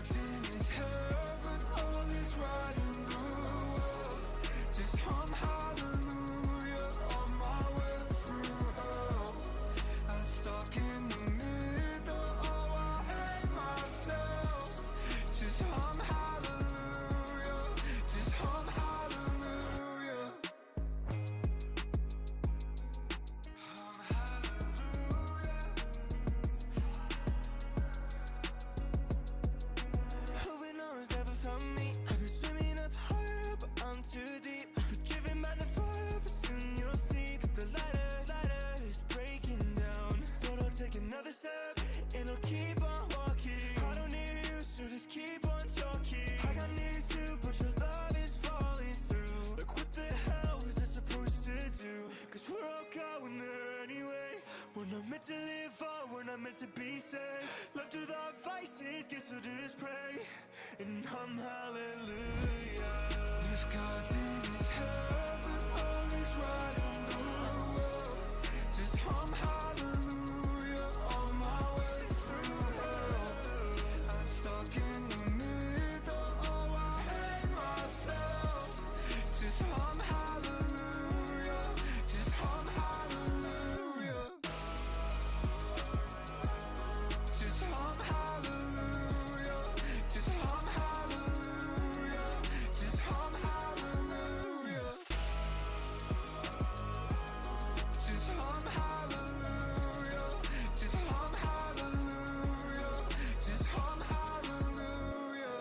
God's in his heaven, all is right in the world. Just hum hallelujah on my way through hell. I'm stuck in the middle, oh I hate myself. Just hum hallelujah, just hum hallelujah. Hum hallelujah. Hoping no one's never found me. I've been swimming up higher, but I'm too deep. We're driven by the fire, but soon you'll see that the lighter is breaking down. But I'll take another step, and I'll keep on walking. I don't need you, so just keep on talking. I got needs too, but your love is falling through. Like what the hell was I supposed to do? Cause we're all going there anyway. We're not meant to live on, we're not meant to be saved. Left with our vices, guess we'll just pray and hum hallelujah. If God's in his heaven, all is right in the world. Just hum hallelujah on my way through hell. I'm stuck in the middle, oh I hate myself. Just hum hallelujah, just hum hallelujah. Just hum hallelujah, just hum hallelujah, just hum hallelujah. Just hum hallelujah, just hum hallelujah, just hum hallelujah.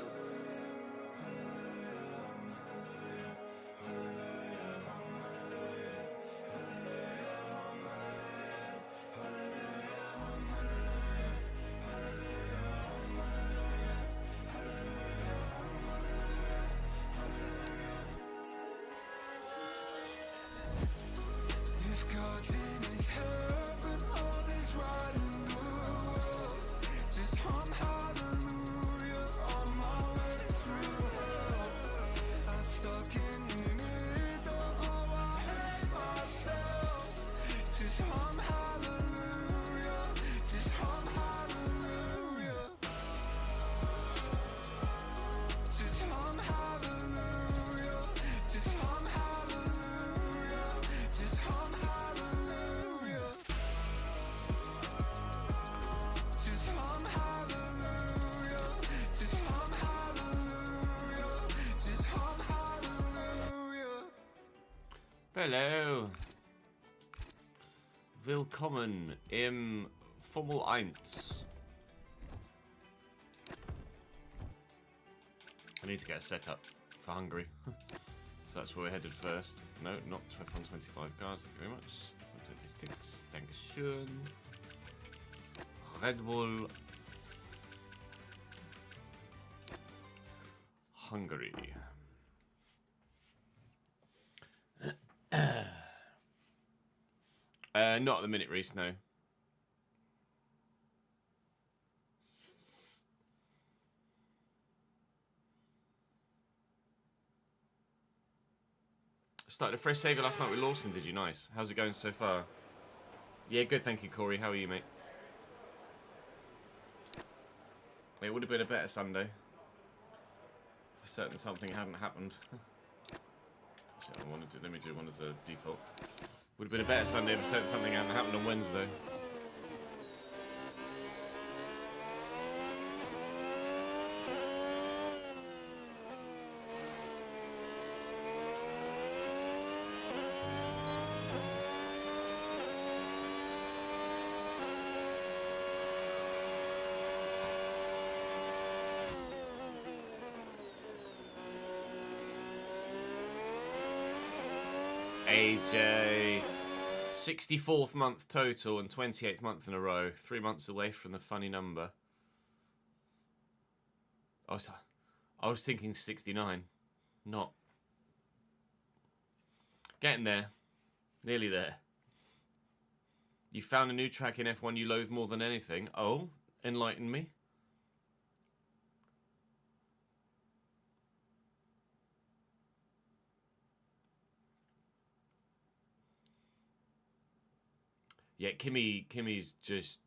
If God's in his heaven, all is right in the world. Just hum hallelujah on my way through hell. I'm stuck in the middle, oh I hate myself. Just hum hallelujah, just hum hallelujah. Just hum hallelujah, just hum hallelujah, just hum hallelujah. Just hum hallelujah, just hum hallelujah, just hum hallelujah. Hello. Willkommen im Formel 1. I need to get a setup for Hungary. So that's where we're headed first. No, not 125 cars, thank you very much. 126, Dankeschön. Red Bull. Hungary. Not at the minute, Reese, no. Started a fresh saver last night with Lawson, did you? Nice. How's it going so far? Yeah, good, thank you, Corey. How are you, mate? It would have been a better Sunday. For certain something hadn't happened. Actually, I wanted to, let me do one as a default. Would have been a better Sunday if certain something hadn't happened on Wednesday. AJ, 64th month total and 28th month in a row. 3 months away from the funny number. I was thinking 69. Not. Getting there. Nearly there. You found a new track in F1 you loathe more than anything. Oh, enlighten me. Yeah, Kimmy's just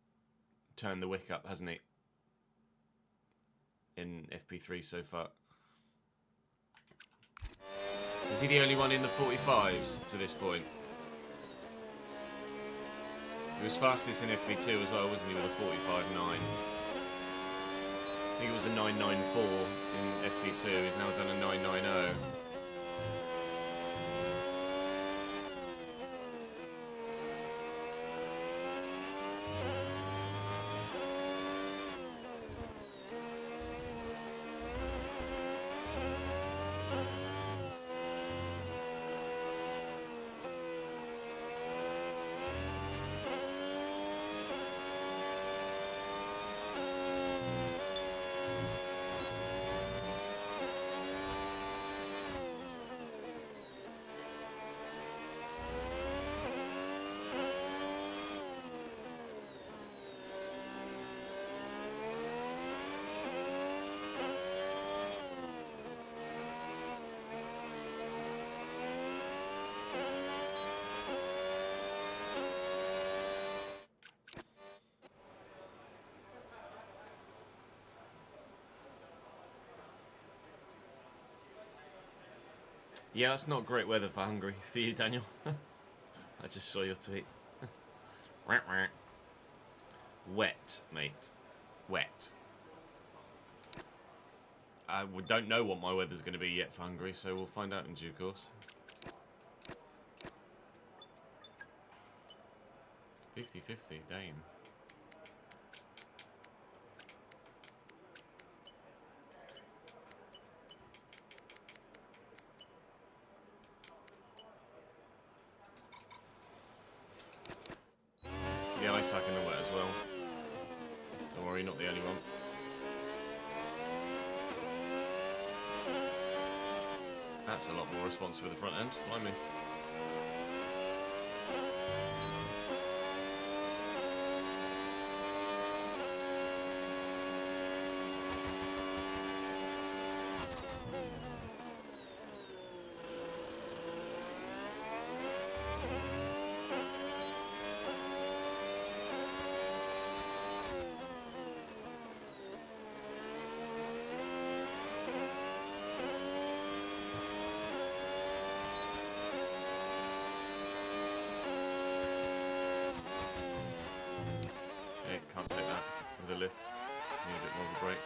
turned the wick up, hasn't he? in FP3 so far. Is he the only one in the 45s to this point? He was fastest in FP2 as well, wasn't he, with a 45.9? I think it was a 9.94 in FP2. He's now done a 9.90. Yeah, that's not great weather for Hungary. For you, Daniel. I just saw your tweet. Wet, mate. Wet. I don't know what my weather's going to be yet for Hungary, so we'll find out in due course. 50-50, damn. Yeah, I suck in the wet as well. Don't worry, not the only one. That's a lot more responsive with the front end, blimey. Can't take that with a lift. Need a bit more of a break.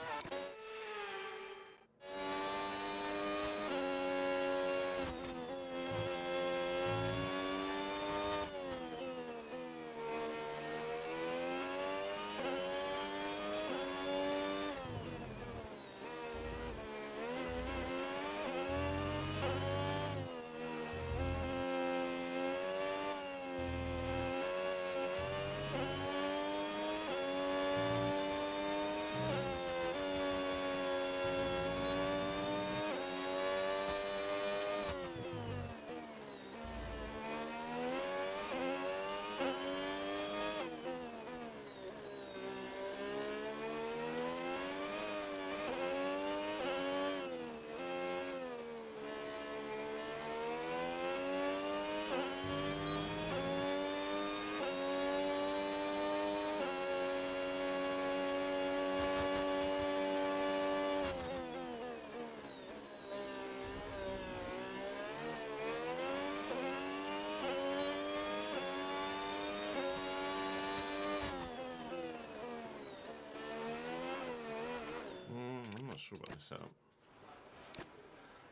I'm not sure about this setup.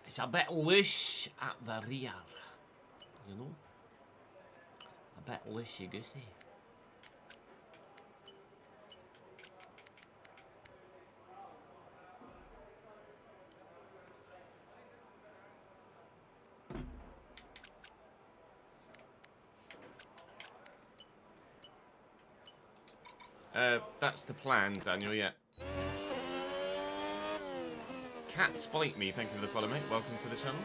It's a bit loose at the rear, you know? A bit loosey-goosey. That's the plan, Daniel, yeah. Cat Spite Me, thank you for the follow, mate. Welcome to the channel.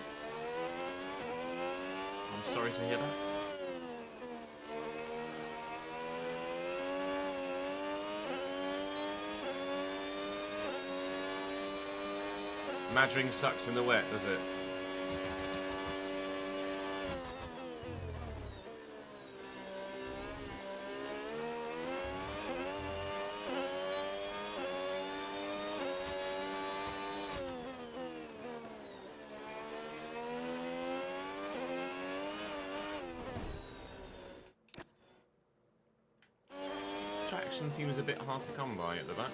I'm sorry to hear that. Madring sucks in the wet, does it? traction seems a bit hard to come by at the back.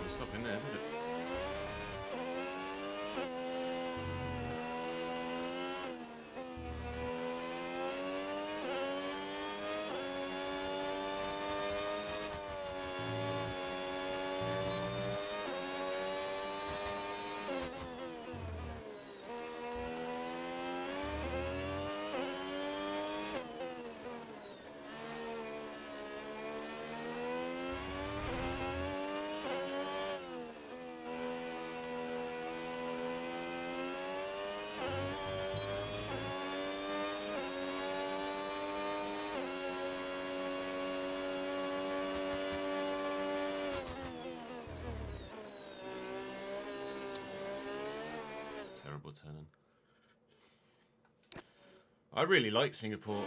Stop in there, did it? Terrible turning. I really like Singapore.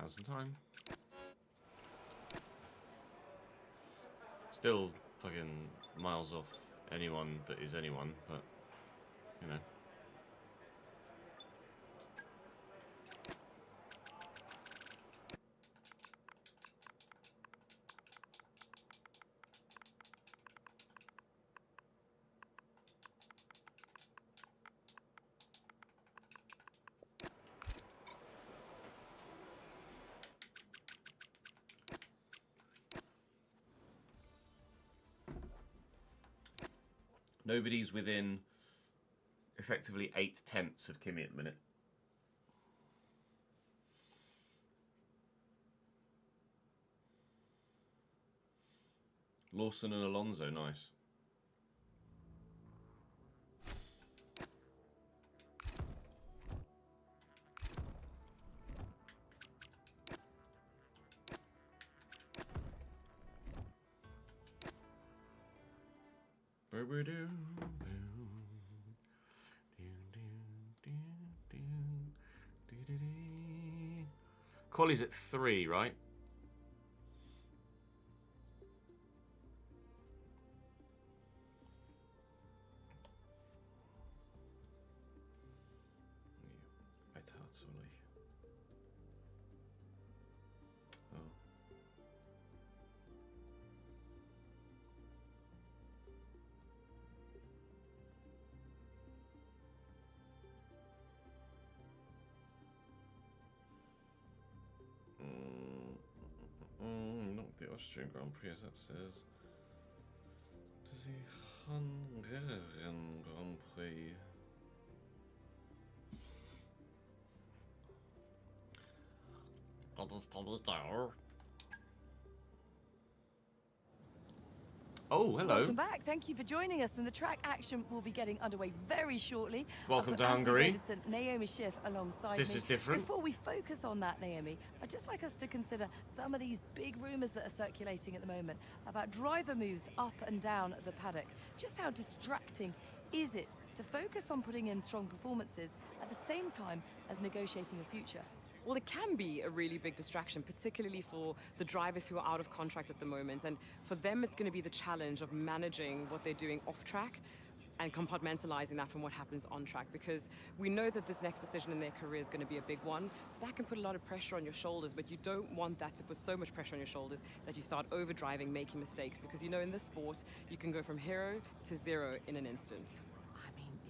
Some time. Still fucking miles off anyone that is anyone, but you know. Nobody's within effectively 8/10 of Kimi at the minute. Lawson and Alonso, nice. Quali's at 3, right? Austrian Grand Prix, as that says. Does the Hungarian Grand Prix? Oh, hello. Welcome back. Thank you for joining us. And the track action will be getting underway very shortly. Welcome to Anthony Hungary. Davidson, Naomi Schiff alongside This me. is different. Before we focus on that, Naomi, I'd just like us to consider some of these big rumours that are circulating at the moment about driver moves up and down the paddock. Just how distracting is it to focus on putting in strong performances at the same time as negotiating a future? Well, it can be a really big distraction, particularly for the drivers who are out of contract at the moment. And for them, it's going to be the challenge of managing what they're doing off track and compartmentalizing that from what happens on track, because we know that this next decision in their career is going to be a big one. So that can put a lot of pressure on your shoulders, but you don't want that to put so much pressure on your shoulders that you start overdriving, making mistakes, because you know in this sport, you can go from hero to zero in an instant.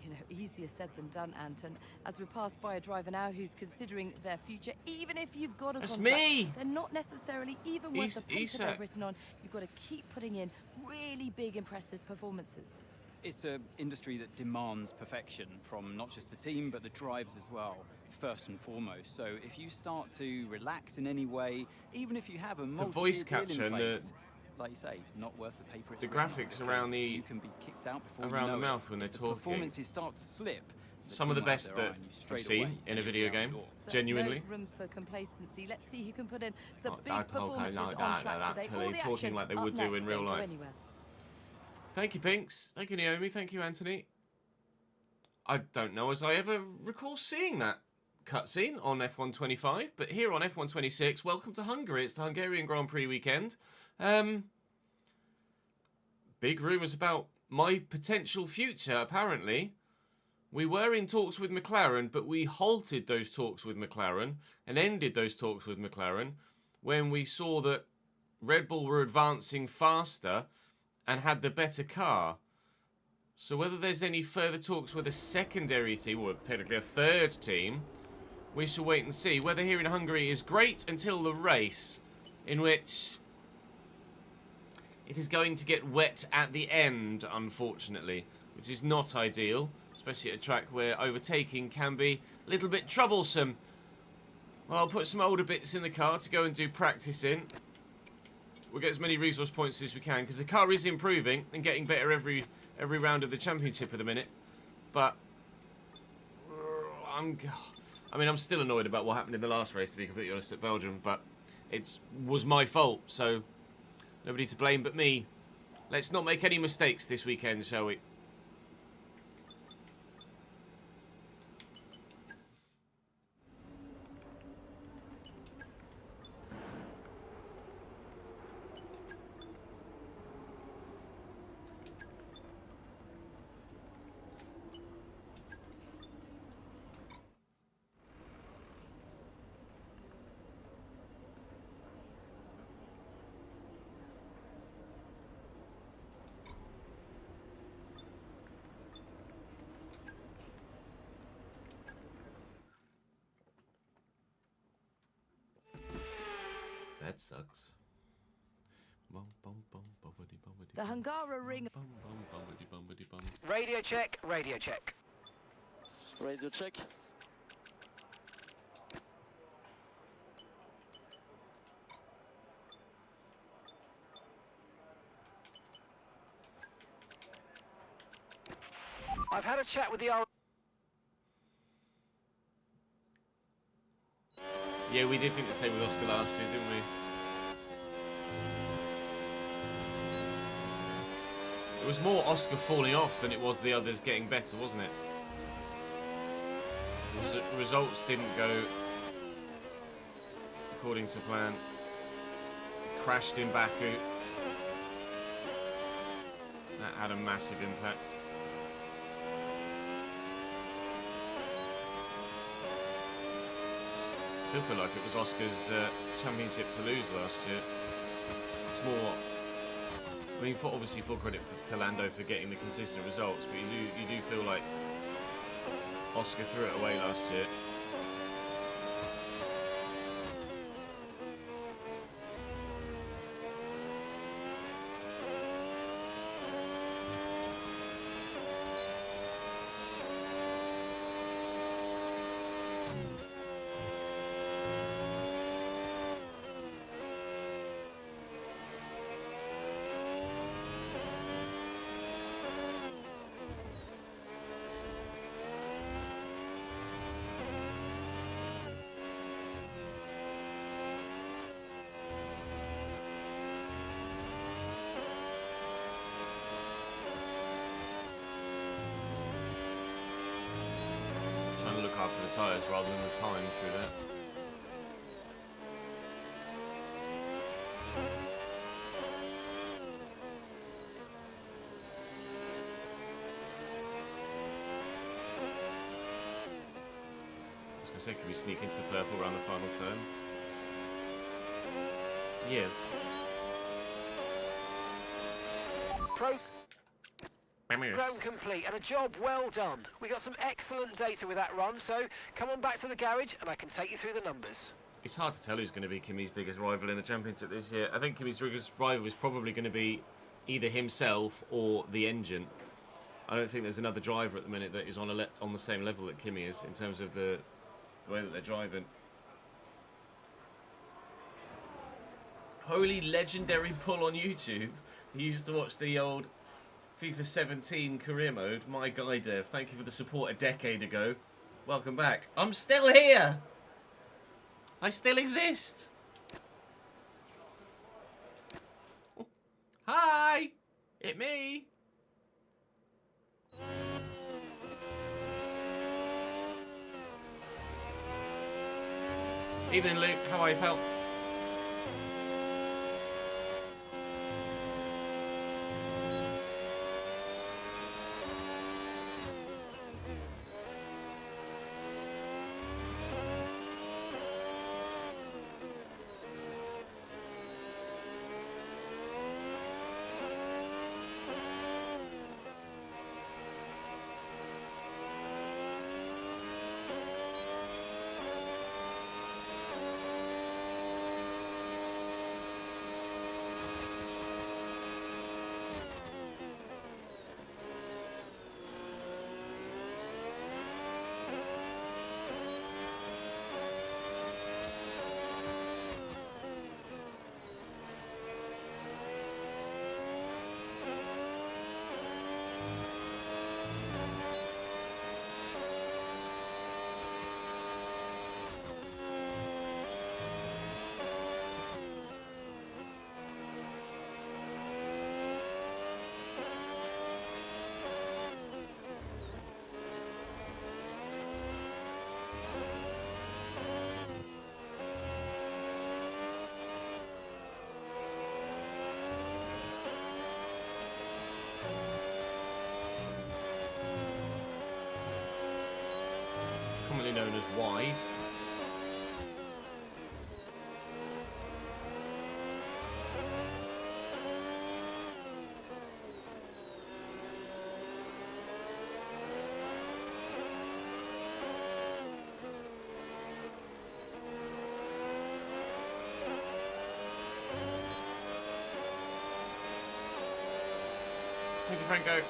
You know, easier said than done, Anton. As we pass by a driver now who's considering their future, even if you've got a That's contract, me! they're not necessarily even worth the paper Isak. they're written on. You've got to keep putting in really big, impressive performances. It's an industry that demands perfection from not just the team, but the drivers as well, first and foremost. So if you start to relax in any way, even if you have a voice multi-year deal capture in and place, like you say, not worth the paper it's the written on, graphics around the- you can be kicked out before around you know the mouth it. when they're If the talking. performances start to slip. Some of the best that I've seen in a video game. So Genuinely. no room for complacency. Let's see who can put in some Not big that, okay, performances no, on that, track today. actually, All the talking action like they up would do next. in real Don't go life. anywhere. Thank you, Pinks. Thank you, Naomi. Thank you, Anthony. I don't know as I ever recall seeing that cutscene on F125, but here on F126, welcome to Hungary. It's the Hungarian Grand Prix weekend. Big rumours about my potential future, apparently. We were in talks with McLaren, but we halted those talks with McLaren and ended those talks with McLaren when we saw that Red Bull were advancing faster and had the better car. So whether there's any further talks with a secondary team, or technically a third team, we shall wait and see. Weather here in Hungary is great until the race, in which it is going to get wet at the end, unfortunately, which is not ideal, especially at a track where overtaking can be a little bit troublesome. Well, I'll put some older bits in the car to go and do practice in. We'll get as many resource points as we can, because the car is improving and getting better every round of the championship at the minute. But I'm still annoyed about what happened in the last race, to be completely honest, at Belgium. But it was my fault, so nobody to blame but me. Let's not make any mistakes this weekend, shall we? That sucks. The Hungara ring. Radio check, radio check. Radio check. I've had a chat with the old... Yeah, we did think the same with Oscar last year, didn't we? It was more Oscar falling off than it was the others getting better, wasn't it? The results didn't go according to plan. Crashed in Baku. That had a massive impact. Still feel like it was Oscar's championship to lose last year. It's more, I mean, obviously full credit to Lando for getting the consistent results, but you do feel like Oscar threw it away last year. tyres rather than the time through that. I was going to say, can we sneak into the purple around the final turn? Yes. Program complete and a job well done. We got some excellent data with that run, so come on back to the garage and I can take you through the numbers. It's hard to tell who's going to be Kimi's biggest rival in the championship this year. I think Kimi's biggest rival is probably going to be either himself or the engine. I don't think there's another driver at the minute that is on the same level that Kimi is in terms of the way that they're driving. Holy legendary pull on YouTube. You used to watch the old FIFA 17 Career Mode. My guy, Dev, thank you for the support a decade ago. Welcome back. I'm still here. I still exist. Hi, it's me. Evening, Luke. How are you, pal? Commonly known as wide. Thank you, Franco.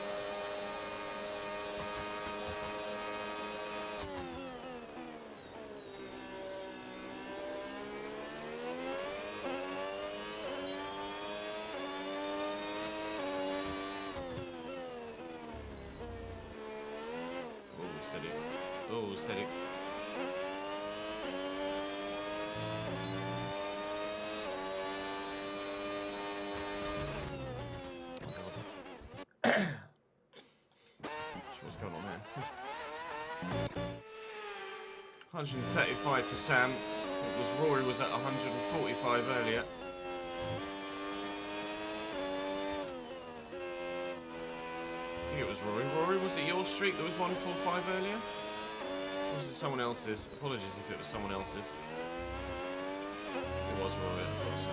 Steady. Oh, steady. Oh, God. What's going on there? 135 for Sam. It was Rory was at 145 earlier. I think it was Rory. Rory, was it your streak that was 145 earlier? Or was it someone else's? Apologies if it was someone else's. It was Rory, I thought so.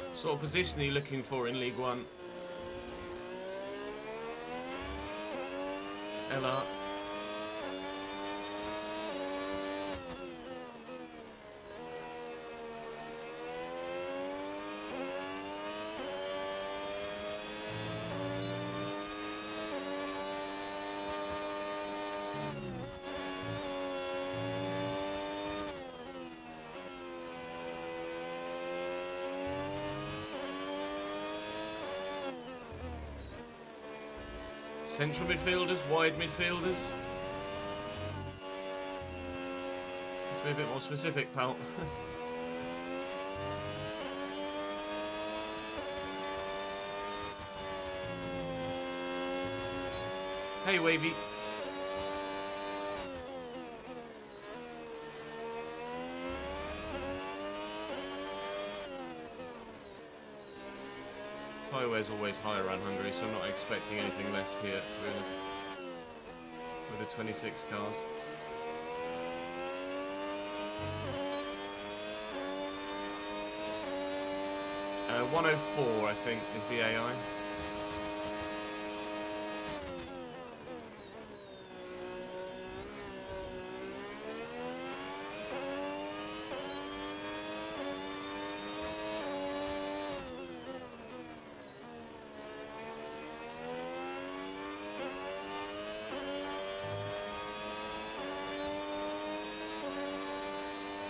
What sort of position are you looking for in League One? Ella. Central midfielders, wide midfielders. Let's be a bit more specific, pal. Hey, Wavy. Tyre wear's always high around Hungary, so I'm not expecting anything less here, to be honest. With the 26 cars. 104, I think, is the AI.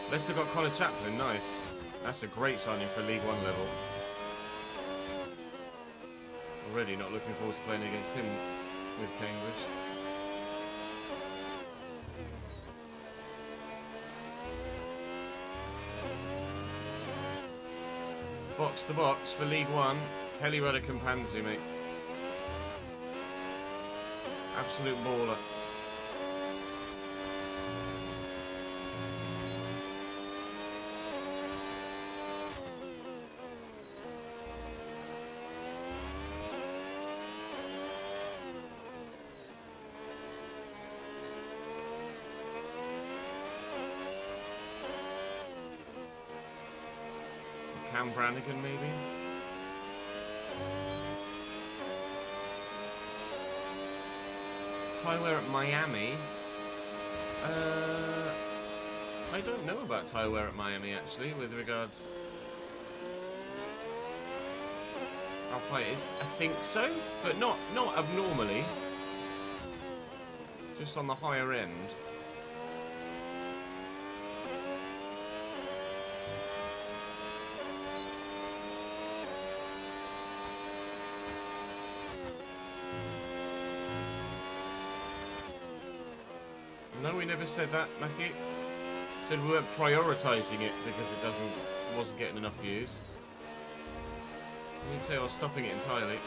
Leicester got Connor Chaplin, nice. That's a great signing for League One level. Already not looking forward to playing against him with Cambridge. Box to box for League One. Kelly Ruddock and Panzu, mate. Absolute baller. Cam Brannigan, maybe? Tywear at Miami? I don't know about Tywear at Miami, actually, with regards how high it is. I think so, but not abnormally. Just on the higher end. No, we never said that, Matthew. Said we weren't prioritising it because it wasn't getting enough views. I didn't say I was stopping it entirely.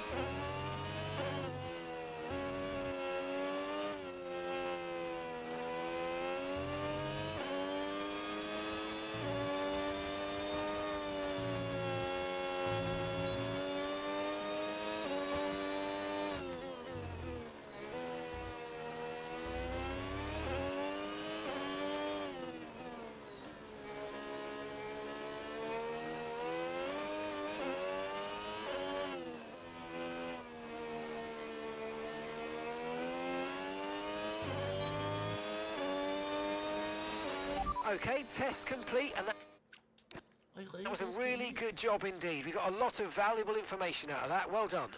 Okay, test complete, and that was a really good job indeed. We got a lot of valuable information out of that. Well done.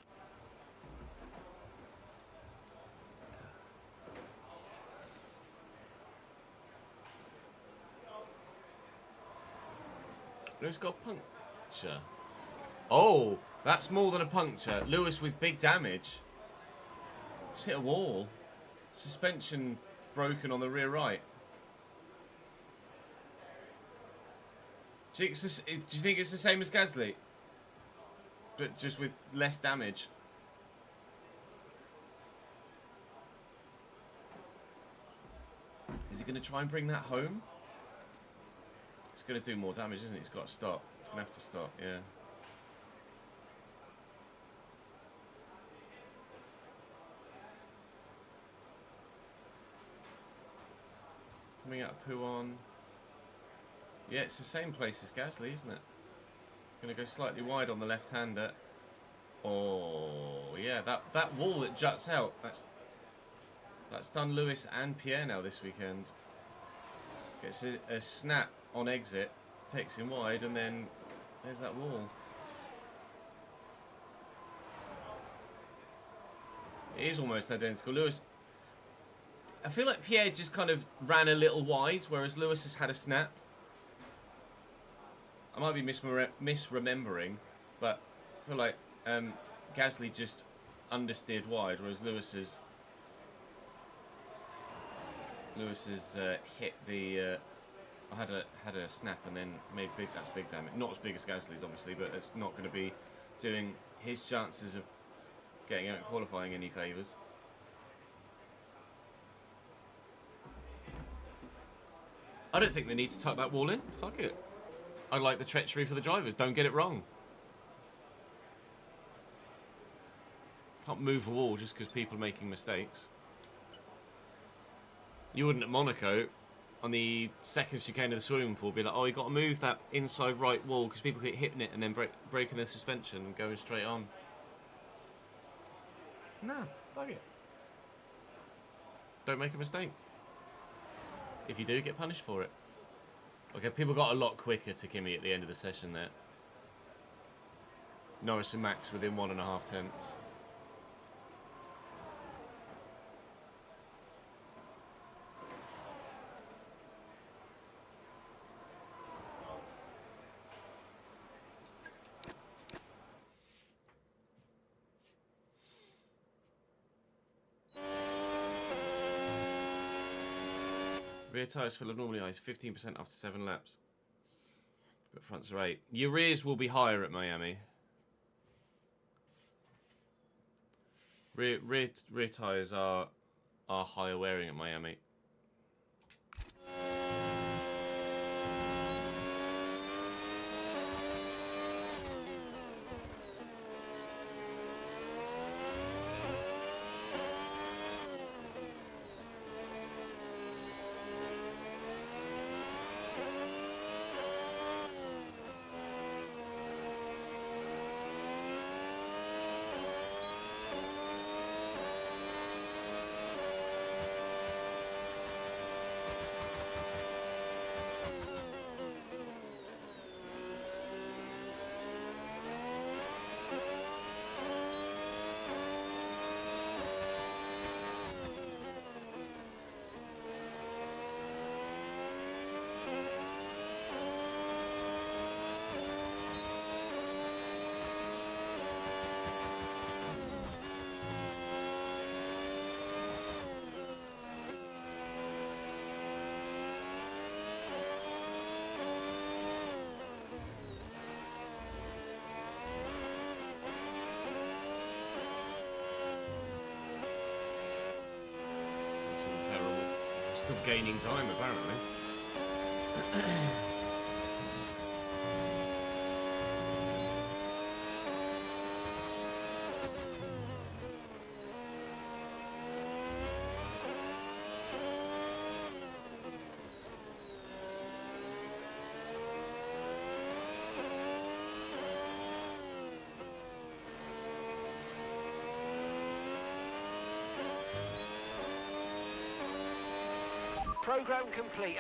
Lewis got a puncture. Oh, that's more than a puncture. Lewis with big damage. Just hit a wall. Suspension broken on the rear right. Do you think it's the same as Gasly? But just with less damage? Is he going to try and bring that home? It's going to do more damage, isn't it? It's got to stop. It's going to have to stop, yeah. Coming out of Puon. Yeah, it's the same place as Gasly, isn't it? Going to go slightly wide on the left-hander. Oh, yeah, that wall that juts out, that's done Lewis and Pierre now this weekend. Gets a snap on exit, takes him wide, and then there's that wall. It is almost identical. Lewis, I feel like Pierre just kind of ran a little wide, whereas Lewis has had a snap. I might be misremembering, but I feel like Gasly just understeered wide, whereas Lewis's hit the had a snap and then made that's big damage. Not as big as Gasly's obviously, but it's not going to be doing his chances of getting out and qualifying any favours. I don't think they need to tuck that wall in. Fuck it. I like the treachery for the drivers. Don't get it wrong. Can't move a wall just because people are making mistakes. You wouldn't at Monaco, on the second chicane of the swimming pool, be like, oh, you got to move that inside right wall because people keep hitting it and then breaking their suspension and going straight on. Nah, fuck it. Don't make a mistake. If you do, get punished for it. Okay, people got a lot quicker to Kimi at the end of the session there. Norris and Max within 1.5 tenths. Rear tyres full of normally ice, 15% after 7 laps. But fronts are 8. Your rears will be higher at Miami. Rear tyres are higher wearing at Miami. Still gaining time, apparently. Program complete.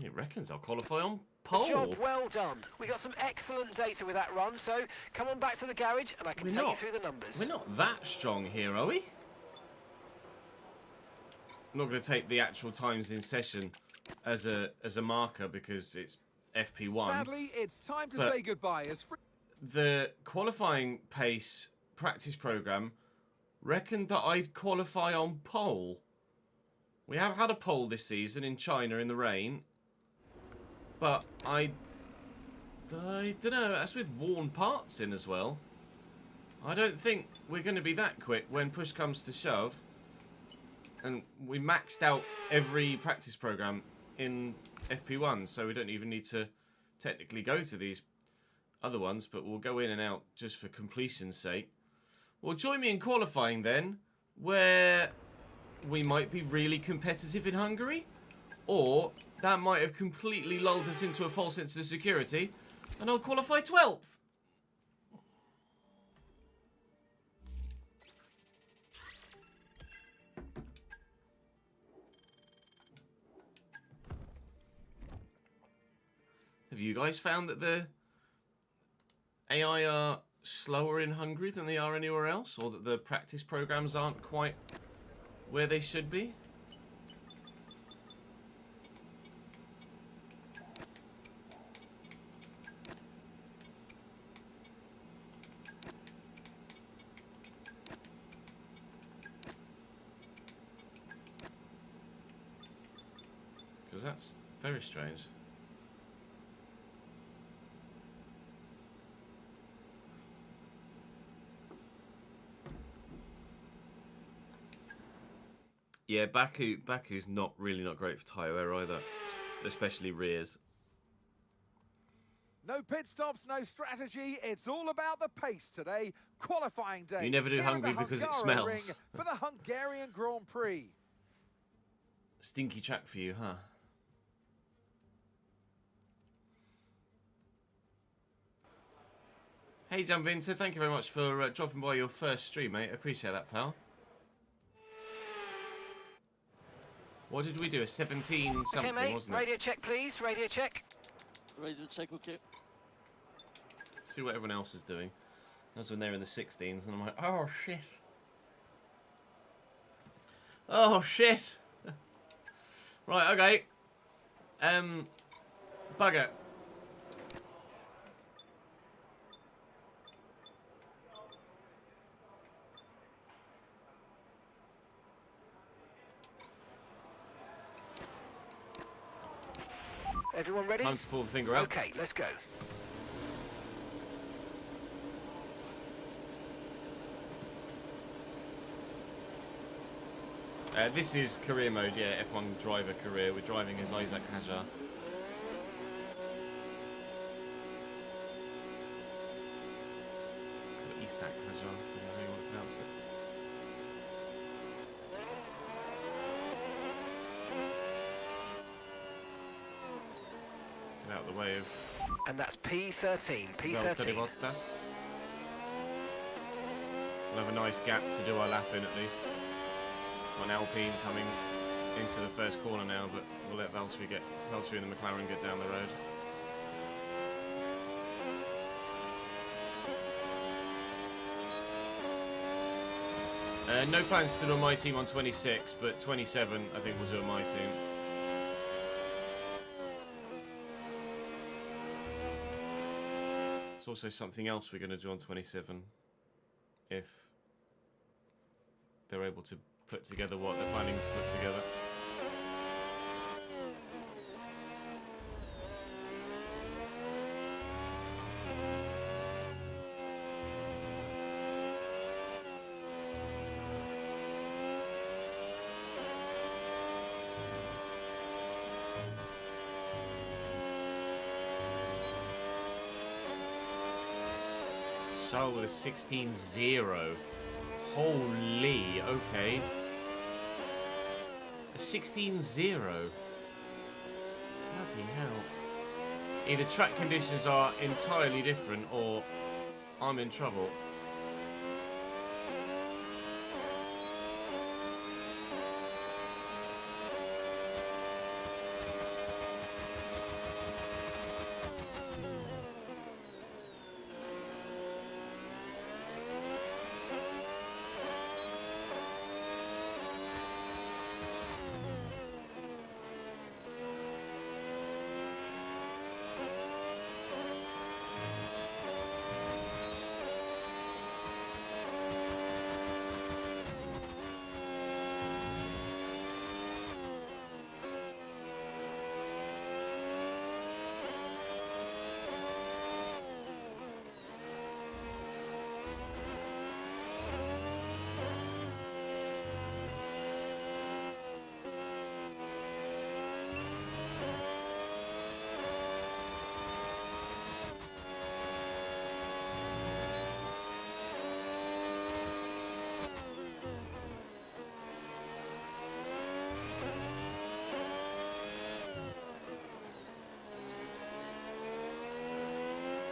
He reckons I'll qualify on pole. Job well done. We got some excellent data with that run, so come on back to the garage and I can take you through the numbers. We're not that strong here, are we? I'm not going to take the actual times in session as a marker because it's FP1. Sadly, it's time to say goodbye. The qualifying pace practice program reckoned that I'd qualify on pole. We have had a pole this season in China in the rain, but I don't know, that's with worn parts in as well. I don't think we're going to be that quick when push comes to shove. And we maxed out every practice program in FP1, so we don't even need to technically go to these other ones, but we'll go in and out just for completion's sake. Well, join me in qualifying then, where we might be really competitive in Hungary, or that might have completely lulled us into a false sense of security, and I'll qualify 12th. Have you guys found that the AI are slower in Hungary than they are anywhere else, or that the practice programs aren't quite where they should be? because that's very strange. Yeah, Baku's not great for tyre wear either, especially rears. No pit stops, no strategy. It's all about the pace today. Qualifying day. You never do Here at the Hungary because it Hungaroring ring smells. for the Hungarian Grand Prix. Stinky track for you, huh? Hey, Janvinta, thank you very much for dropping by your first stream, mate. I appreciate that, pal. What did we do? A 17 something, Okay, mate. wasn't it? Radio check, please. Radio check. Radio check, okay. See what everyone else is doing. That's when they're in the 16s, and I'm like, oh shit. Oh shit. Right, okay. Bugger. Everyone ready? Time to pull the finger out. Okay, let's go. This is career mode, yeah, F1 driver career. We're driving as Isaac Hajar. Isak Hajar, depending on how you want to pronounce it. Get out of the way of And that's P13. Valtteri P13. Bottas. We'll have a nice gap to do our lap in at least. Got an Alpine coming into the first corner now, but we'll let Valtteri and the McLaren get down the road. No plans to do on my team on 26, but 27 I think we'll do on my team. There's also something else we're going to do on 27 if they're able to put together what they're planning to put together. So with a 16-0. Holy, okay. A 16-0. Bloody hell. Either track conditions are entirely different or I'm in trouble.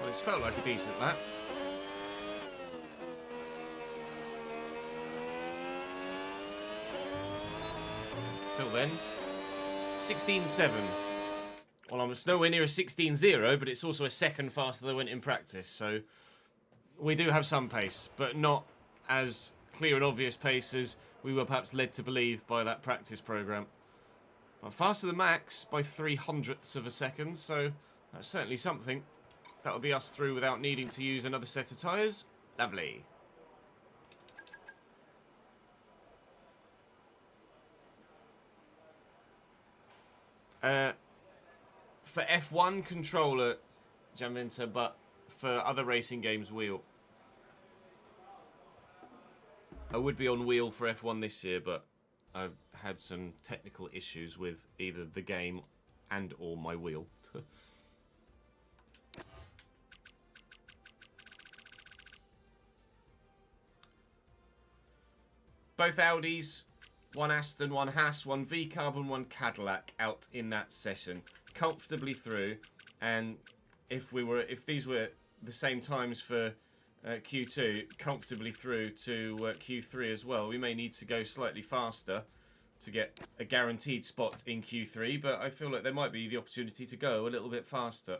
Well, it's felt like a decent lap. Till then, 16.7. Well, I'm nowhere near a 16.0, but it's also a second faster than I went in practice, so we do have some pace, but not as clear and obvious pace as we were perhaps led to believe by that practice program. But faster than Max by 0.03 of a second, so that's certainly something. That'll be us through without needing to use another set of tyres. Lovely. For F1 controller, Janvinta, but for other racing games, wheel. I would be on wheel for F1 this year, but I've had some technical issues with either the game and or my wheel. Both Audis, one Aston, one Haas, one V-Carb and one Cadillac out in that session, comfortably through. And if these were the same times for Q2, comfortably through to Q3 as well. We may need to go slightly faster to get a guaranteed spot in Q3, but I feel like there might be the opportunity to go a little bit faster.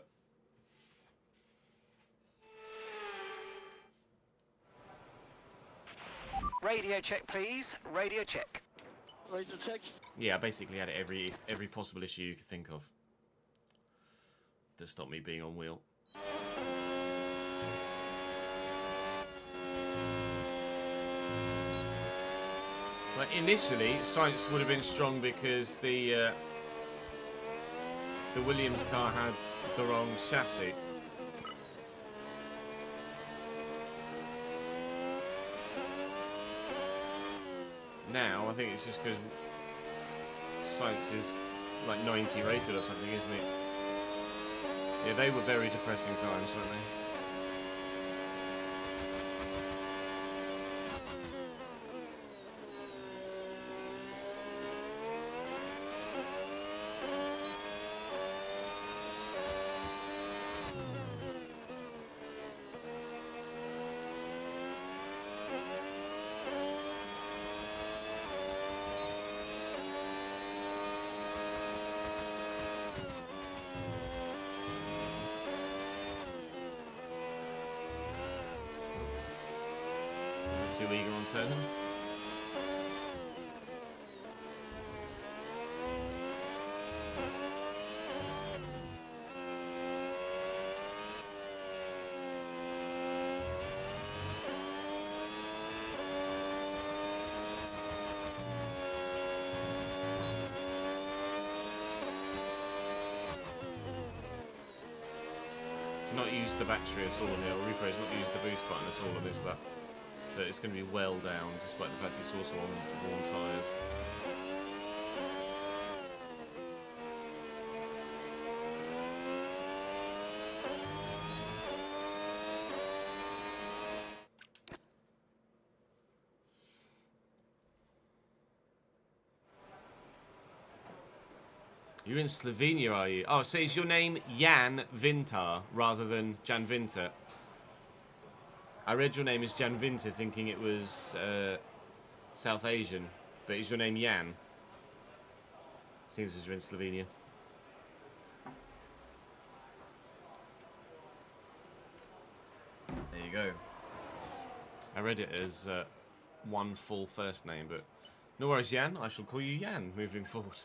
Radio check, please. Radio check. Radio check. Yeah, I basically had every possible issue you could think of that stopped me being on wheel. But initially, Sainz would have been strong because the Williams car had the wrong chassis. Now, I think it's just because Sainz is like 90 rated or something, isn't it? Yeah, they were very depressing times, weren't they? Too eager on turning. Not use the battery at all here, or rephrase, not use the boost button at all on this lap. So it's going to be well down, despite the fact it's also on worn tyres. You're in Slovenia, are you? Oh, so is your name Jan Vintar rather than Jan Vinter? I read your name as Jan Vinter thinking it was South Asian, but is your name Jan? Seems as you're in Slovenia. There you go. I read it as one full first name, but no worries, Jan. I shall call you Jan moving forward.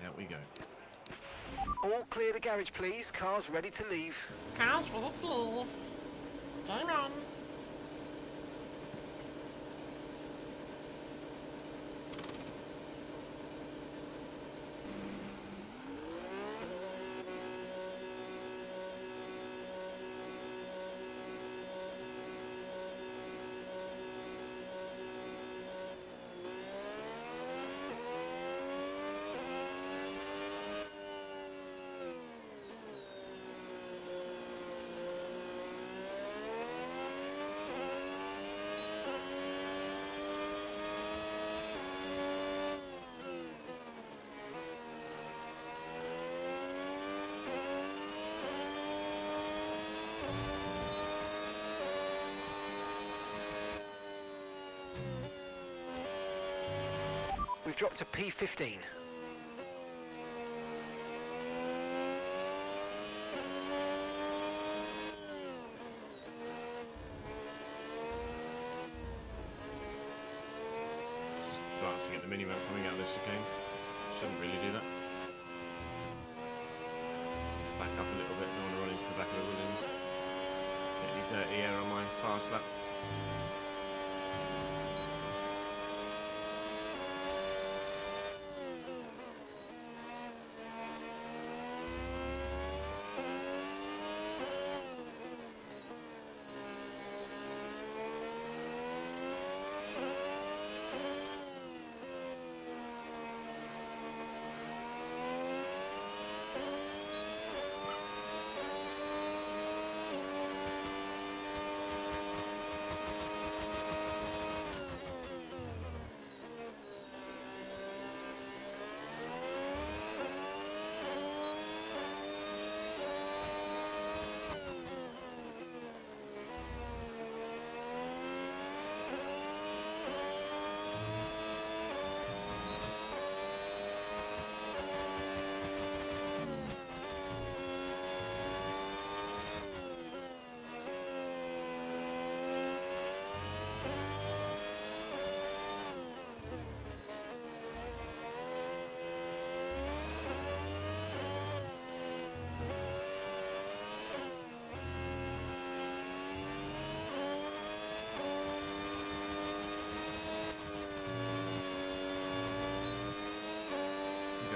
Out we go. All clear the garage, please. Cars ready to leave. Cars ready to leave. Game on. We've dropped to P15. Just glancing at the minimap coming out of this chicane. Shouldn't really do that. dirty air on my fast lap.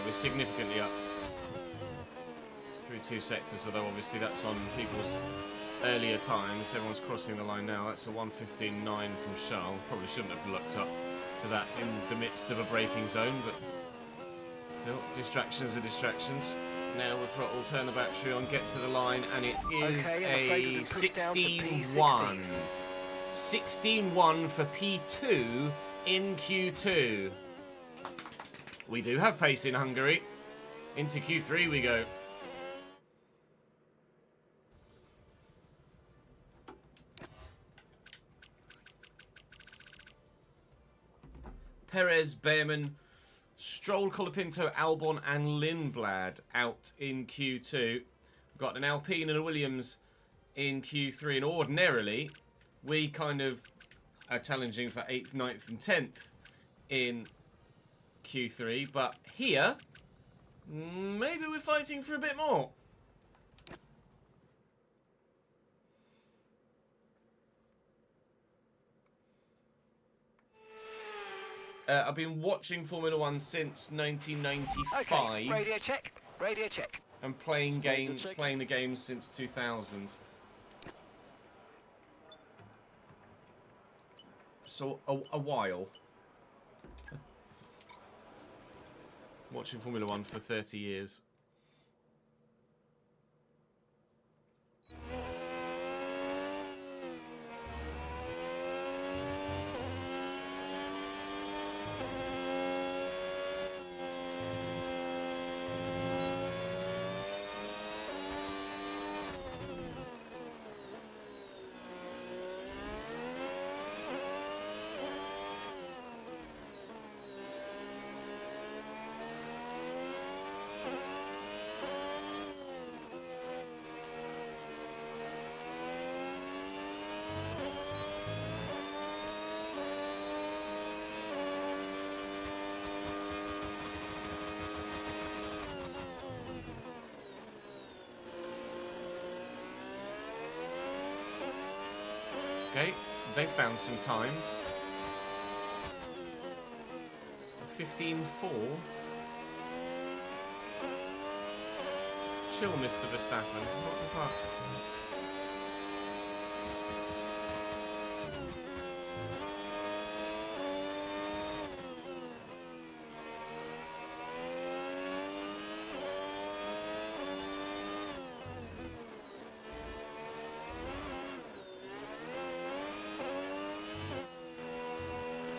We're significantly up through 2 sectors, although obviously that's on people's earlier times. Everyone's crossing the line now. That's a 1:15.9 from Charles. Probably shouldn't have looked up to that in the midst of a braking zone, but still, distractions are distractions. Now we'll throttle, turn the battery on, get to the line, and it is a 16.1. 16.1 for P2 in Q2. We do have pace in Hungary. Into Q3 we go. Perez, Behrman, Stroll, Colapinto, Albon and Lindblad out in Q2. We've got an Alpine and a Williams in Q3. And ordinarily, we kind of are challenging for 8th, 9th and 10th in Q3, but here maybe we're fighting for a bit more. I've been watching Formula 1 since 1995. Okay, radio check. Radio check. And playing the games since 2000. So a while. Watching Formula 1 for 30 years. Okay, they found some time. 15.4. Chill, Mr. Verstappen. What the fuck?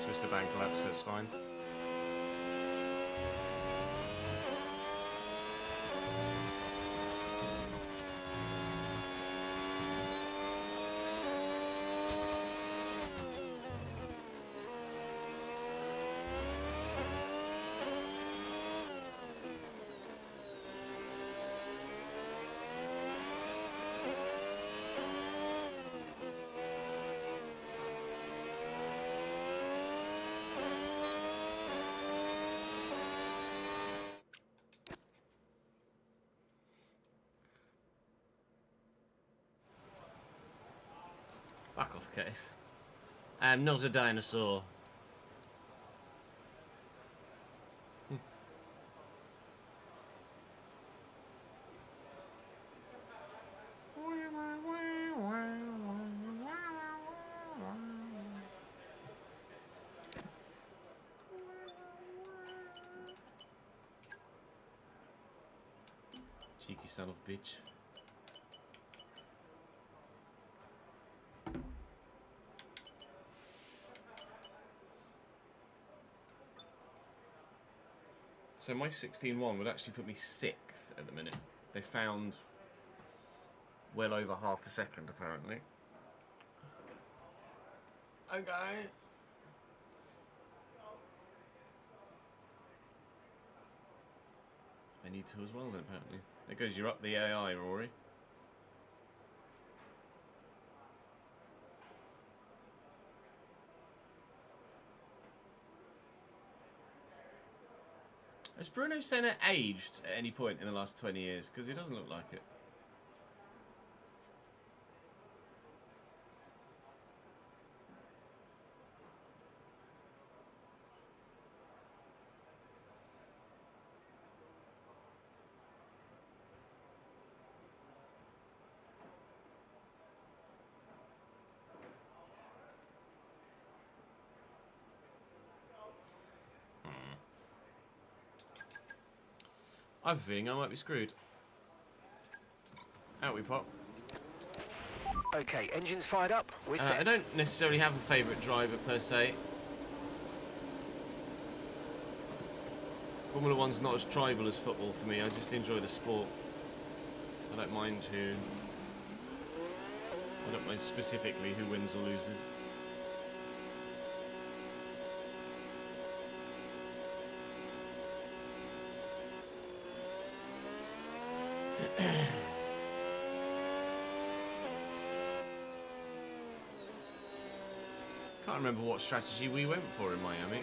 Just a bank collapse, so it's fine. Fuck off, Case. I'm not a dinosaur. Cheeky son of a bitch. So my 16.1 would actually put me 6th at the minute. They found well over half a second, apparently. Okay. I need to as well then, apparently. There goes, you're up the AI, Rory. Has Bruno Senna aged at any point in the last 20 years? Because he doesn't look like it. I have a feeling I might be screwed. Out we pop. Okay, engines fired up. We're set. I don't necessarily have a favourite driver per se. Formula One's not as tribal as football for me. I just enjoy the sport. I don't mind who. I don't mind specifically who wins or loses. Can't remember what strategy we went for in Miami.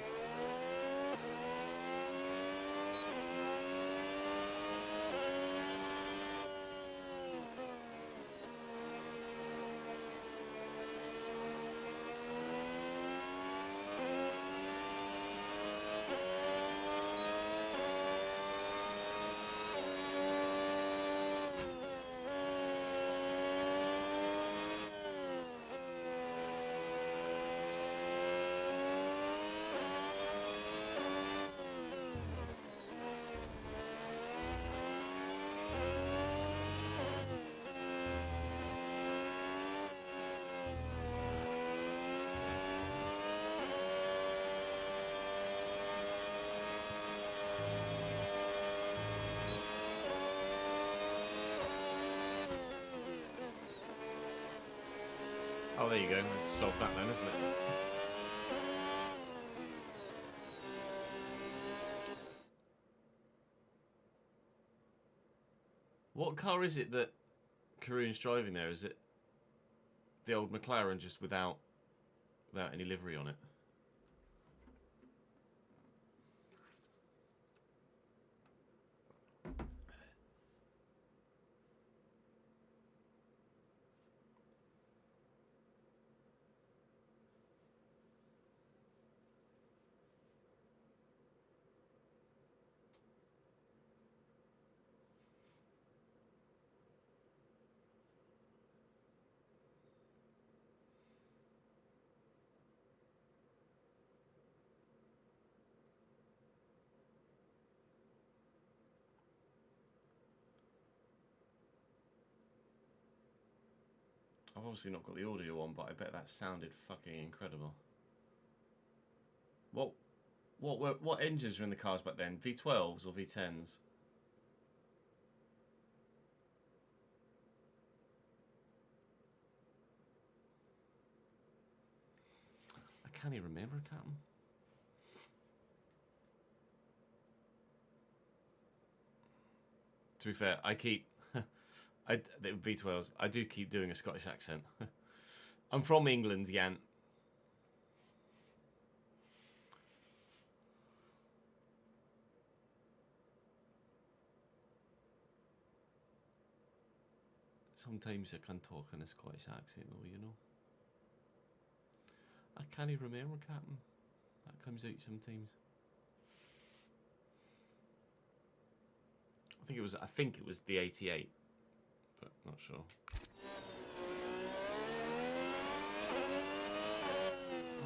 Oh, there you go. Let's solve that then, isn't it? What car is it that Karun's driving there? Is it the old McLaren just without any livery on it? I've obviously not got the audio on, but I bet that sounded fucking incredible. What engines were in the cars back then? V12s or V10s? I can't even remember, Captain. To be fair, I keep the V12s. I do keep doing a Scottish accent. I'm from England, Jan. Sometimes I can talk in a Scottish accent, though, you know. I can't even remember, Captain. That comes out some teams. I think it was the 88, but not sure.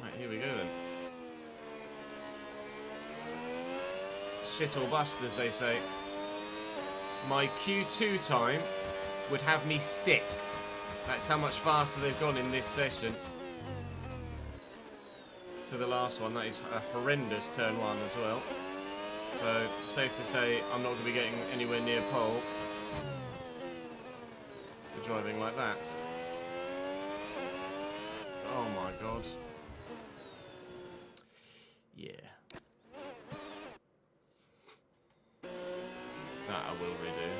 Right, here we go then. Shit or bust, as they say. My Q2 time would have me 6th. That's how much faster they've gone in this session. To the last one, that is a horrendous turn 1 as well. So, safe to say, I'm not going to be getting anywhere near pole for driving like that. Oh my god. Yeah. That I will redo.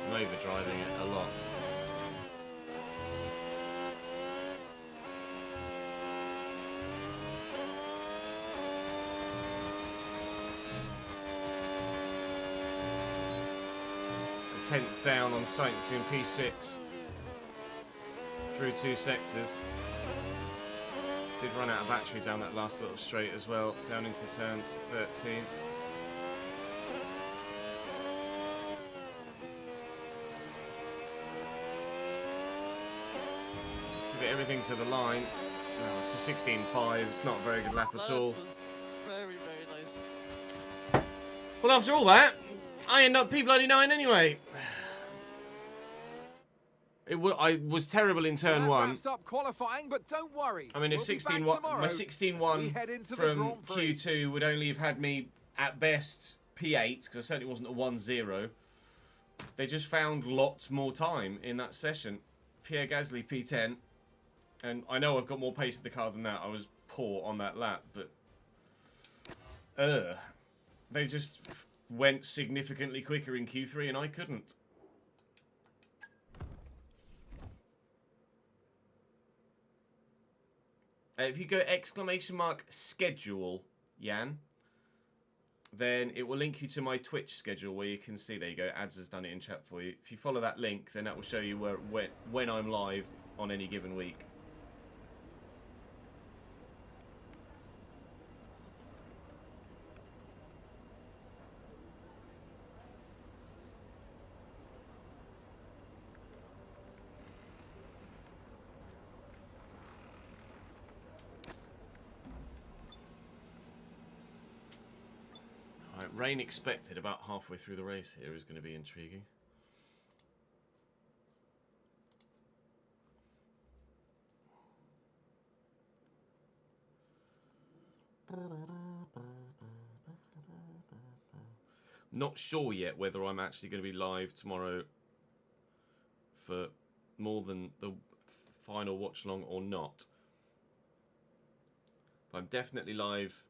I'm overdriving it a lot. A 10th down on sights in P6 through 2 sectors. Did run out of battery down that last little straight as well, down into turn 13. Everything to the line. No, it's a 16.5. It's not a very good lap at all. Very, very nice. Well, after all that, I end up P9 anyway. I was terrible in turn 1. Wraps up qualifying, but don't worry. I mean, if my 16.1 from Q2 would only have had me at best P8, because I certainly wasn't a 1-0. They just found lots more time in that session. Pierre Gasly P10. And I know I've got more pace in the car than that. I was poor on that lap, but... They just went significantly quicker in Q3 and I couldn't. If you go !schedule, Jan, then it will link you to my Twitch schedule where you can see, there you go, Ads has done it in chat for you. If you follow that link, then that will show you when I'm live on any given week. Rain expected about halfway through the race here is going to be intriguing. Not sure yet whether I'm actually going to be live tomorrow for more than the final watch long or not. But I'm definitely live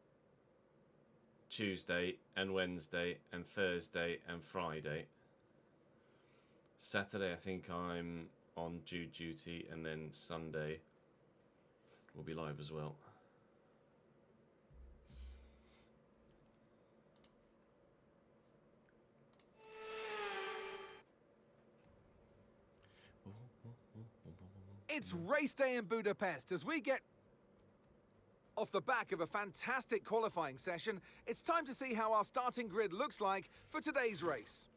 Tuesday and Wednesday and Thursday and Friday. Saturday I think I'm on Jude duty, and then Sunday we'll be live as well. It's race day in Budapest as we get off the back of a fantastic qualifying session. It's time to see how our starting grid looks like for today's race.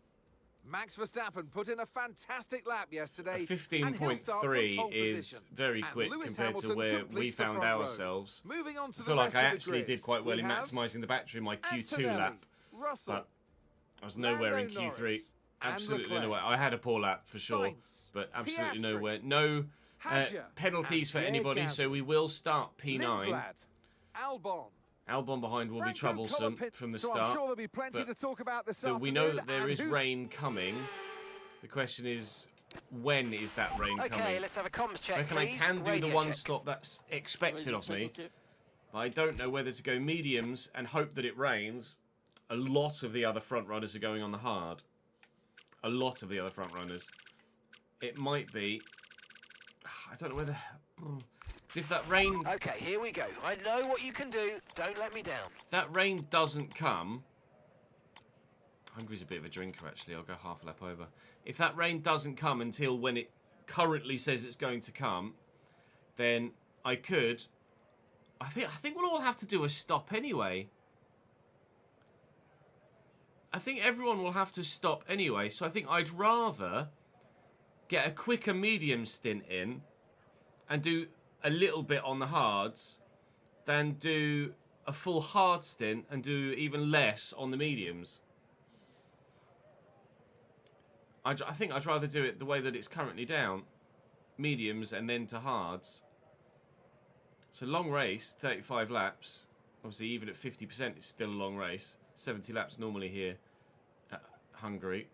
Max Verstappen put in a fantastic lap yesterday. 15.3 is very quick compared to where we found ourselves. Moving on to I feel like I actually did quite well in maximising the battery in my Q2 lap. But I was nowhere in Q3. Absolutely nowhere. I had a poor lap for sure, but absolutely nowhere. No penalties for anybody, so we will start P9. Albon behind will be troublesome from the start. I'm sure there'll be plenty to talk about this afternoon. We know that there is rain coming, The question is, when is that rain coming? Okay, let's have a comms check, I reckon please. I can do Radio the one check. stop that's expected of me. Okay. But I don't know whether to go mediums and hope that it rains. A lot of the other front runners are going on the hard. A lot of the other front runners. It might be... I don't know whether... Because if that rain... Okay, here we go. I know what you can do. Don't let me down. That rain doesn't come... Hungry's a bit of a drinker, actually. I'll go half a lap over. If that rain doesn't come until when it currently says it's going to come, then I could... I think we'll all have to do a stop anyway. I think everyone will have to stop anyway, so I think I'd rather get a quicker medium stint in and do a little bit on the hards than do a full hard stint and do even less on the mediums. I think I'd rather do it the way that it's currently down. Mediums and then to hards. So long race, 35 laps. Obviously, even at 50%, it's still a long race. 70 laps normally here at Hungary.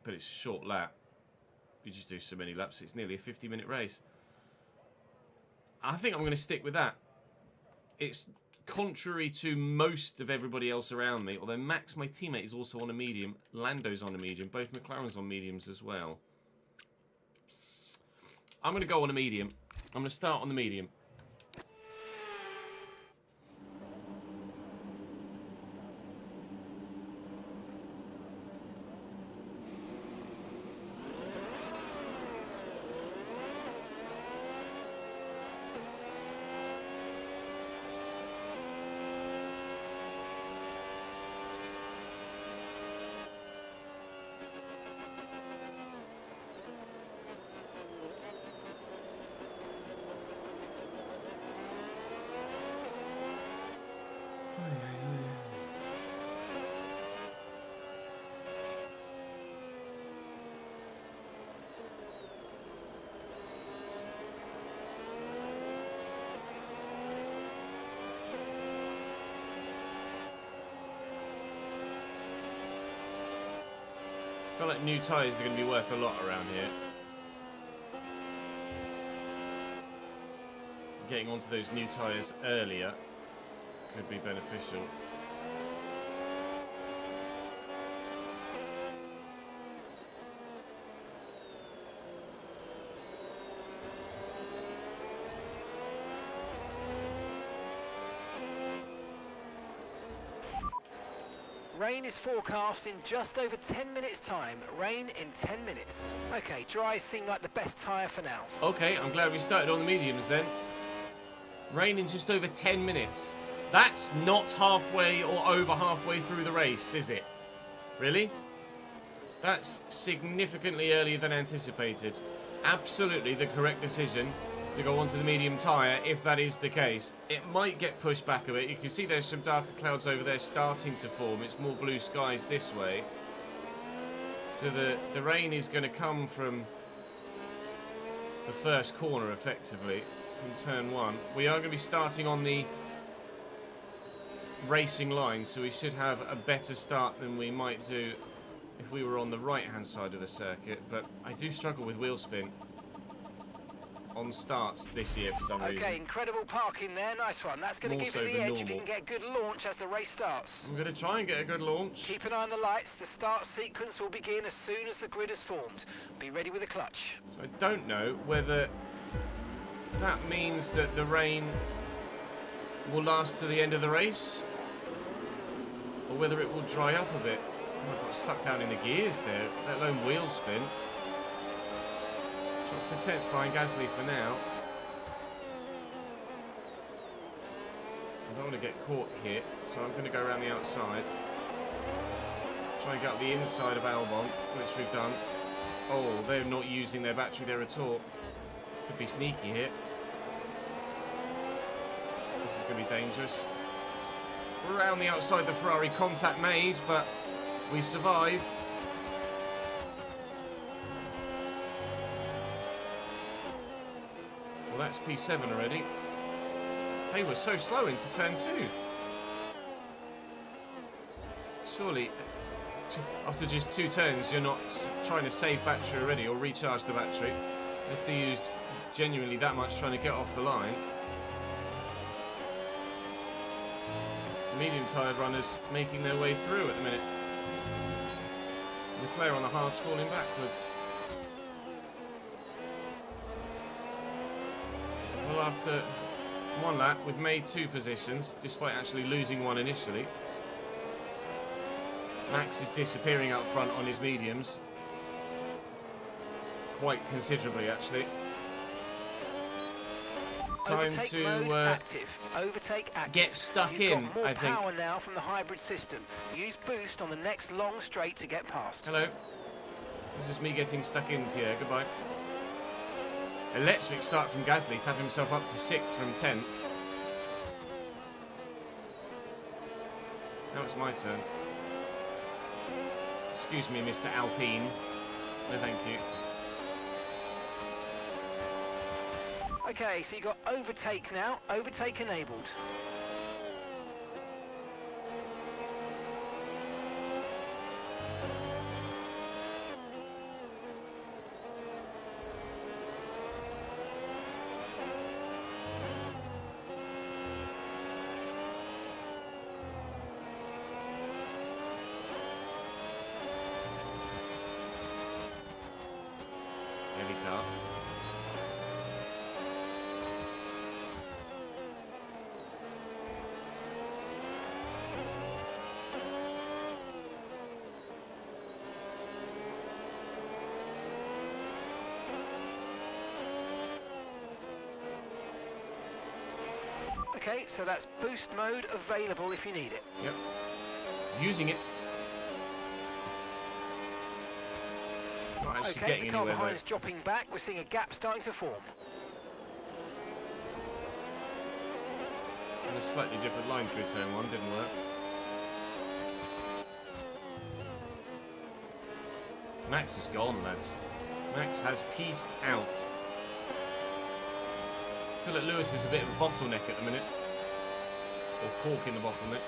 But it's a short lap. You just do so many laps, it's nearly a 50-minute race. I think I'm going to stick with that. It's contrary to most of everybody else around me. Although Max, my teammate, is also on a medium. Lando's on a medium. Both McLaren's on mediums as well. I'm going to go on a medium. I'm going to start on the medium. I feel like new tyres are going to be worth a lot around here. Getting onto those new tyres earlier could be beneficial. Rain is forecast in just over 10 minutes' time. Rain in 10 minutes. Okay, dries seem like the best tyre for now. Okay, I'm glad we started on the mediums then. Rain in just over 10 minutes. That's not halfway or over halfway through the race, is it? Really? That's significantly earlier than anticipated. Absolutely the correct decision to go onto the medium tyre if that is the case. It might get pushed back a bit. You can see there's some darker clouds over there starting to form. It's more blue skies this way. So the rain is going to come from the first corner effectively, from turn one. We are going to be starting on the racing line, so we should have a better start than we might do if we were on the right hand side of the circuit, but I do struggle with wheel spin on starts this year for some reason. Okay, incredible parking there, nice one. That's going to More give so you the than edge if you normal. can get good launch as the race starts. I'm going to try and get a good launch. Keep an eye on the lights, the start sequence will begin as soon as the grid is formed. Be ready with the clutch. So I don't know whether that means that the rain will last to the end of the race, or whether it will dry up a bit. Oh, I got stuck down in the gears there, let alone wheel spin. Dropped to 10th behind Gasly for now. I don't want to get caught here, so I'm going to go around the outside. Try and get up the inside of Albon, which we've done. Oh, they're not using their battery there at all. Could be sneaky here. This is going to be dangerous. We're around the outside the Ferrari, contact made, but we survive. Well, that's P7 already. They were so slow into turn 2. Surely after just 2 turns, you're not trying to save battery already or recharge the battery. Unless they use genuinely that much trying to get off the line. Medium tired runners making their way through at the minute. Leclerc on the hards falling backwards. Well, after 1 lap, we've made 2 positions, despite actually losing 1 initially. Max is disappearing up front on his mediums. Quite considerably, actually. Time Overtake to mode active. Overtake active. get stuck You've in, got more I think. power now from the hybrid system. Use boost on the next long straight to get past. Hello. This is me getting stuck in, Pierre. Goodbye. Electric start from Gasly to have himself up to 6th from 10th. Now it's my turn. Excuse me, Mr. Alpine. No, thank you. Okay, so you got overtake now. Overtake enabled. Heavy car. Okay, so that's boost mode available if you need it. Yep. Using it. Not actually Okay, getting the car anywhere behind though. is dropping back. We're seeing a gap starting to form. And a slightly different line through turn 1 didn't work. Max is gone, lads. Max has pieced out. I feel like Lewis is a bit of a bottleneck at the minute. Or cork in the bottleneck.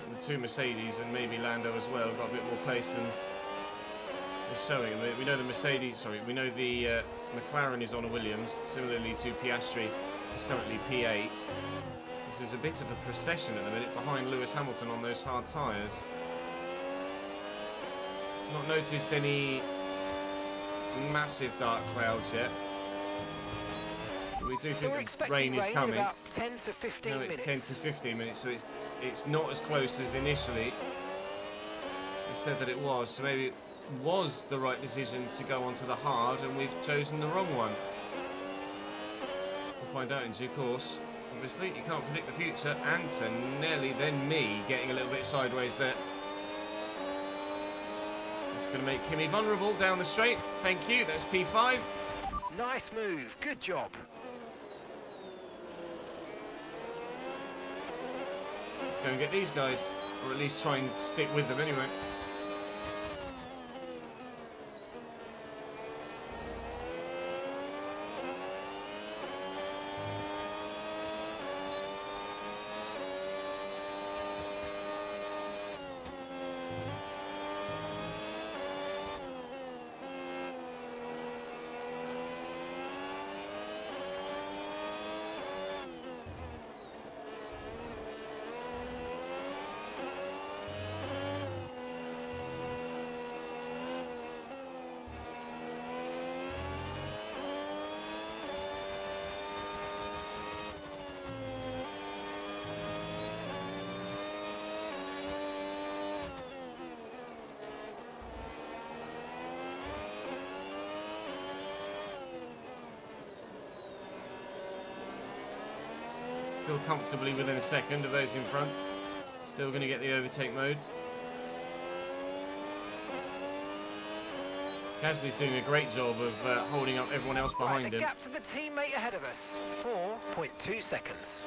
And the 2 Mercedes and maybe Lando as well got a bit more pace than is showing. We know the we know the McLaren is on a Williams, similarly to Piastri, who's currently P8. This is a bit of a procession at the minute behind Lewis Hamilton on those hard tyres. Not noticed any massive dark clouds yet. But we do So we're think expecting rain is coming. in about 10 to 15 No, minutes. it's 10 to 15 minutes, so it's not as close as initially we said that it was. So maybe it was the right decision to go onto the hard, and we've chosen the wrong one. We'll find out in due course. Obviously, you can't predict the future. Antonelli, then me, getting a little bit sideways there. It's going to make Kimi vulnerable down the straight. Thank you. That's P5. Nice move. Good job. Let's go and get these guys, or at least try and stick with them anyway. Still comfortably within a second of those in front. Still going to get the overtake mode. Gasly's doing a great job of holding up everyone else behind The him. gap to the teammate ahead of us. 4.2 seconds.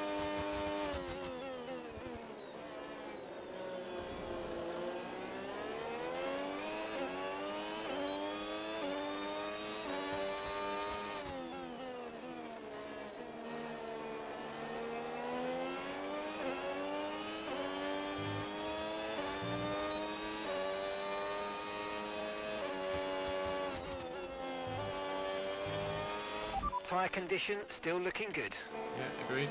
Tyre condition still looking good. Yeah, agreed.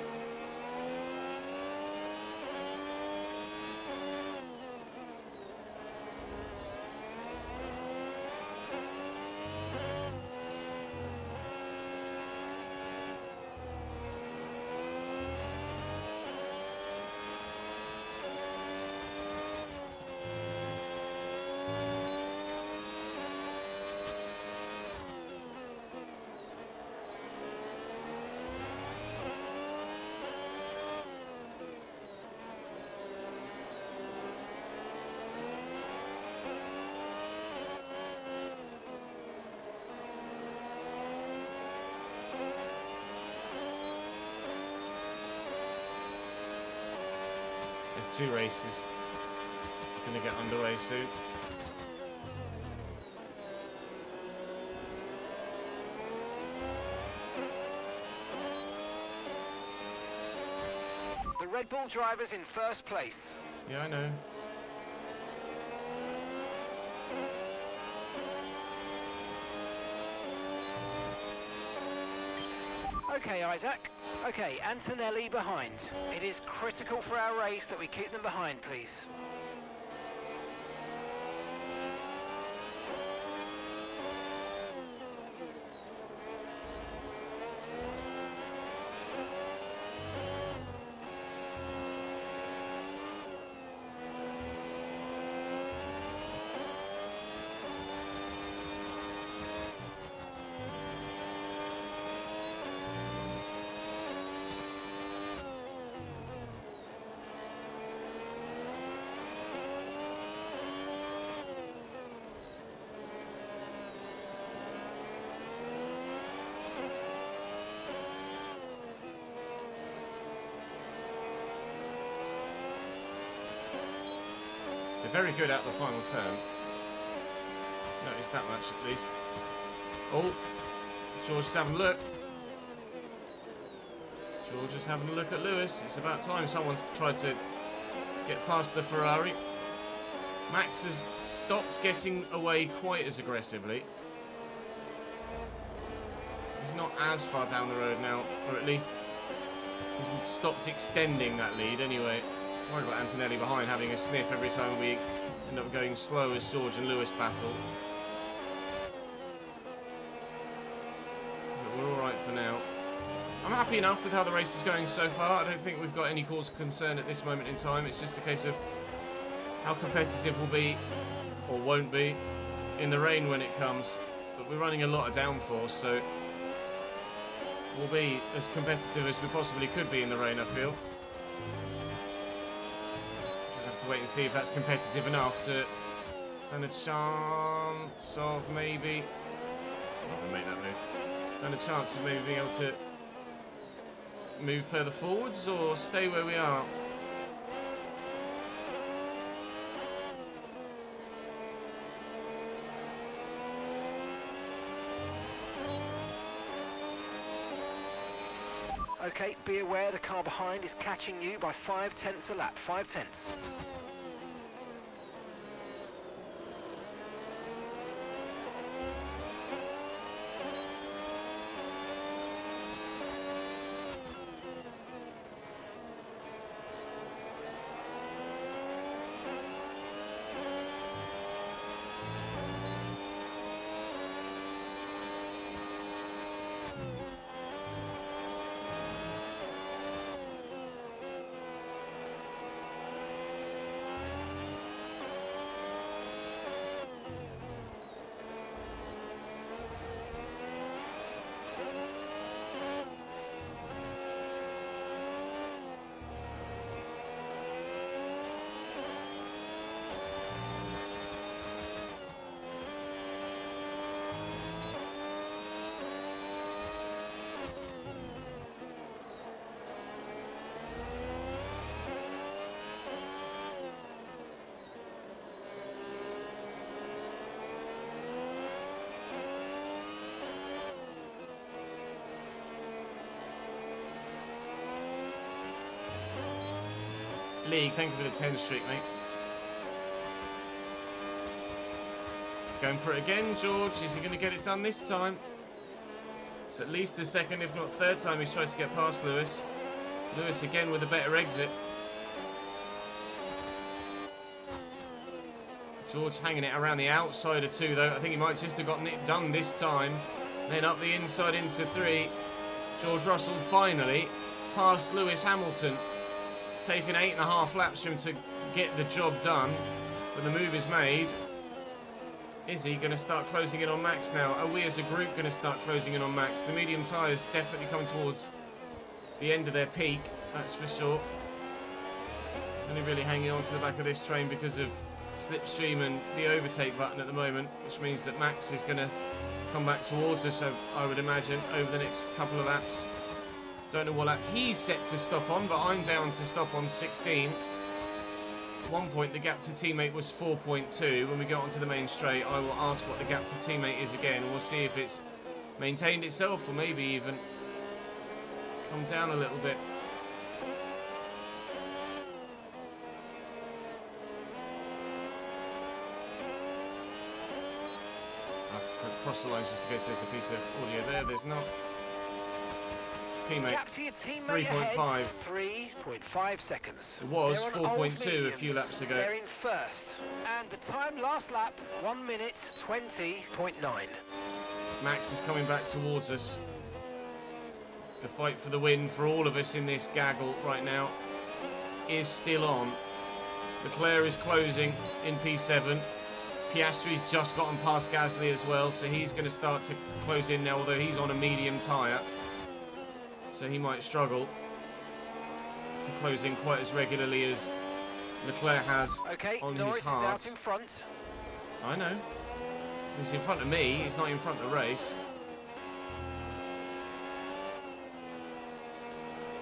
Two races gonna get underway soon. The Red Bull driver's in first place. Yeah, I know. Okay, Isaac. Okay, Antonelli behind. It is critical for our race that we keep them behind, please. They're very good at the final turn. Noticed that much at least. Oh, George is having a look. George is having a look at Lewis. It's about time someone's tried to get past the Ferrari. Max has stopped getting away quite as aggressively. He's not as far down the road now, or at least he's stopped extending that lead anyway. Worried about Antonelli behind having a sniff every time we end up going slow as George and Lewis battle. But we're alright for now. I'm happy enough with how the race is going so far. I don't think we've got any cause for concern at this moment in time. It's just a case of how competitive we'll be, or won't be, in the rain when it comes. But we're running a lot of downforce, so we'll be as competitive as we possibly could be in the rain, I feel. Just have to wait and see if that's competitive enough to stand a chance of maybe... I'm not going to make that move. Stand a chance of maybe being able to move further forwards or stay where we are. Okay, be aware the car behind is catching you by 0.5 a lap, 0.5. League, thank you for the 10 streak, mate. He's going for it again, George. Is he going to get it done this time? It's at least the second, if not third time he's tried to get past Lewis. Lewis again with a better exit. George hanging it around the outside of 2 though. I think he might just have gotten it done this time. Then up the inside into 3. George Russell finally past Lewis Hamilton. It's taken 8.5 laps for him to get the job done. But the move is made. Is he going to start closing in on Max now? Are we as a group going to start closing in on Max? The medium tyres definitely coming towards the end of their peak, that's for sure. Only really hanging on to the back of this train because of slipstream and the overtake button at the moment, which means that Max is going to come back towards us, I would imagine, over the next couple of laps. Don't know what lap he's set to stop on, but I'm down to stop on 16. At one point, the gap to teammate was 4.2. When we go onto the main straight, I will ask what the gap to teammate is again, and we'll see if it's maintained itself or maybe even come down a little bit. I have to cross the lines just in case there's a piece of audio there. There's not. Teammate, Gap to your teammate 3.5. 3.5 seconds. It was They're on 4.2 a few old laps ago. They're in first. And the time last lap, 1 minute 20.9. Max is coming back towards us. The fight for the win for all of us in this gaggle right now is still on. Leclerc is closing in P7. Piastri's just gotten past Gasly as well, so he's going to start to close in now, although he's on a medium tyre. So he might struggle to close in quite as regularly as Leclerc has on Norris his hards. is out in front. I know. He's in front of me, he's not in front of the race.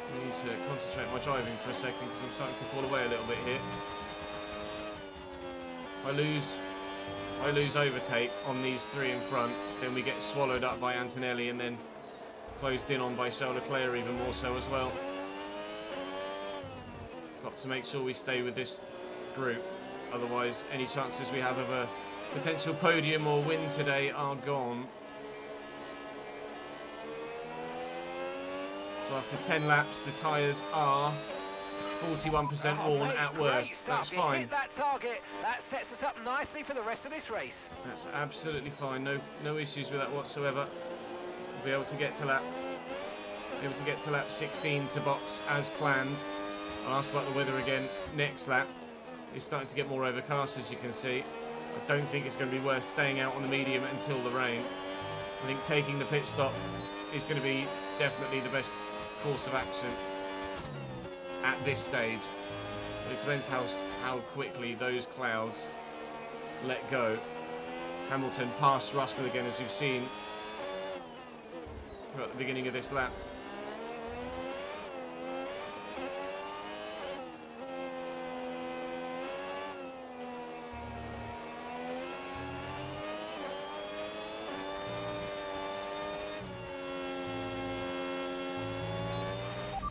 I need to concentrate on my driving for a second because I'm starting to fall away a little bit here. I lose overtake on these 3 in front, then we get swallowed up by Antonelli and then closed in on by Charles Leclerc even more so as well. Got to make sure we stay with this group, otherwise any chances we have of a potential podium or win today are gone. So after 10 laps, the tyres are 41% worn at worst. That's fine. Hit that target. That sets us up nicely for the rest of this race. That's absolutely fine. No issues with that whatsoever. We'll be able to get to lap 16 to box as planned. I'll ask about the weather again next lap. It's starting to get more overcast, as you can see. I don't think it's going to be worth staying out on the medium until the rain. I think taking the pit stop is going to be definitely the best course of action at this stage. But it depends how quickly those clouds let go. Hamilton passed Russell again, as you've seen throughout the beginning of this lap.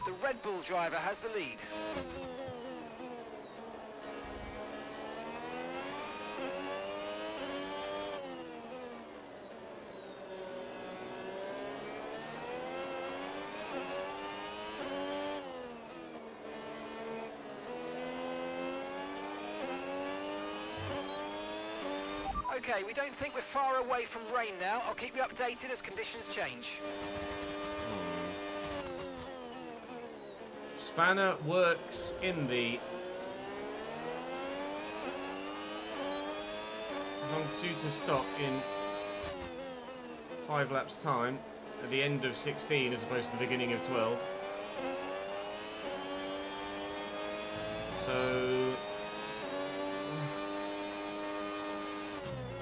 The Red Bull driver has the lead. Okay, we don't think we're far away from rain now. I'll keep you updated as conditions change. Spanner works in the... I'm due to stop in 5 laps time at the end of 16 as opposed to the beginning of 12. So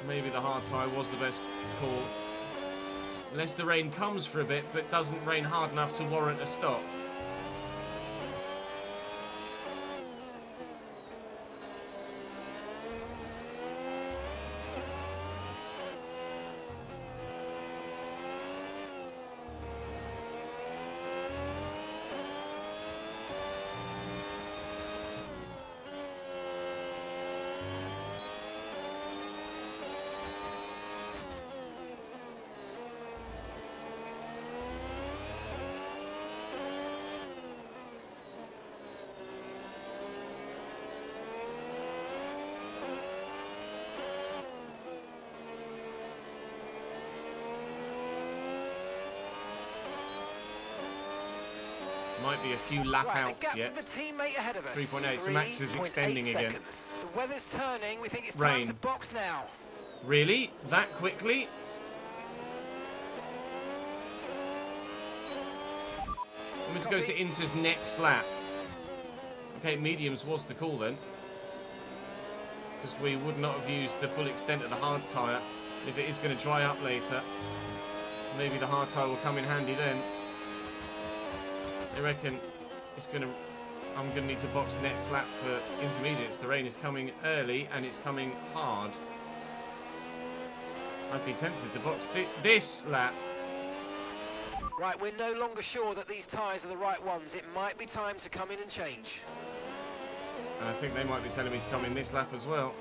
maybe the hard tyre was the best call. Unless the rain comes for a bit but doesn't rain hard enough to warrant a stop. might be a few lap Right, the outs gap yet. to the teammate ahead of us. 3.8, so Max is 3.8 extending again. seconds. The weather's turning. We think it's Rain. time to box now. Really? That quickly? I'm going to go to Inter's next lap. Okay, mediums was the call then. Because we would not have used the full extent of the hard tyre. If it is going to dry up later, maybe the hard tyre will come in handy then. I reckon it's going to... I'm going to need to box next lap for intermediates. The rain is coming early and it's coming hard. I'd be tempted to box this lap. Right, we're no longer sure that these tyres are the right ones. It might be time to come in and change. And I think they might be telling me to come in this lap as well.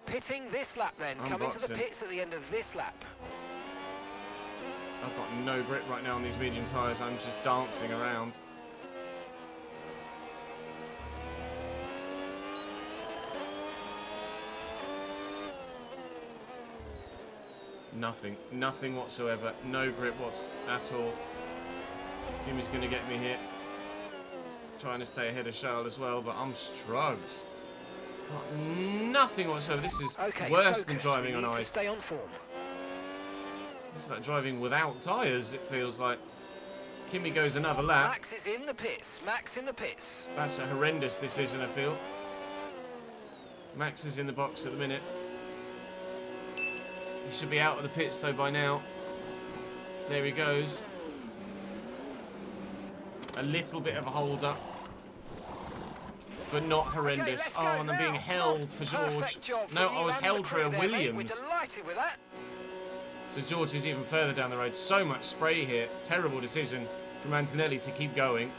Pitting this lap then. I'm Come into the boxing. pits at the end of this lap. I've got no grip right now on these medium tyres. I'm just dancing around. Nothing whatsoever. No grip at all. Jimmy's going to get me here. Trying to stay ahead of Charles as well, but I'm struggles. Got nothing whatsoever. This is worse than driving on ice. Stay on form. This is like driving without tyres, it feels like. Kimmy goes another lap. Max is in the pits. Max in the pits. That's a horrendous decision, I feel. Max is in the box at the minute. He should be out of the pits though by now. There he goes. A little bit of a hold up, but not horrendous. Okay, oh, and I'm being held for George. No, I was held for a Williams. We're delighted with that. So George is even further down the road. So much spray here. Terrible decision from Antonelli to keep going.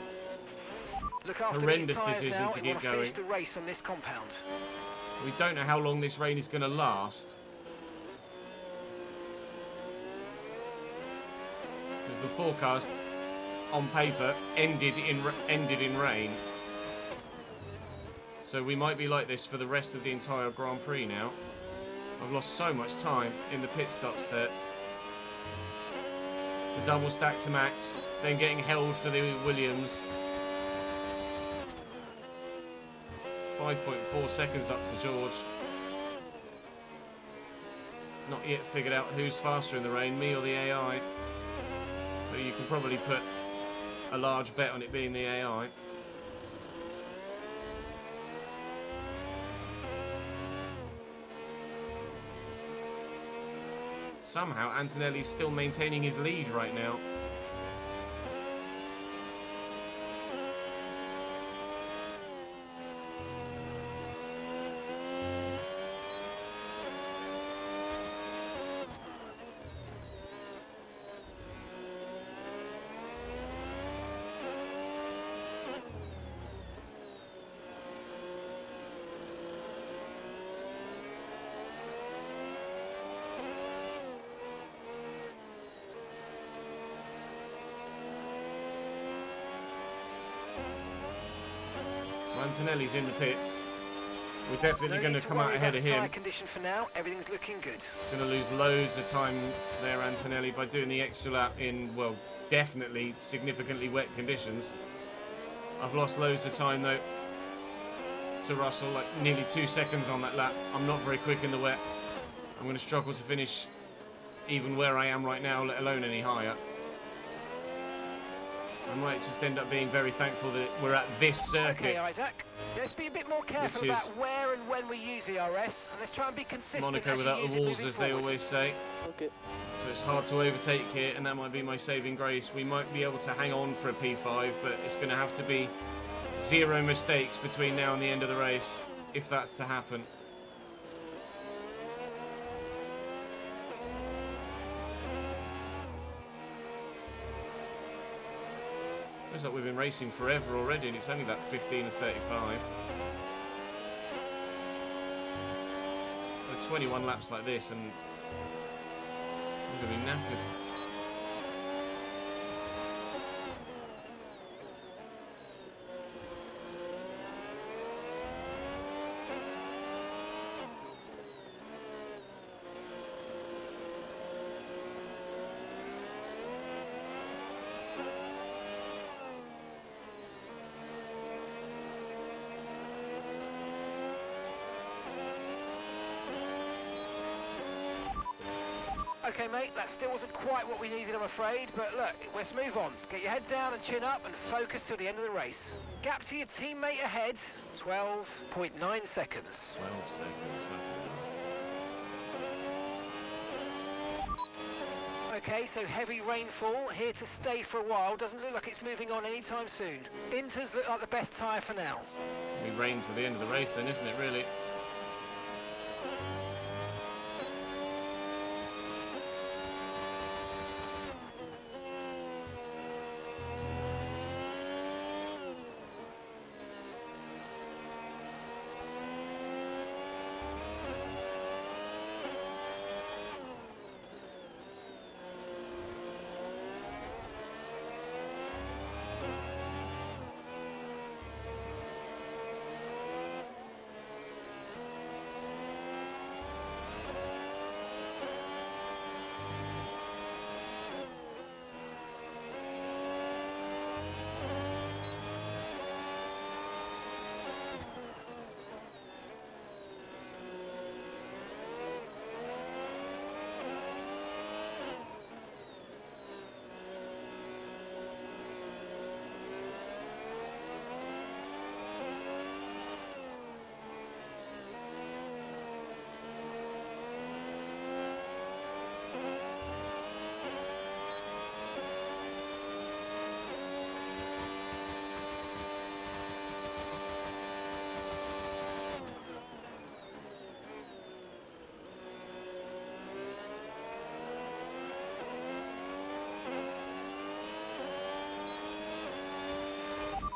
Look after Horrendous these tyres decision now. to We keep want to finish going. the race on this compound. We don't know how long this rain is going to last. Because the forecast on paper ended in rain. So we might be like this for the rest of the entire Grand Prix now. I've lost so much time in the pit stops there. The double stack to Max, then getting held for the Williams. 5.4 seconds up to George. Not yet figured out who's faster in the rain, me or the AI. But you can probably put a large bet on it being the AI. Somehow Antonelli's still maintaining his lead right now. Antonelli's in the pits. We're definitely going to come out ahead of him. Tyre condition for now. Everything's looking good. He's going to lose loads of time there, Antonelli, by doing the extra lap in, well, definitely significantly wet conditions. I've lost loads of time, though, to Russell, like nearly 2 seconds on that lap. I'm not very quick in the wet. I'm going to struggle to finish even where I am right now, let alone any higher. I might just end up being very thankful that we're at this circuit. Okay, Isaac. Let's be a bit more careful about where and when we use ERS, and let's try and be consistent. Monaco without the walls, as they always say. Okay. So it's hard to overtake here, and that might be my saving grace. We might be able to hang on for a P5, but it's going to have to be 0 mistakes between now and the end of the race, if that's to happen. Looks like we've been racing forever already, and it's only about 15:35. 21 laps like this, and I'm going to be knackered. Okay, mate, that still wasn't quite what we needed, I'm afraid, but look, let's move on. Get your head down and chin up and focus till the end of the race. Gap to your teammate ahead, 12.9 seconds. 12 seconds. Okay, so heavy rainfall, here to stay for a while. Doesn't look like it's moving on anytime soon. Inters look like the best tyre for now. It rains at the end of the race then, isn't it, really?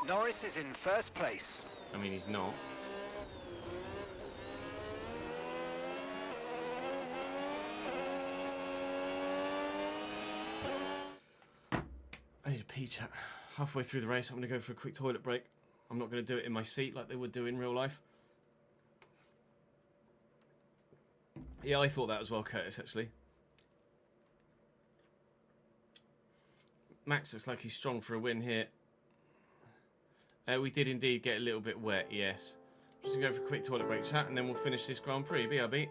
Norris is in first place. I mean, he's not. I need a pee, chat. Halfway through the race, I'm going to go for a quick toilet break. I'm not going to do it in my seat like they would do in real life. Yeah, I thought that as well, Curtis, actually. Max looks like he's strong for a win here. We did indeed get a little bit wet, yes. Just going to go for a quick toilet break, chat, and then we'll finish this Grand Prix. BRB.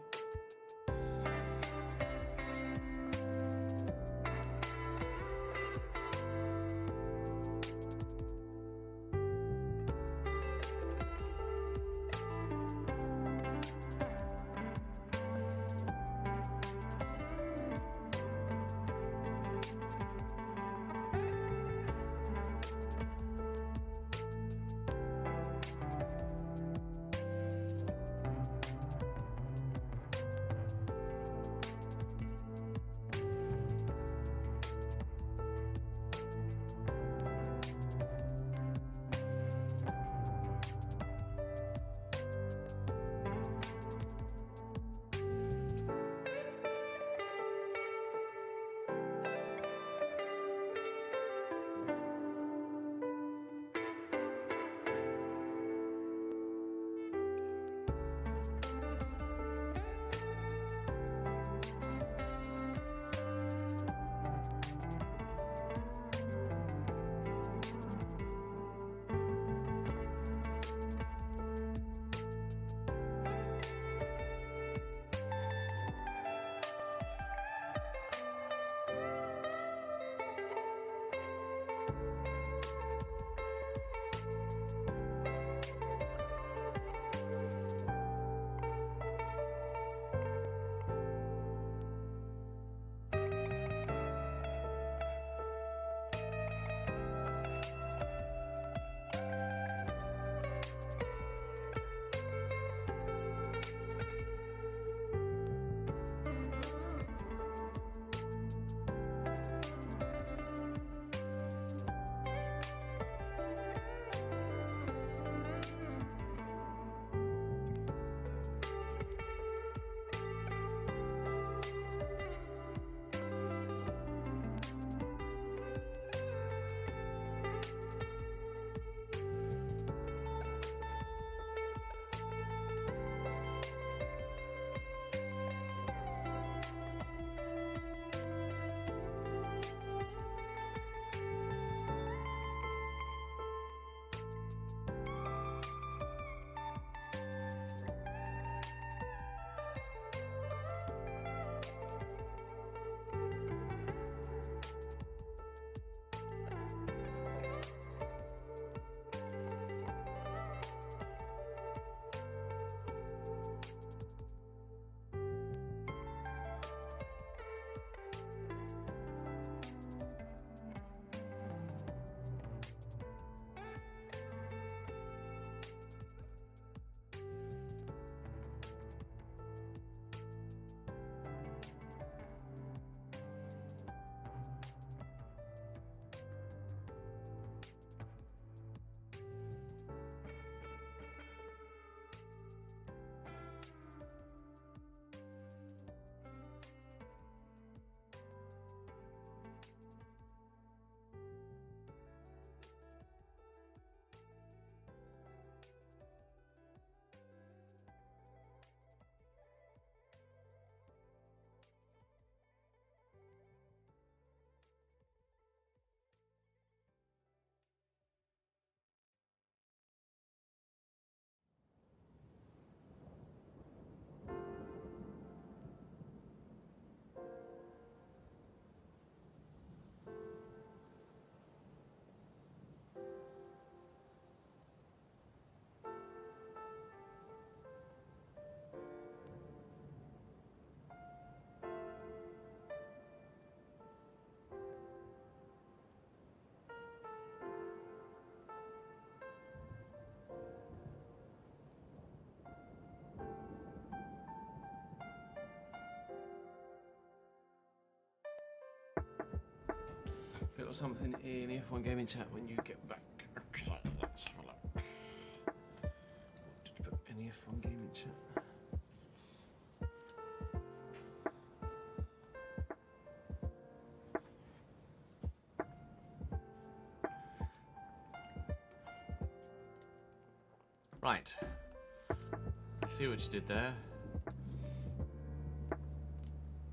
got something in the F1 gaming chat when you get back. Okay, let's have a look. What did you put in the F1 gaming chat? Right. I see what you did there.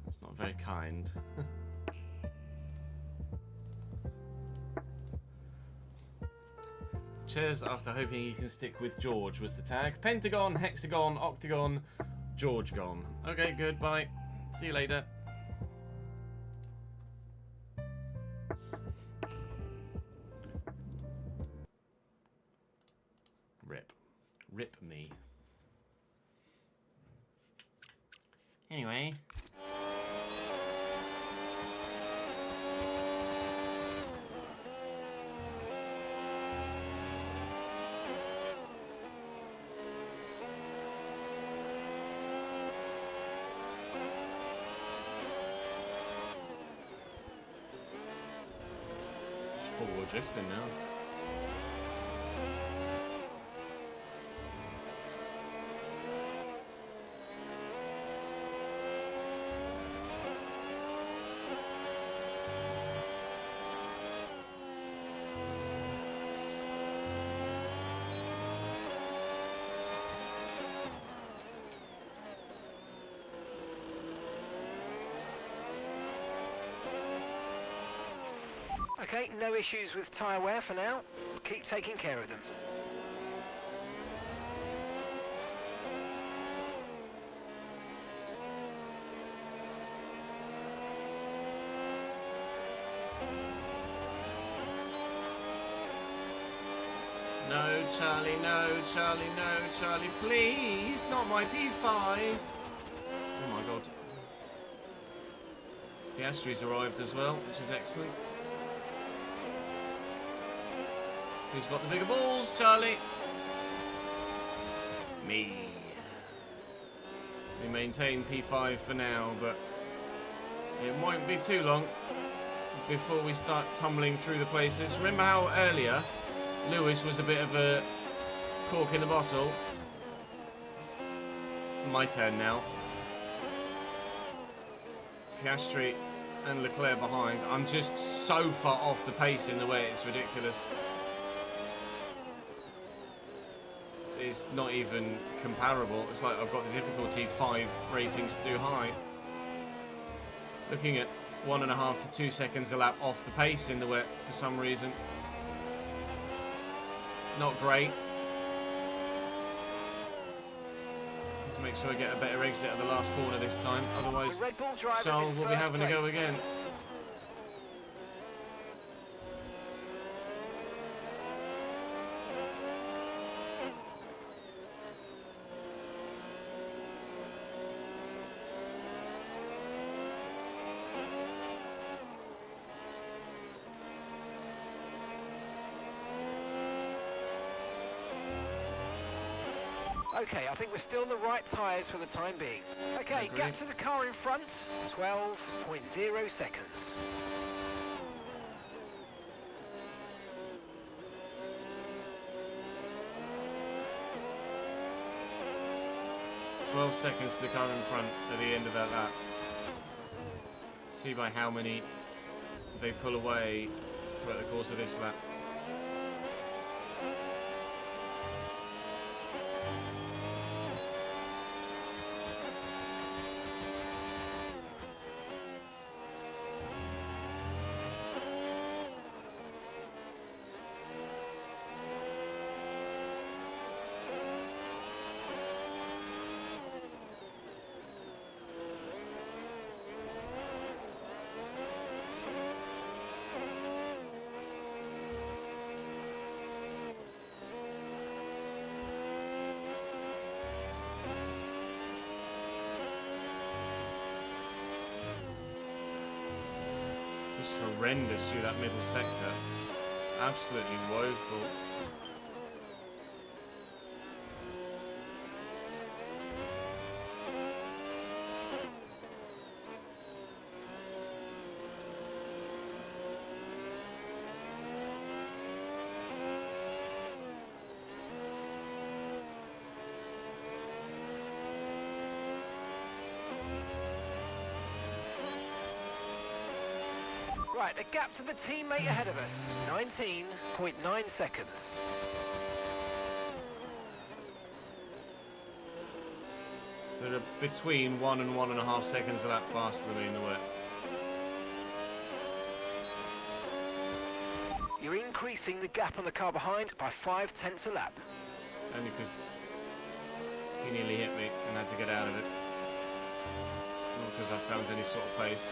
It's not very kind. Cheers after hoping you can stick with George was the tag. Pentagon, hexagon, octagon, George gone. Okay, good, bye. See you later. Rip. Rip me. Anyway. Forward drifting now. Okay, no issues with tyre wear for now. Keep taking care of them. No, Charlie, no, Charlie, no, Charlie, please, not my P5. Oh my god. The Piastri's arrived as well, which is excellent. Who's got the bigger balls, Charlie? Me. We maintain P5 for now, but it won't be too long before we start tumbling through the places. Remember how earlier Lewis was a bit of a cork in the bottle? My turn now. Piastri and Leclerc behind. I'm just so far off the pace in the way, it's ridiculous. It's not even comparable. It's like I've got the difficulty 5 ratings too high. Looking at 1.5 to 2 seconds a lap off the pace in the wet for some reason. Not great. Let's make sure I get a better exit at the last corner this time. Otherwise, Charles will be having a go again. Okay, I think we're still on the right tyres for the time being. Okay, gap to the car in front, 12.0 seconds. "12 seconds to the car in front at the end of that lap. See by how many they pull away throughout the course of this lap. Horrendous through that middle sector. Absolutely woeful. Right, the gap to the teammate ahead of us, 19.9 seconds. So they're between 1 and 1.5 seconds a lap faster than me in the wet. You're increasing the gap on the car behind by 0.5 a lap. Only because he nearly hit me and had to get out of it. Not because I found any sort of pace.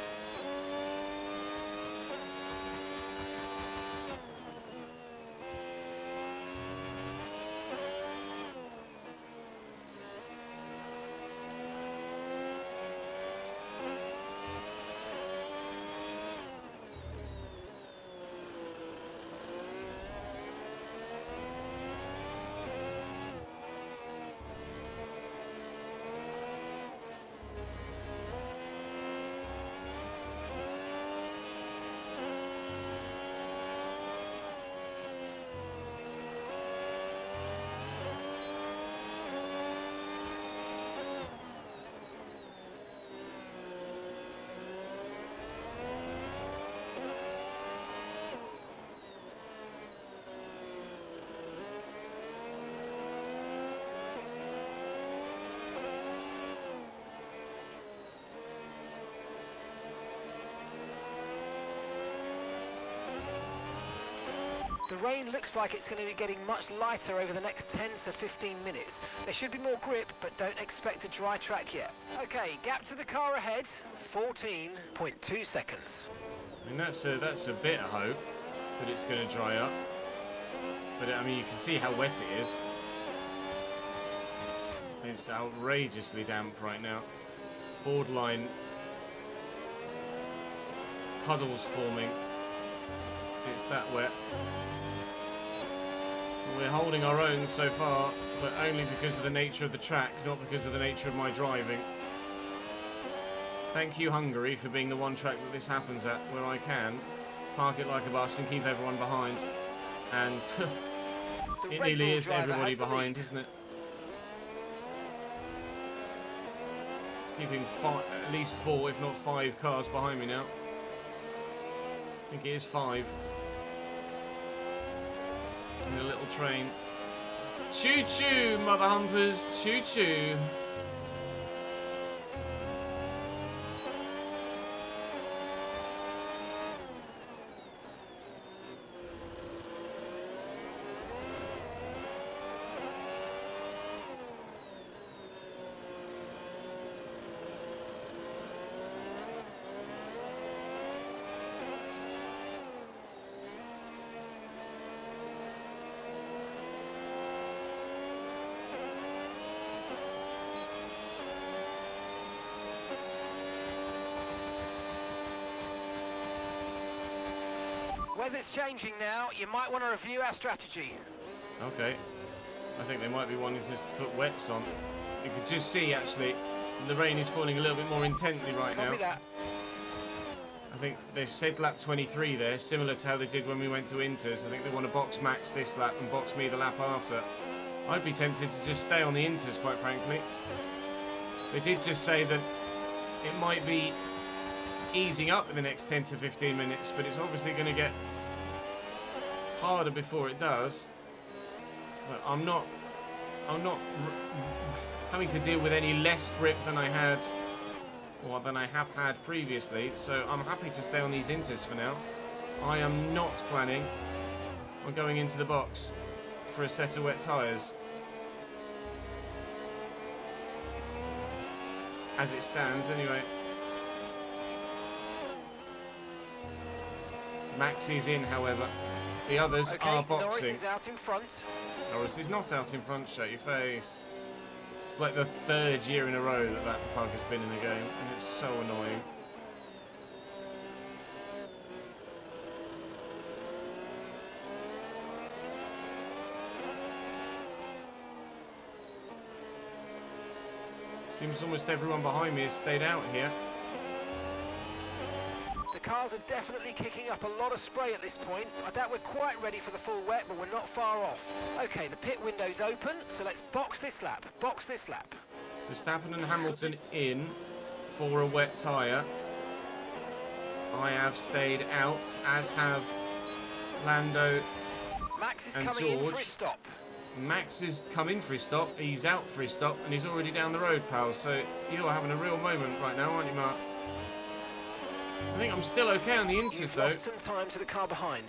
The rain looks like it's going to be getting much lighter over the next 10 to 15 minutes. There should be more grip, but don't expect a dry track yet. Okay, gap to the car ahead, 14.2 seconds. I mean, that's a bit of hope that it's going to dry up. But I mean, you can see how wet it is. It's outrageously damp right now. Borderline puddles forming. It's that wet. We're holding our own so far, but only because of the nature of the track, not because of the nature of my driving. Thank you, Hungary, for being the one track that this happens at, where I can park it like a bus and keep everyone behind. And it nearly is everybody behind, isn't it? Keeping at least 4, if not 5 cars behind me now. I think it is 5. In a little train. Choo-choo, mother humpers, choo-choo. Weather's changing now. You might want to review our strategy. Okay. I think they might be wanting us to put wets on. You could just see, actually, the rain is falling a little bit more intently right now. Copy that. I think they've said lap 23 there, similar to how they did when we went to Inters. I think they want to box Max this lap and box me the lap after. I'd be tempted to just stay on the Inters, quite frankly. They did just say that it might be easing up in the next 10 to 15 minutes, but it's obviously going to get harder before it does. But I'm not having to deal with any less grip than I had, or than I have had previously, so I'm happy to stay on these Inters for now. I am not planning on going into the box for a set of wet tyres. As it stands, anyway. Max is in, however. The others are boxing. Norris is out in front. Norris is not out in front, shut your face. It's like the 3rd year in a row that that pug has been in the game, and it's so annoying. Seems almost everyone behind me has stayed out here. The cars are definitely kicking up a lot of spray at this point. I doubt we're quite ready for the full wet, but we're not far off. Okay, the pit window's open, so let's box this lap. Box this lap. Verstappen and Hamilton in for a wet tyre. I have stayed out, as have Lando Max is and coming in for George. his stop. Max has come in for his stop, he's out for his stop, and he's already down the road, pal. So you're having a real moment right now, aren't you, Mark? I think I'm still okay on the inters, You've though. lost some time to the car behind.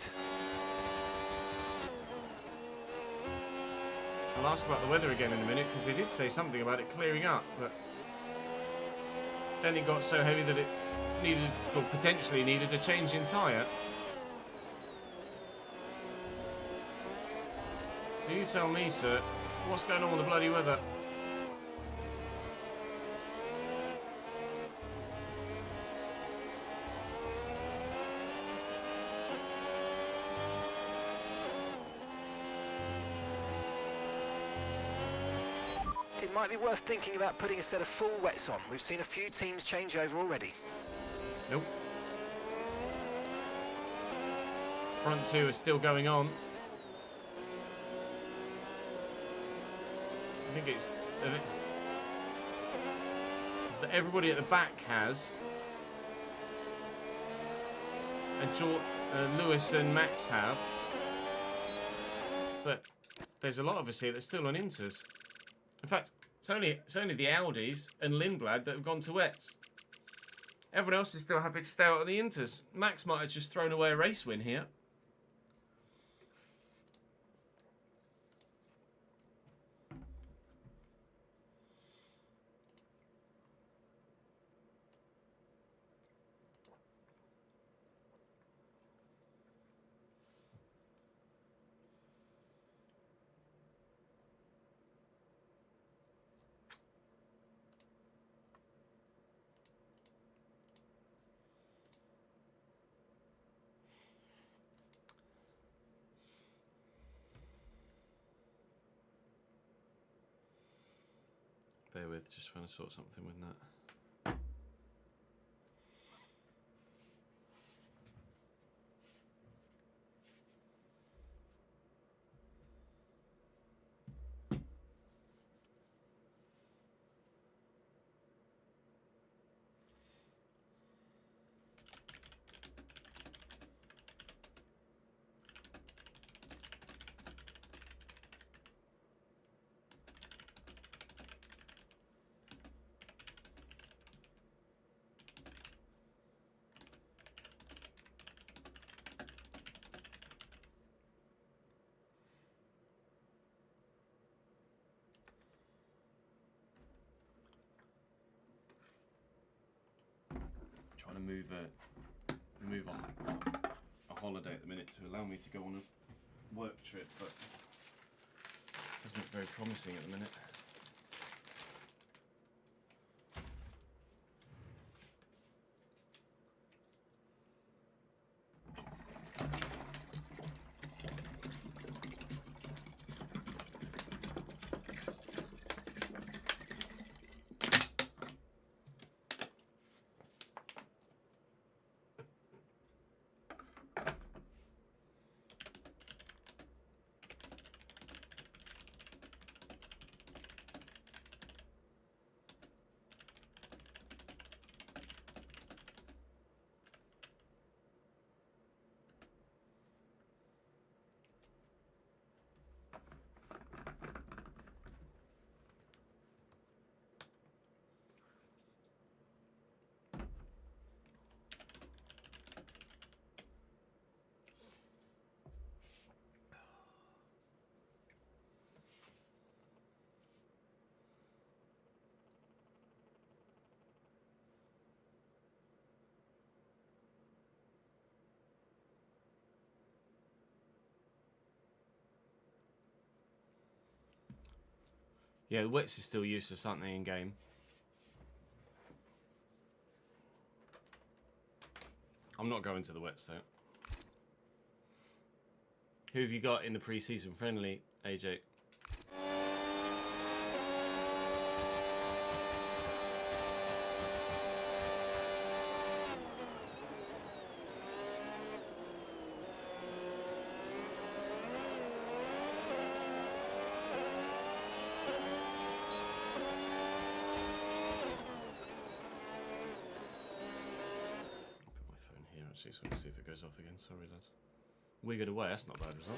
I'll ask about the weather again in a minute, because they did say something about it clearing up, but then it got so heavy that it needed, or potentially needed, a change in tyre. So you tell me, sir, what's going on with the bloody weather? It might be worth thinking about putting a set of full wets on. We've seen a few teams change over already. Nope. Front two are still going on. I think it's... everybody at the back has. And Lewis and Max have. But there's a lot of us here that's still on inters. In fact, it's only the Audis and Lindblad that have gone to wets. Everyone else is still happy to stay out on the inters. Max might have just thrown away a race win here. Bear with, just trying to sort something with that. Trying to move off a holiday at the minute to allow me to go on a work trip, but it doesn't look very promising at the minute. Yeah, the wets is still useless, aren't they, in game? I'm not going to the wets, though. Who have you got in the pre-season friendly, AJ? Put my phone here actually, so we can see if it goes off again. Sorry, lads. Wiggled away, that's not a bad result.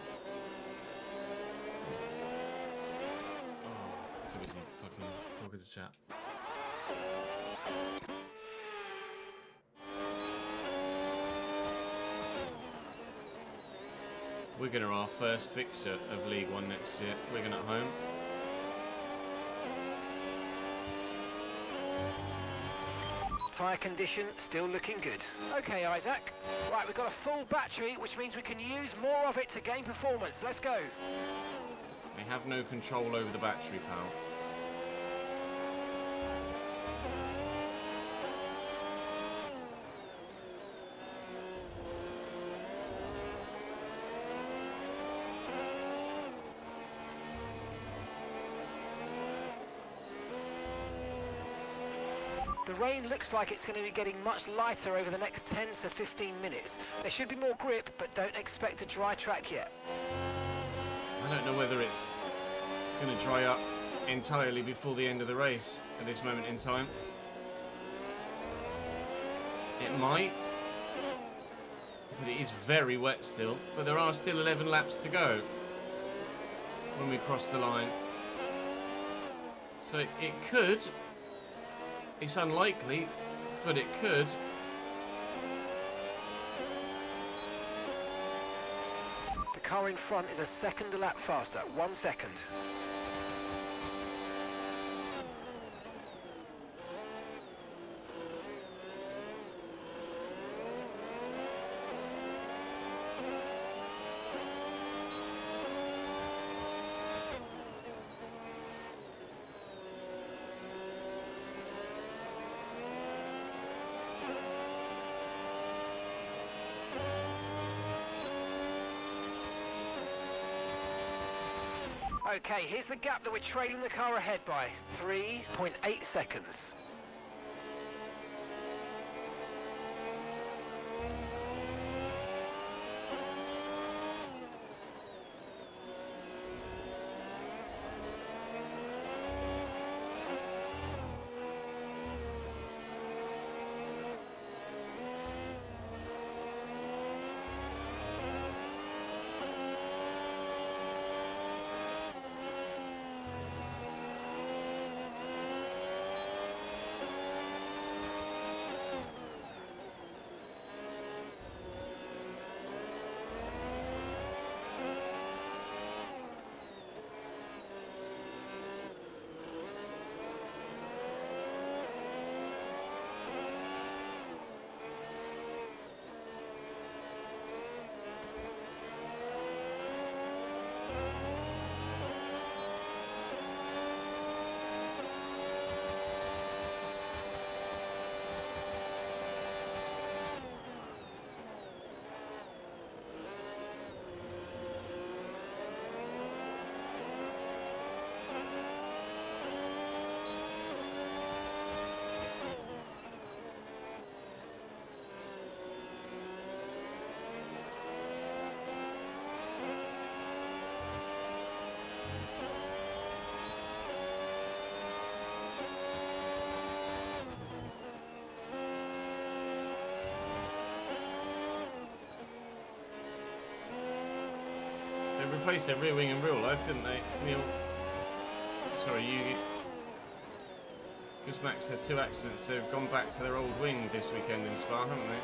Oh, too busy fucking talking to chat. Wigan are our first fixture of League One next year. Wigan at home. Tyre condition still looking good. Okay, Isaac. Right, we've got a full battery, which means we can use more of it to gain performance. Let's go. They have no control over the battery, pal. The rain looks like it's going to be getting much lighter over the next 10 to 15 minutes. There should be more grip, but don't expect a dry track yet. I don't know whether it's going to dry up entirely before the end of the race at this moment in time. It might, but it is very wet still. But there are still 11 laps to go when we cross the line. So it could. It's unlikely, but it could. The car in front is a second a lap faster, 1 second. Okay, here's the gap that we're trailing the car ahead by. 3.8 seconds. They replaced their rear wing in real life, didn't they? Neil. Sorry, Yugi. Because Max had 2 accidents, they've gone back to their old wing this weekend in Spa, haven't they?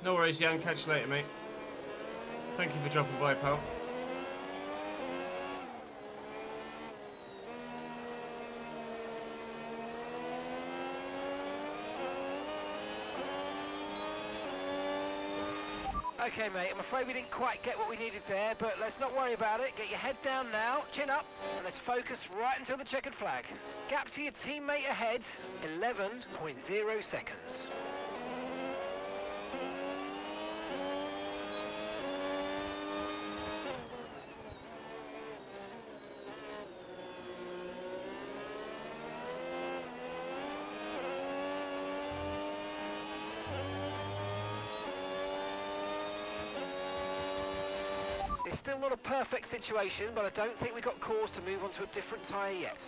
No worries, Jan. Catch you later, mate. Thank you for dropping by, pal. Okay, mate, I'm afraid we didn't quite get what we needed there, but let's not worry about it. Get your head down now, chin up, and let's focus right until the checkered flag. Gap to your teammate ahead, 11.0 seconds. Still not a perfect situation, but I don't think we've got cause to move on to a different tyre yet.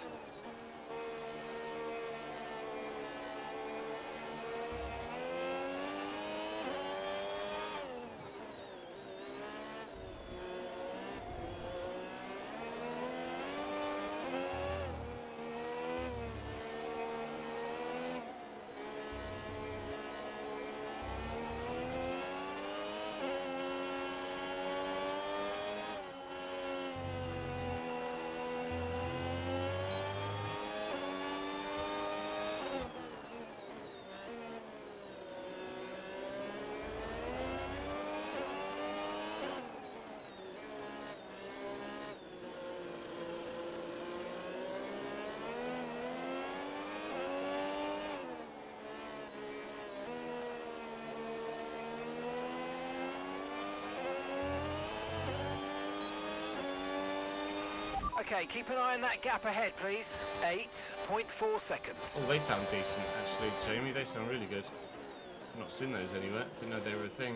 Okay, keep an eye on that gap ahead, please. 8.4 seconds. Oh, they sound decent, actually, Jamie. They sound really good. I've not seen those anywhere. Didn't know they were a thing.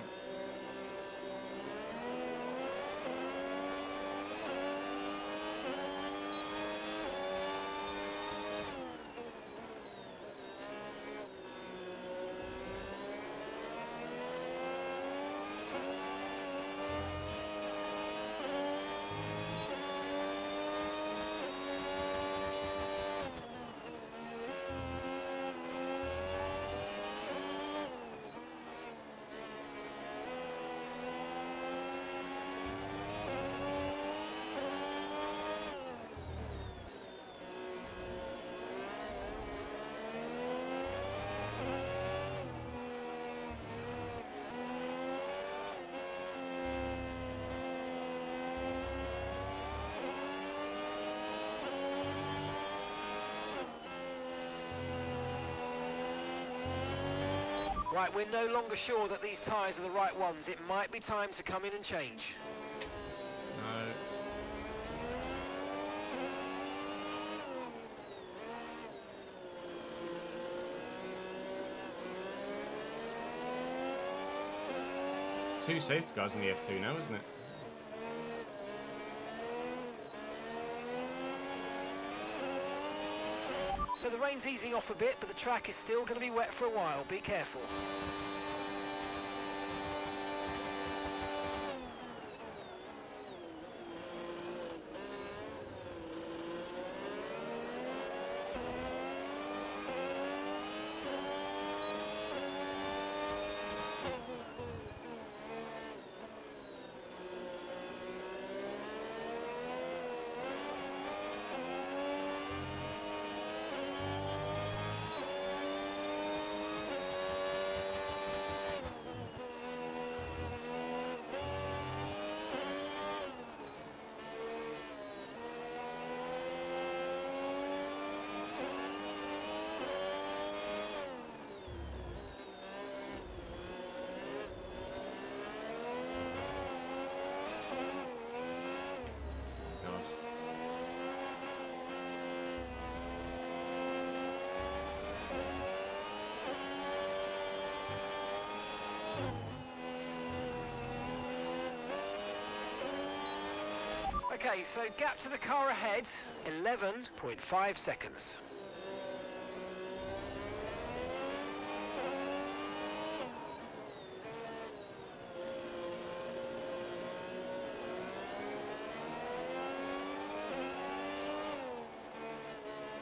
Right, we're no longer sure that these tyres are the right ones. It might be time to come in and change. No. It's 2 safety cars in the F2 now, isn't it? So the rain's easing off a bit, but the track is still going to be wet for a while. Be careful. Okay, so gap to the car ahead, 11.5 seconds.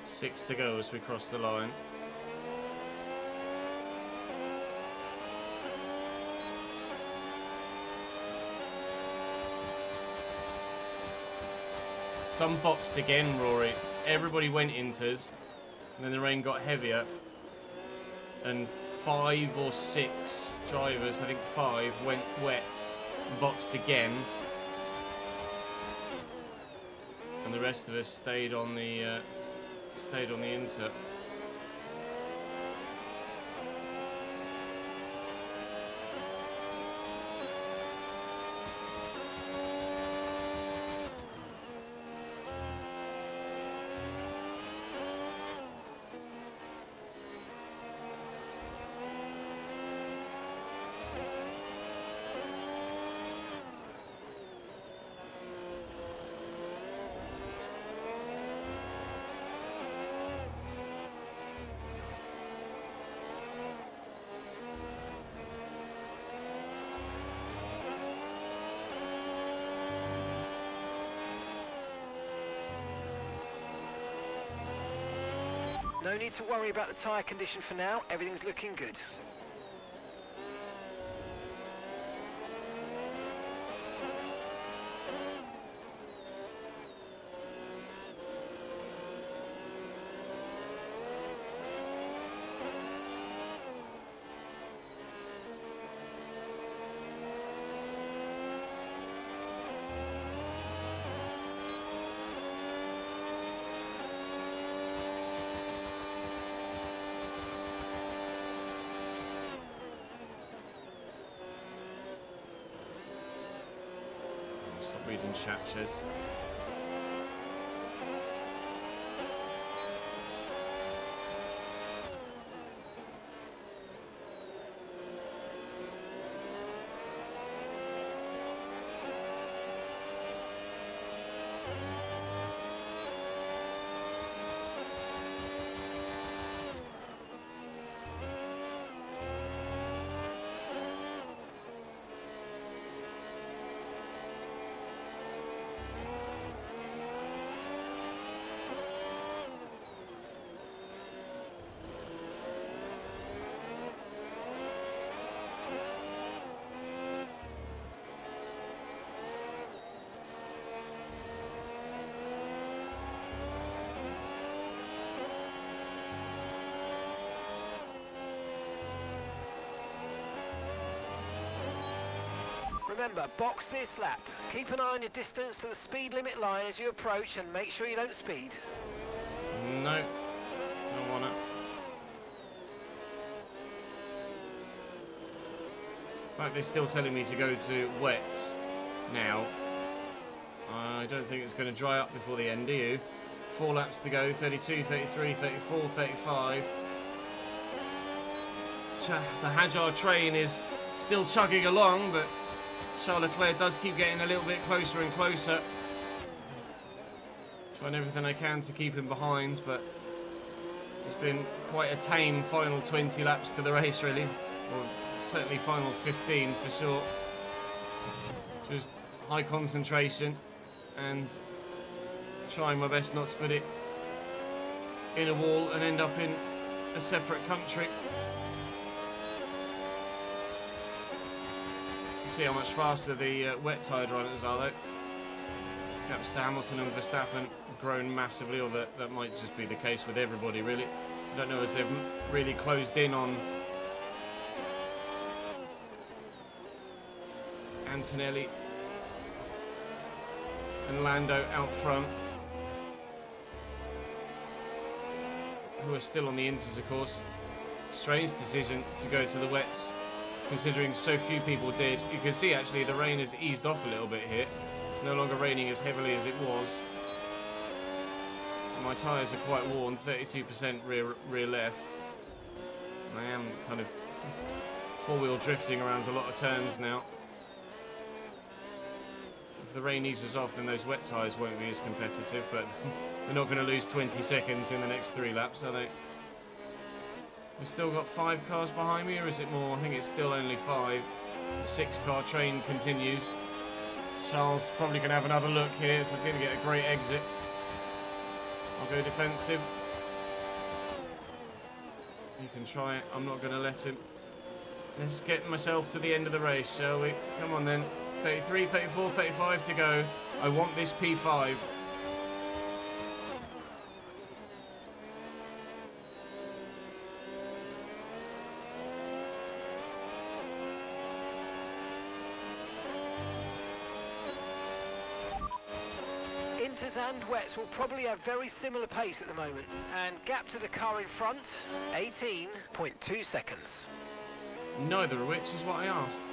Six to go as we cross the line. Some boxed again, Rory. Everybody went inters, and then the rain got heavier, and 5 or 6 drivers, I think 5, went wet, boxed again, and the rest of us stayed on the inter. No need to worry about the tyre condition for now. Everything's looking good. Stop reading chat, Chiz. Remember, box this lap. Keep an eye on your distance to the speed limit line as you approach and make sure you don't speed. No, don't want it. In fact, they're still telling me to go to wets now. I don't think it's going to dry up before the end, do you? 4 laps to go, 32, 33, 34, 35. The Hajar train is still chugging along, but Charles Leclerc does keep getting a little bit closer and closer. Trying everything I can to keep him behind, but it's been quite a tame final 20 laps to the race, really. Or certainly final 15 for sure. Just high concentration and trying my best not to put it in a wall and end up in a separate country. See how much faster the wet tyre runners are, though. Perhaps Hamilton and Verstappen grown massively, or that might just be the case with everybody, really. I don't know, as they've really closed in on Antonelli and Lando out front, who are still on the inters, of course. Strange decision to go to the wets, considering so few people did. You can see actually the rain has eased off a little bit here. It's no longer raining as heavily as it was. And my tyres are quite worn, 32% rear left. And I am kind of four-wheel drifting around a lot of turns now. If the rain eases off, then those wet tyres won't be as competitive, but they're not going to lose 20 seconds in the next 3 laps, are they? We've still got 5 cars behind me, or is it more? I think it's still only 5. The 6-car train continues. Charles probably going to have another look here, so going to get a great exit. I'll go defensive. You can try it. I'm not going to let him. Let's get myself to the end of the race, shall we? Come on then. 33, 34, 35 to go. I want this P5. Inters and wets will probably have very similar pace at the moment. And gap to the car in front, 18.2 seconds. Neither of which is what I asked.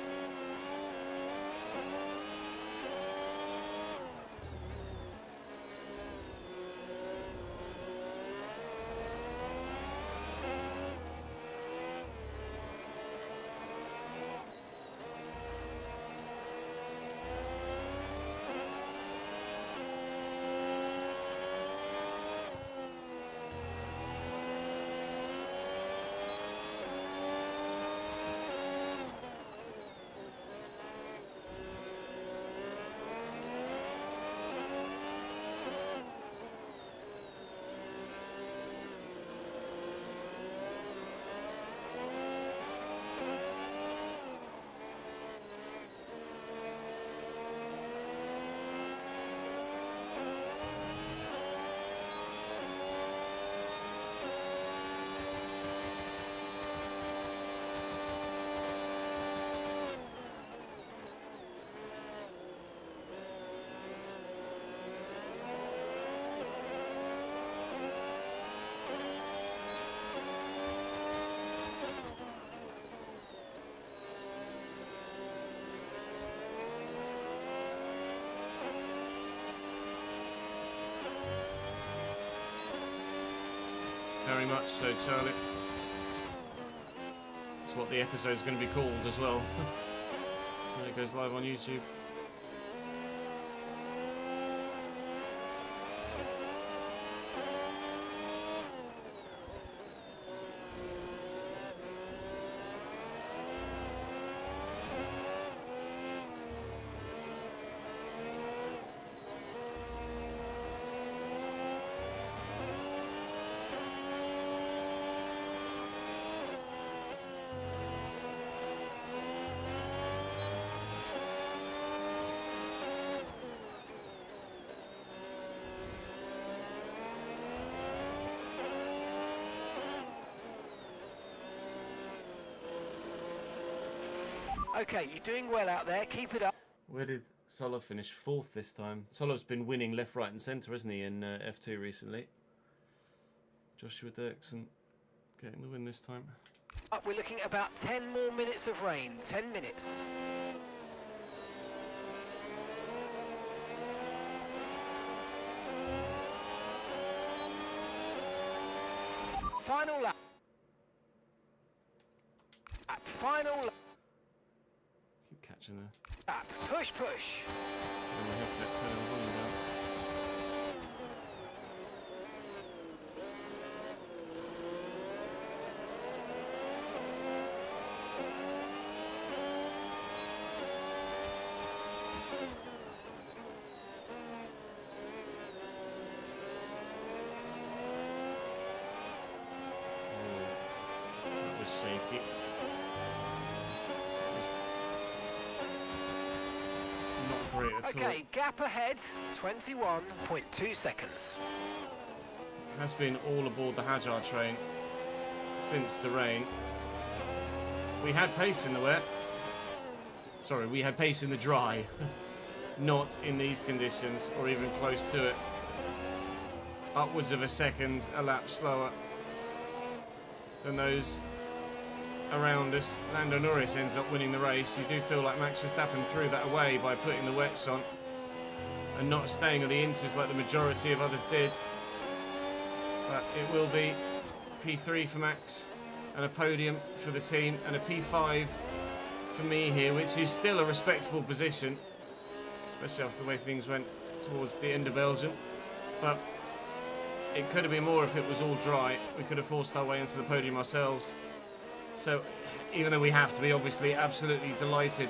Very much so, Charlie. That's what the episode's going to be called as well. When it goes live on YouTube. Okay, you're doing well out there. Keep it up. Where did Solov finish? 4th this time. Solov's been winning left, right and centre, hasn't he, in F2 recently. Joshua Dirksen getting the win this time. We're looking at about 10 more minutes of rain. 10 minutes. Final lap. Final lap. Keep catching the Push, push. headset turning the volume down. That was shaky. Not great at all. Okay, gap ahead, 21.2 seconds. Has been all aboard the Hajar train since the rain. We had pace in the wet. Sorry, we had pace in the dry. Not in these conditions, or even close to it. Upwards of a second, a lap slower than those around us. Lando Norris ends up winning the race. You do feel like Max Verstappen threw that away by putting the wets on and not staying on the inters like the majority of others did. But it will be P3 for Max and a podium for the team and a P5 for me here, which is still a respectable position, especially after the way things went towards the end of Belgium. But it could have been more if it was all dry. We could have forced our way into the podium ourselves. So, even though we have to be obviously absolutely delighted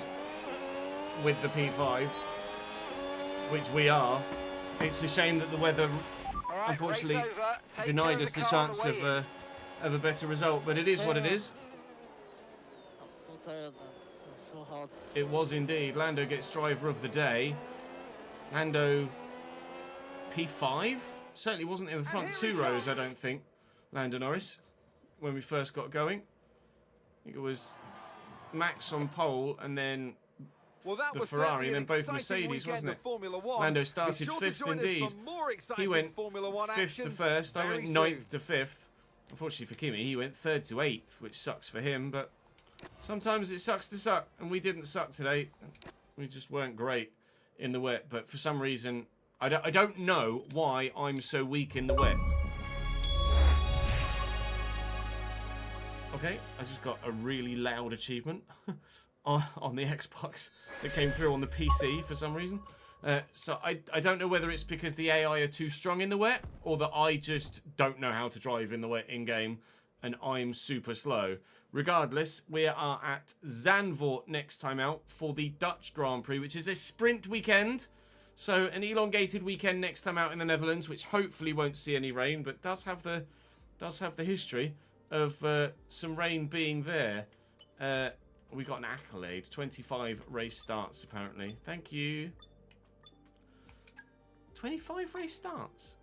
with the P5, which we are, it's a shame that the weather unfortunately denied us the chance of a better result. But it is what it is. I'm so tired, man. It's so hard. It was indeed. Lando gets driver of the day. Lando P5? Certainly wasn't in the front two rows, I don't think, Lando Norris, when we first got going. I think it was Max on pole and then the Ferrari and then both Mercedes, wasn't it? Lando started 5th indeed. He went 5th to 1st, I went 9th to 5th. Unfortunately for Kimi, he went 3rd to 8th, which sucks for him, but sometimes it sucks to suck, and we didn't suck today. We just weren't great in the wet, but for some reason, I don't know why I'm so weak in the wet. Okay, I just got a really loud achievement on the Xbox that came through on the PC for some reason. So I don't know whether it's because the AI are too strong in the wet or that I just don't know how to drive in the wet in-game and I'm super slow. Regardless, we are at Zandvoort next time out for the Dutch Grand Prix, which is a sprint weekend. So an elongated weekend next time out in the Netherlands, which hopefully won't see any rain, but does have the history of some rain being there. We got an accolade. 25 race starts apparently. Thank you. 25 race starts.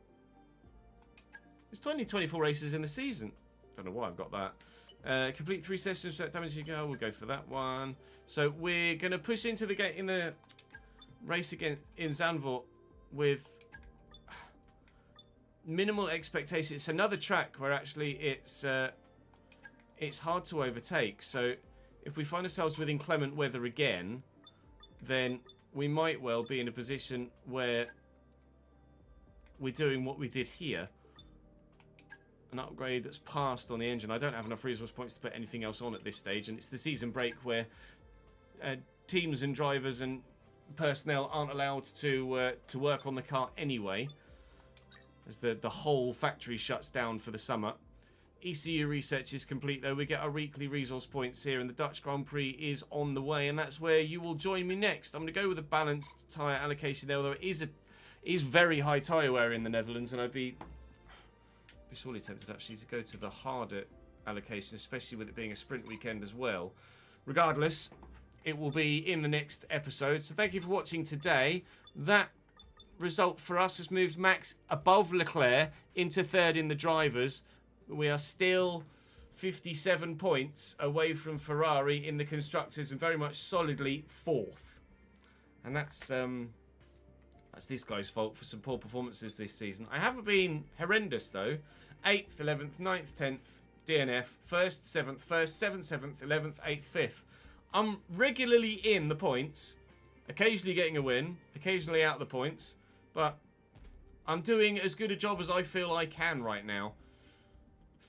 There's 24 races in the season. Don't know why I've got that. Complete 3 sessions without damage to go. We'll go for that one. So we're gonna push into the gate in the race again in Zandvoort with minimal expectation. It's another track where actually it's hard to overtake. So if we find ourselves with inclement weather again, then we might well be in a position where we're doing what we did here an upgrade that's passed on the engine. I don't have enough resource points to put anything else on at this stage, and it's the season break where teams and drivers and personnel aren't allowed to work on the car anyway, as the whole factory shuts down for the summer. ECU research is complete though. We get our weekly resource points here, and the Dutch Grand Prix is on the way, and that's where you will join me next. I'm going to go with a balanced tyre allocation there, although it is very high tyre wear in the Netherlands, and I'd be sorely tempted actually to go to the harder allocation, especially with it being a sprint weekend as well. Regardless, it will be in the next episode. So thank you for watching today. That result for us has moved Max above Leclerc into third in the drivers. We are still 57 points away from Ferrari in the constructors, and very much solidly fourth. And that's this guy's fault for some poor performances this season. I haven't been horrendous though. 8th, 11th, 9th, 10th, DNF, 1st, 7th, 1st, 7th, 7th, 11th, 8th, 5th. I'm regularly in the points, occasionally getting a win, occasionally out of the points, but I'm doing as good a job as I feel I can right now.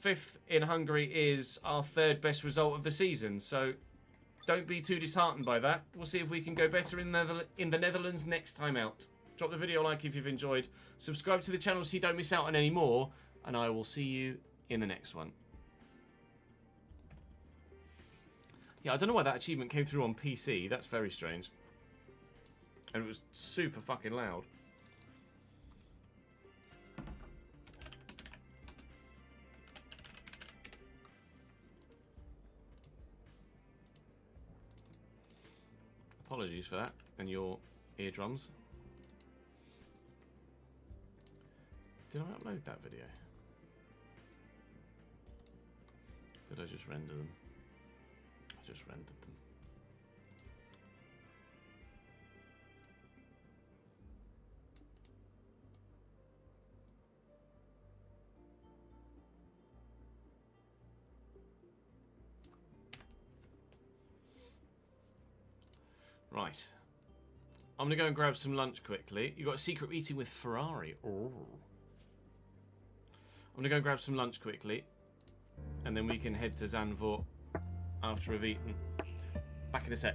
5th in Hungary is our third best result of the season, so don't be too disheartened by that. We'll see if we can go better in the Netherlands next time out. Drop the video a like if you've enjoyed. Subscribe to the channel so you don't miss out on any more, and I will see you in the next one. Yeah, I don't know why that achievement came through on PC. That's very strange. And it was super fucking loud. Apologies for that and your eardrums. Did I upload that video? Did I just render them? I just rendered them. Right. I'm going to go and grab some lunch quickly. You got a secret meeting with Ferrari. Oh. I'm going to go and grab some lunch quickly, and then we can head to Zandvoort after we've eaten. Back in a sec.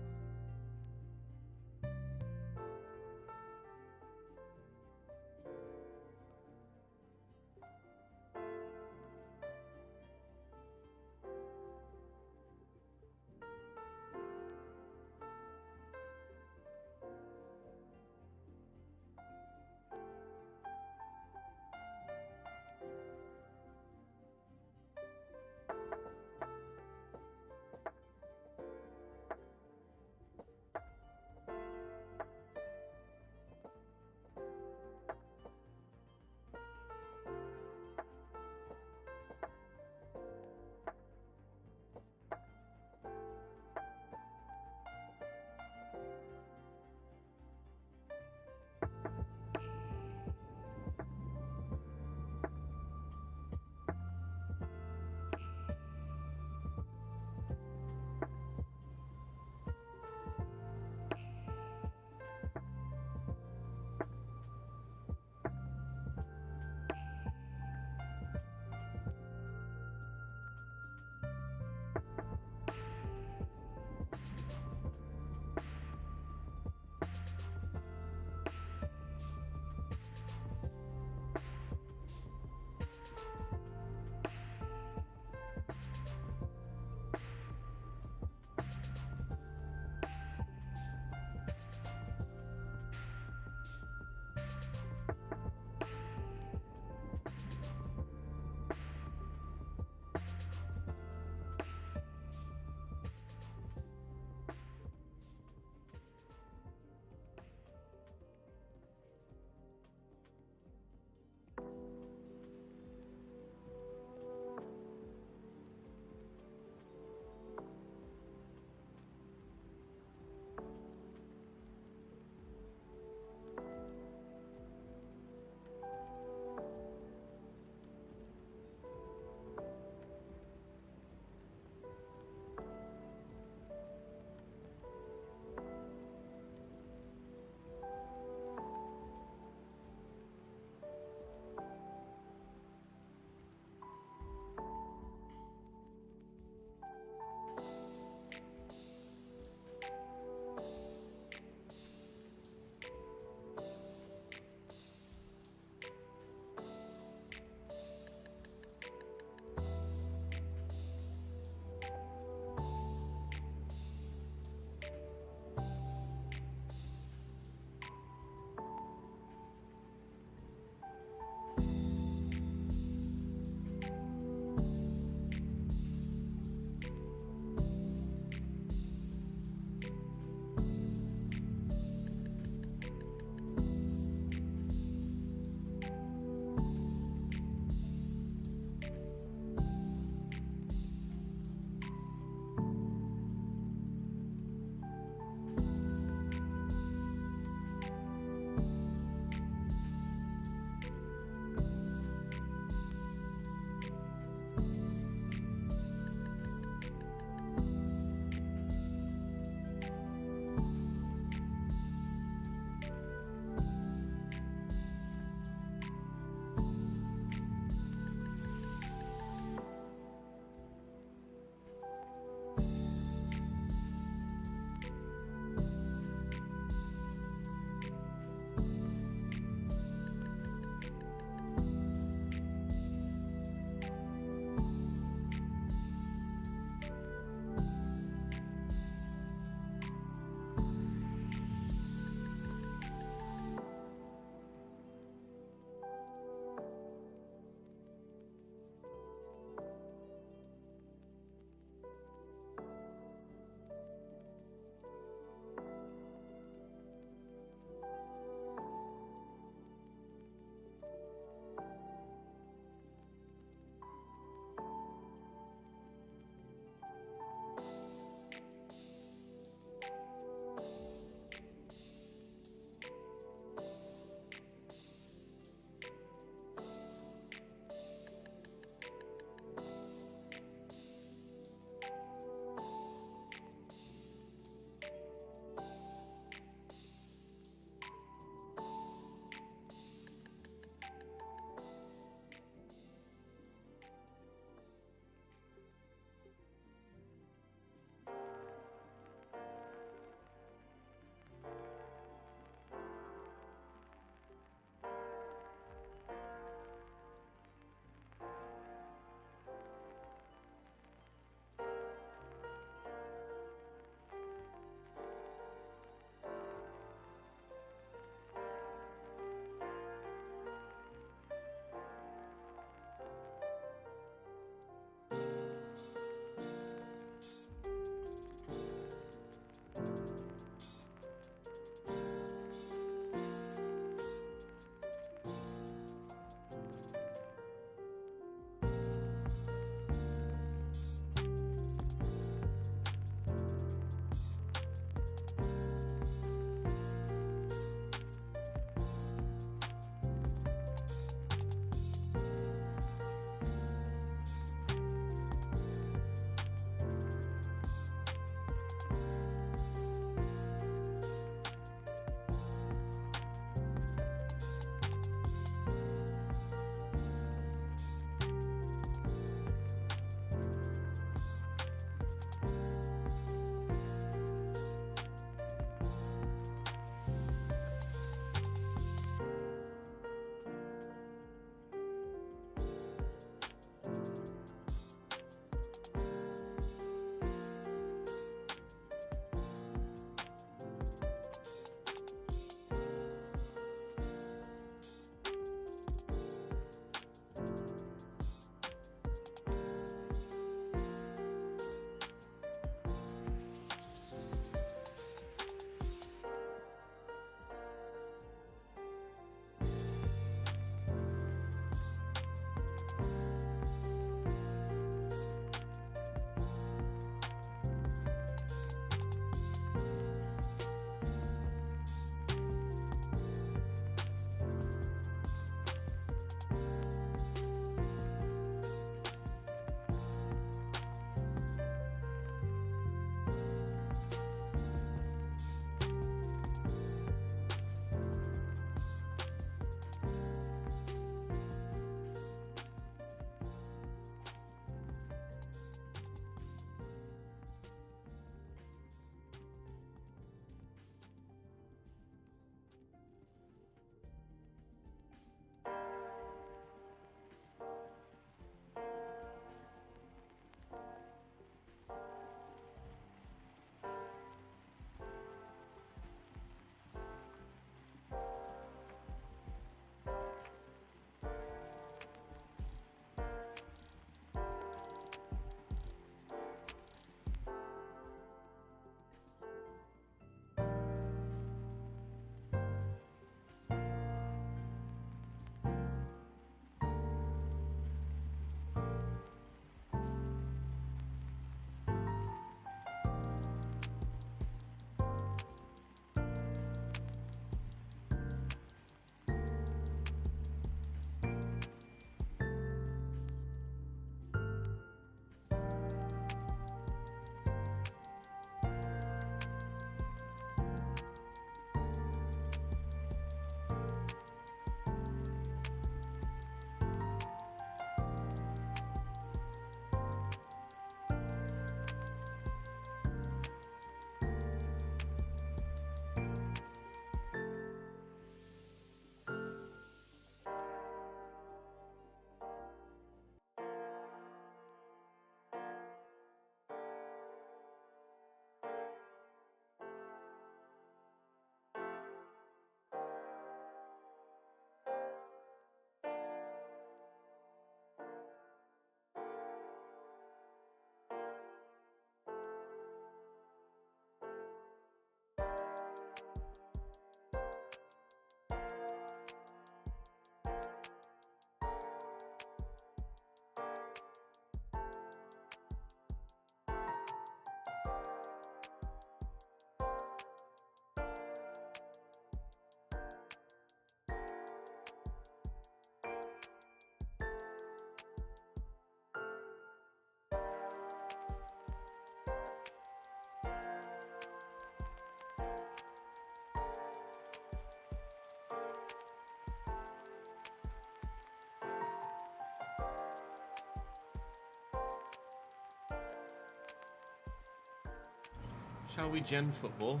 Shall we gen football?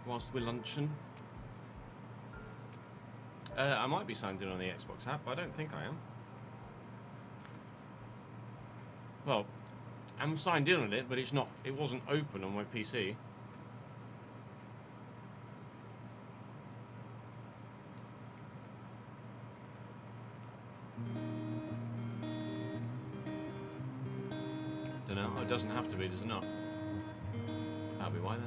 Whilst we're lunching. I might be signed in on the Xbox app, but I don't think I am. Well, I'm signed in on it, but it's not. It wasn't open on my PC. Don't know. It doesn't have to be, does it not? That'll be why then.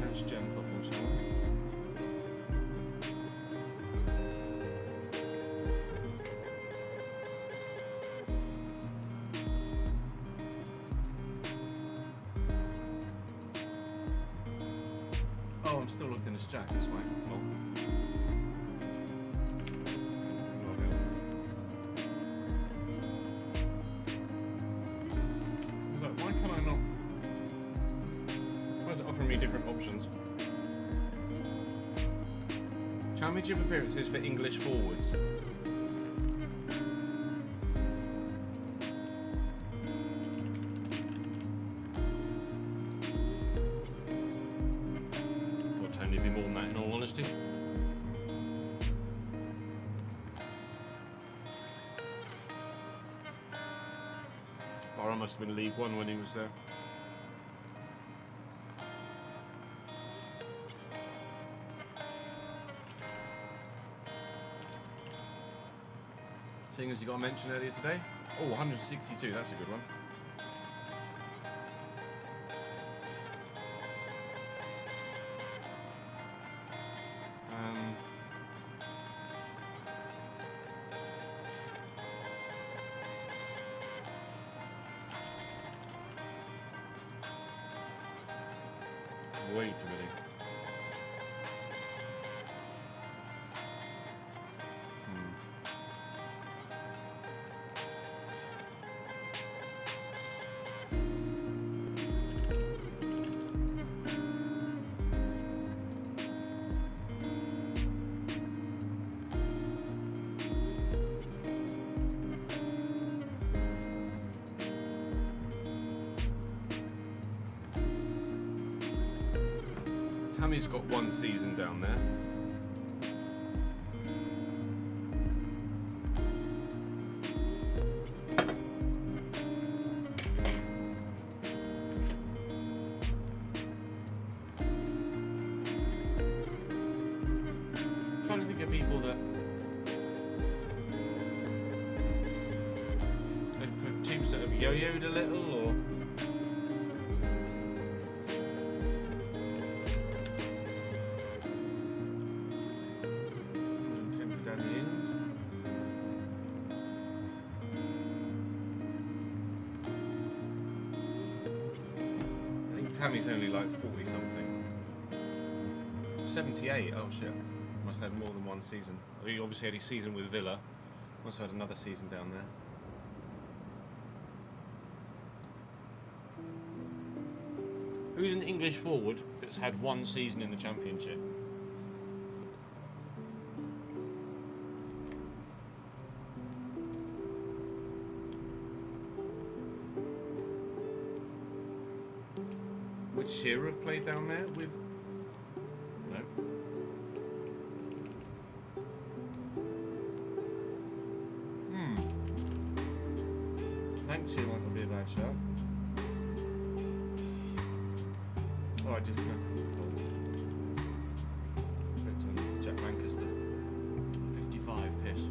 That's gen football, shall we? Oh, I'm still logged in as Jack, that's why. Well. Log out. I was like, why can I not? Why is it offering me different options? Championship appearances for English forwards. Thought Tony would be more than that in all honesty. Or I must have been League One when he was there. Seeing as you got a mention earlier today. Oh, 162, that's a good one. Way too many. Tammy's got one season down there. Trying to think of people that for teams that have yo-yoed a little, or Tammy's only like 40 something. 78, oh shit. Must have had more than one season. He obviously had his season with Villa. Must have had another season down there. Who's an English forward that's had one season in the Championship? Would Shearer have played down there with? No. Thanks, Shearer might not be a bad shot. Oh, I didn't know. Jack Lancaster. 55 piss.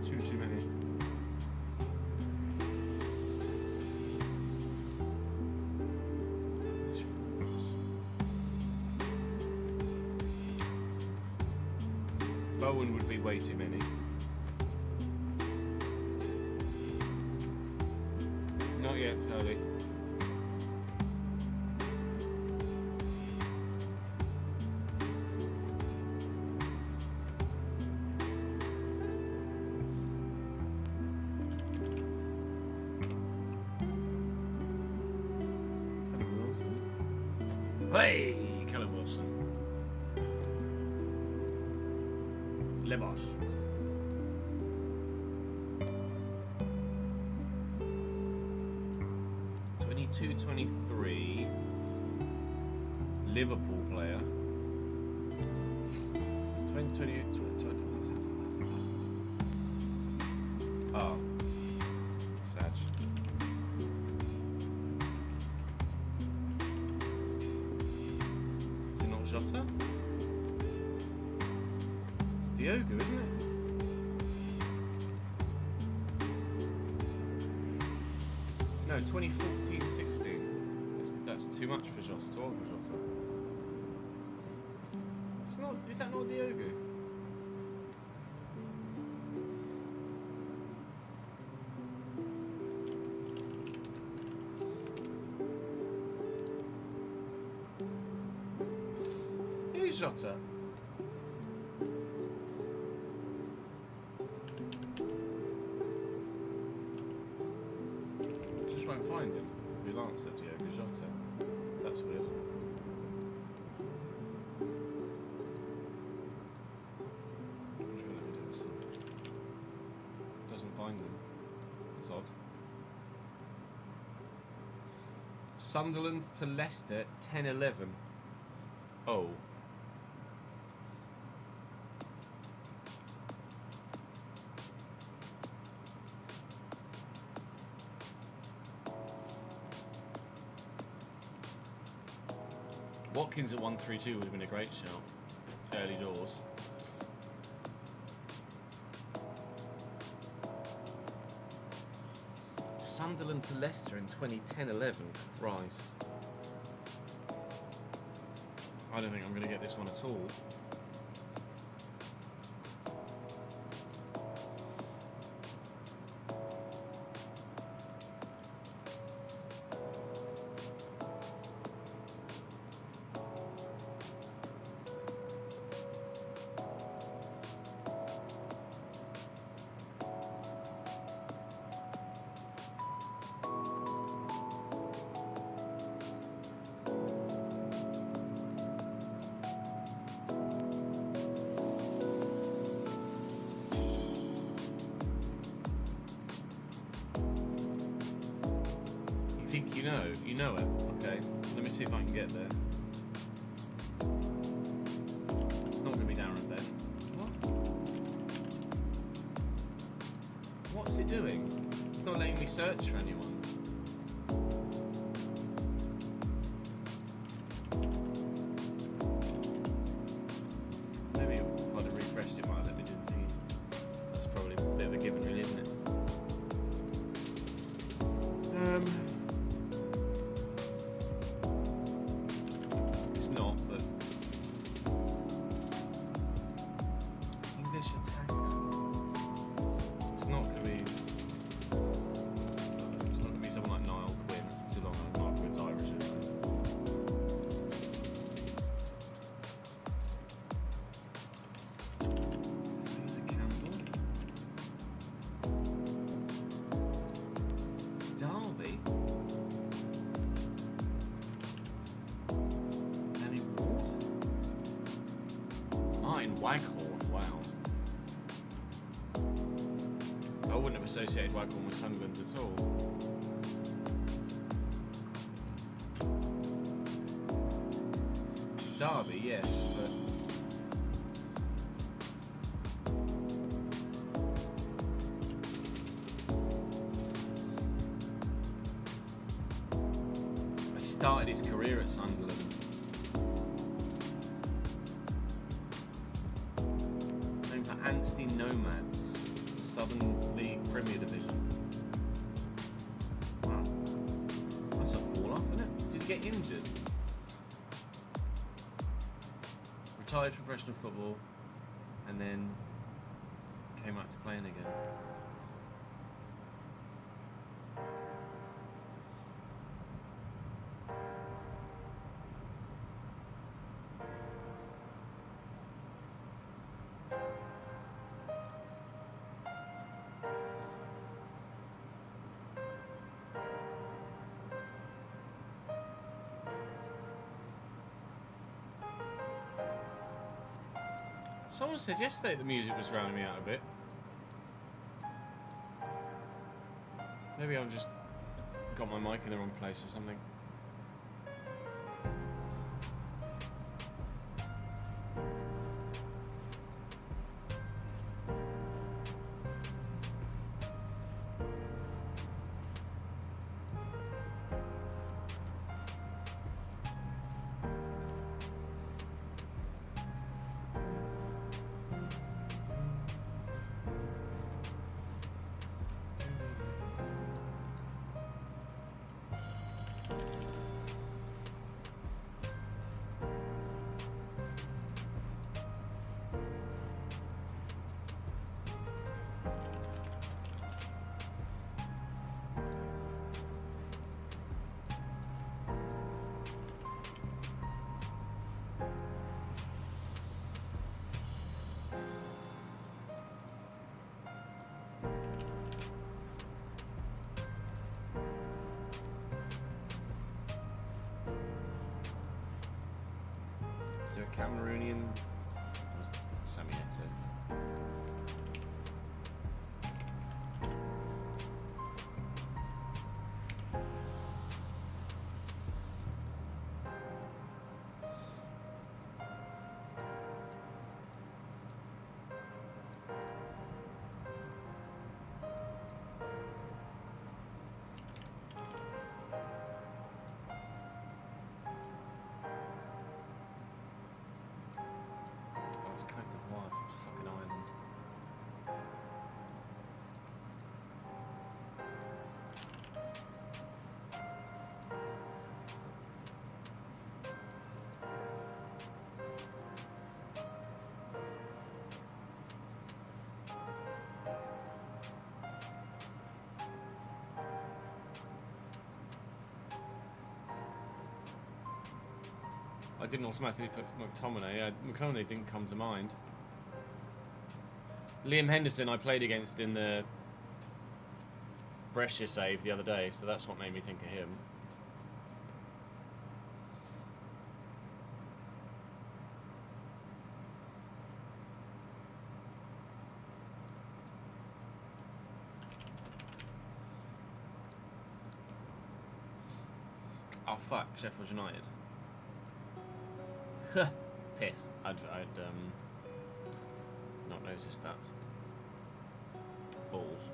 Too many. Bowen would be way too many. Yeah, Charlie. Hey, Callum Wilson. Lebos. '22, '23. Liverpool player. 2020. Oh. Sad. Jota? It's Diogo, isn't it? No, 2014-16. That's too much for Jota. It's not. Is that not Diogo? Jota. Just won't find him. Freelance at Diogo Jota. That's weird. Doesn't find him. It's odd. Sunderland to Leicester, 10-11. Oh. Watkins at 132 would have been a great shout. Early doors. Sunderland to Leicester in 2010-11. Christ. I don't think I'm going to get this one at all. Think you know it. Okay, let me see if I can get there. It's not going to be Darren Ben. What? What's it doing? It's not letting me search for anyone. Maybe if I'd have refreshed it, might have let me do the thing. That's probably a bit of a given, really, isn't it? Waghorn, wow. I wouldn't have associated Waghorn with Sunderland at all. Derby, yes, but he started his career at Sunderland. Nomads, the Southern League Premier Division. Wow. That's a fall off, isn't it? Did he get injured? Retired from professional football and then came out to playing again. Someone said yesterday the music was drowning me out a bit. Maybe I've just got my mic in the wrong place or something. Is there a Cameroonian Samieto? Fucking island. I didn't automatically put McTominay. McTominay didn't come to mind. Liam Henderson I played against in the Brescia save the other day, so that's what made me think of him. Oh fuck, Sheffield United. Piss. I'd not noticed that. Balls.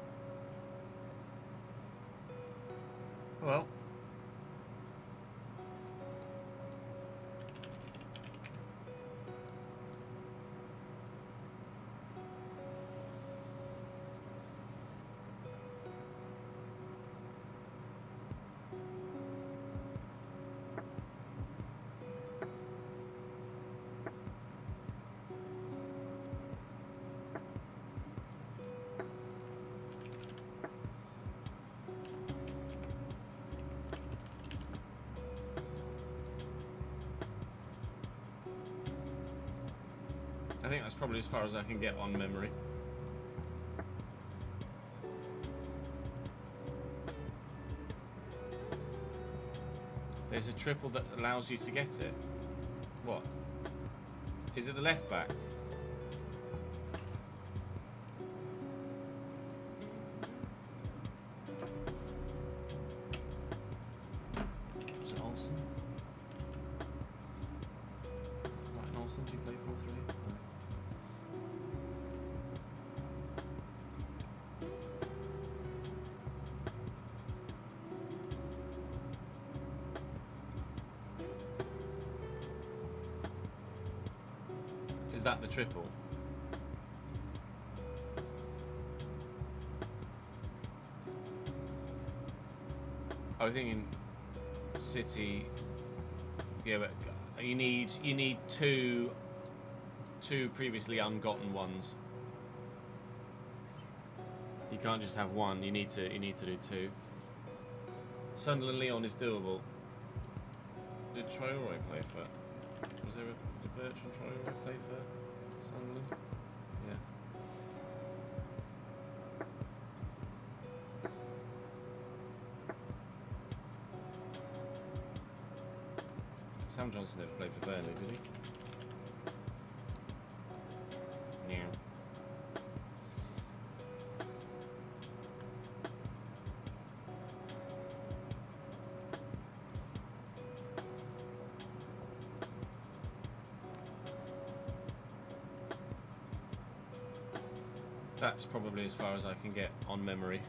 Well. I think that's probably as far as I can get on memory. There's a triple that allows you to get it. What? Is it the left back? Was it Olsen? Martin Olsen, do you play 4-3? Is that the triple? I think in City, yeah, but you need two previously ungotten ones. You can't just have one. You need to do two. Sunderland Leon is doable. Did Traore play for? Was there a Bertrand Traore play for Sunderland? Yeah. Sam Johnson never played for Burnley, did he? that's probably as far as I can get on memory.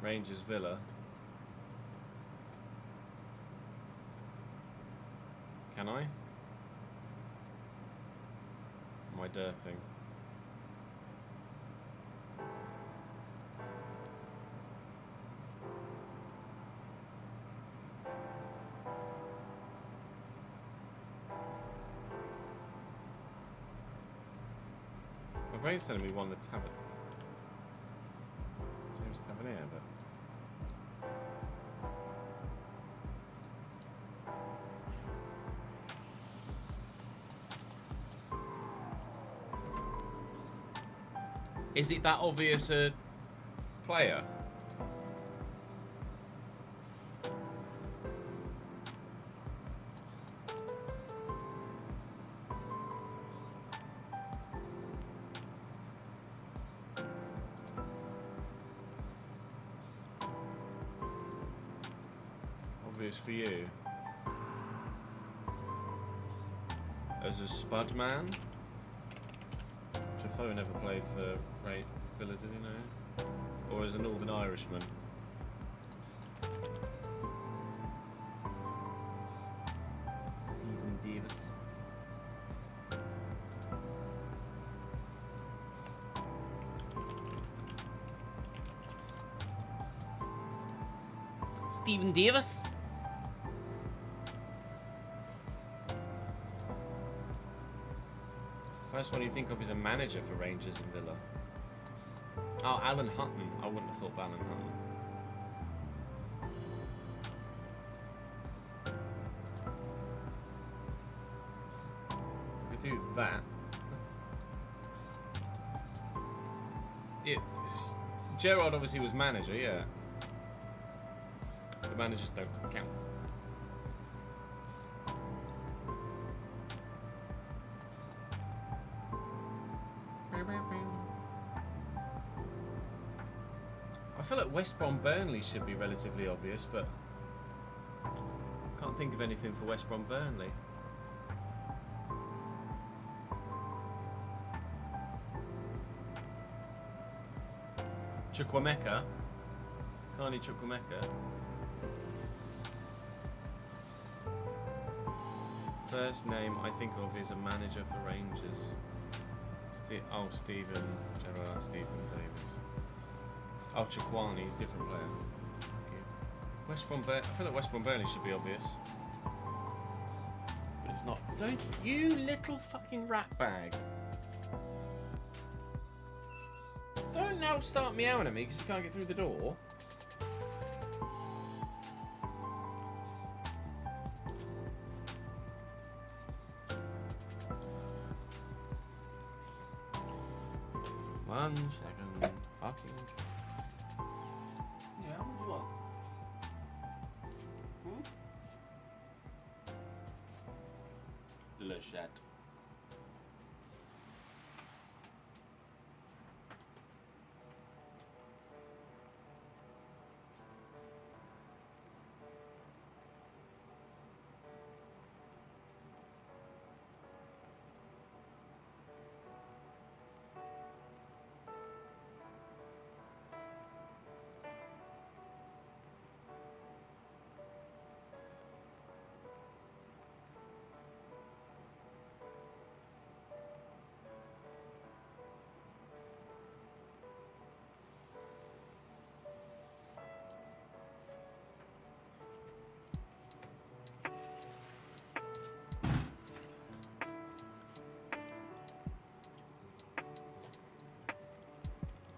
Rangers Villa. Can I? Am I derping? My brain's telling me one the tavern. James Tavernier, but. Is it that obvious a player? Obvious for you? As a spud man? Defoe never played for Villa, did he know? Or as a Northern Irishman? Stephen Davis. Stephen Davis? First one you think of is a manager for Rangers and Villa. Oh, Alan Hutton. I wouldn't have thought of Alan Hutton. We could do that. Yeah, Gerrard obviously was manager, yeah. The managers don't count. I feel like West Brom Burnley should be relatively obvious, but I can't think of anything for West Brom Burnley. Chukwuemeka. Carney Chukwuemeka. First name I think of is a manager for Rangers. Stephen Gerrard, Stephen Davis. Oh, Chikwani's different player. Okay. West Brom I feel like West Brom Burnley should be obvious. But it's not. Don't you little fucking rat bag. Don't now start meowing at me because you can't get through the door. One second. Fucking. Yeah, what do you want? Le chat.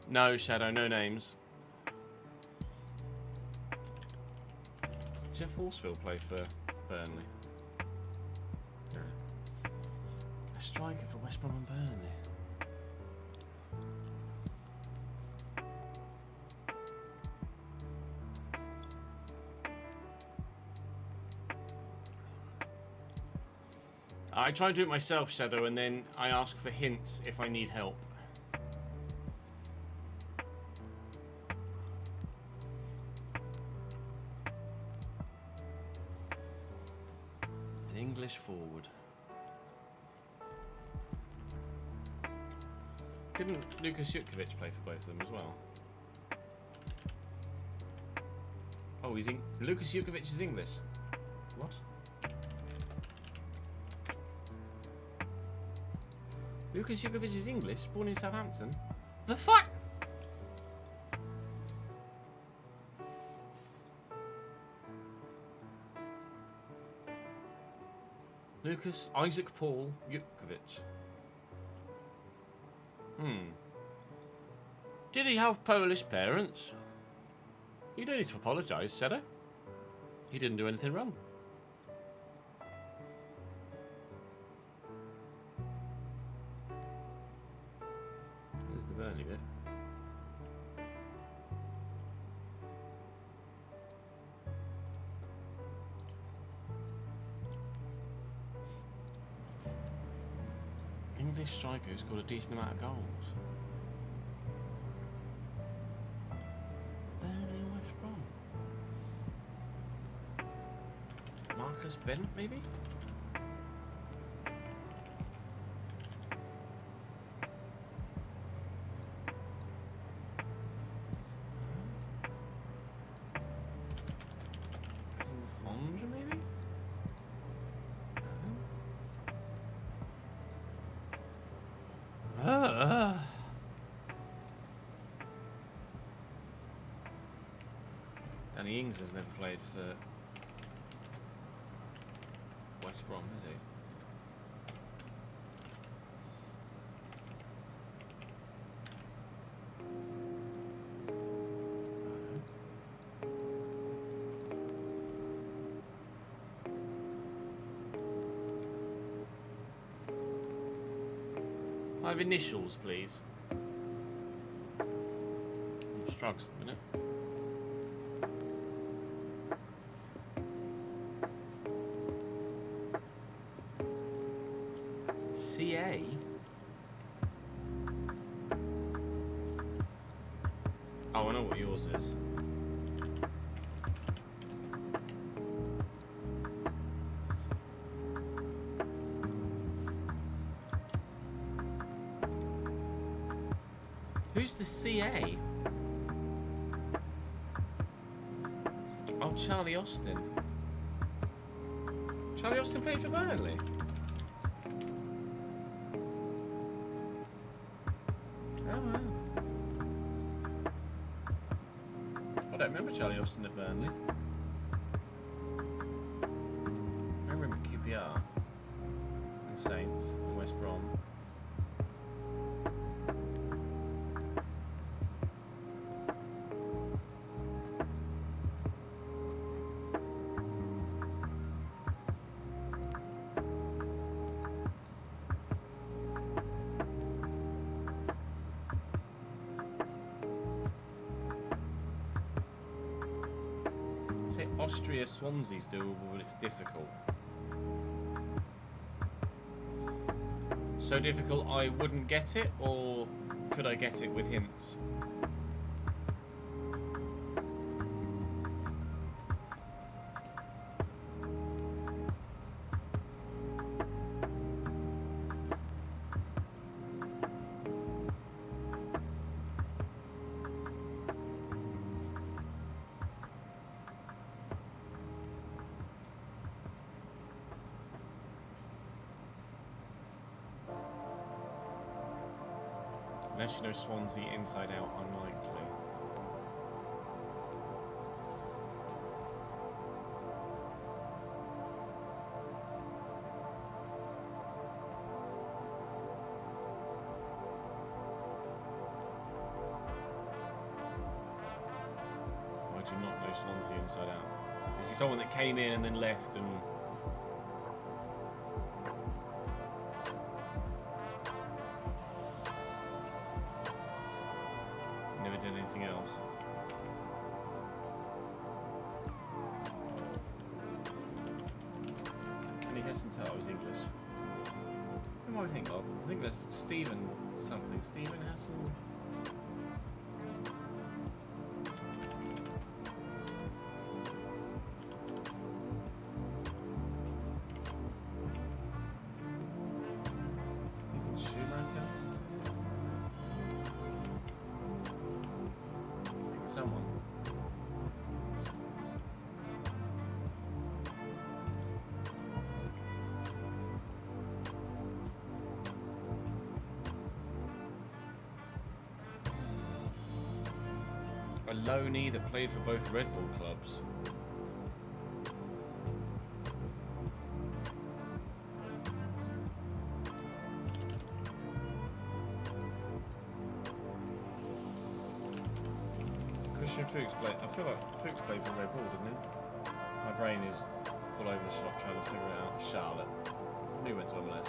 No, Shadow, no names. Did Jeff Horsfield play for Burnley? No. A striker for West Brom and Burnley. I try and do it myself, Shadow, and then I ask for hints if I need help. English forward. Didn't Lukas Jukovic play for both of them as well? Oh, Lukas Jukovic is English. What? Lukas Jukovic is English, born in Southampton. The fuck? Lukas Isaac Paul Jukovic. Did he have Polish parents? You don't need to apologise, Shadow. He didn't do anything wrong. There's the Burnley bit. English striker who scored a decent amount of goals. Burnley and West Brom. Marcus Bent, maybe? Fonja, maybe? Danny Ings has never played for West Brom, has he? I have initials, please. I'm struggling a minute. CA? Oh, I know what yours is. Who's the CA? Oh, Charlie Austin. Charlie Austin played for Burnley? Oh, wow. I don't remember Charlie Austin at Burnley. I remember QPR and Saints and West Brom. Say Austria Swansea's doable, but it's difficult. So difficult I wouldn't get it, or could I get it with hints? Unless you know Swansea inside out, unlikely. I do not know Swansea inside out. Is he someone that came in and then left and... never did anything else? Can you guess and tell I was English? Who am I thinking of? I think that's Stephen something. Stephen Hassel? loanee that played for both Red Bull clubs. Christian Fuchs played. I feel like Fuchs played for Red Bull, didn't he? My brain is all over the shop trying to figure it out. Charlotte. He went to MLS.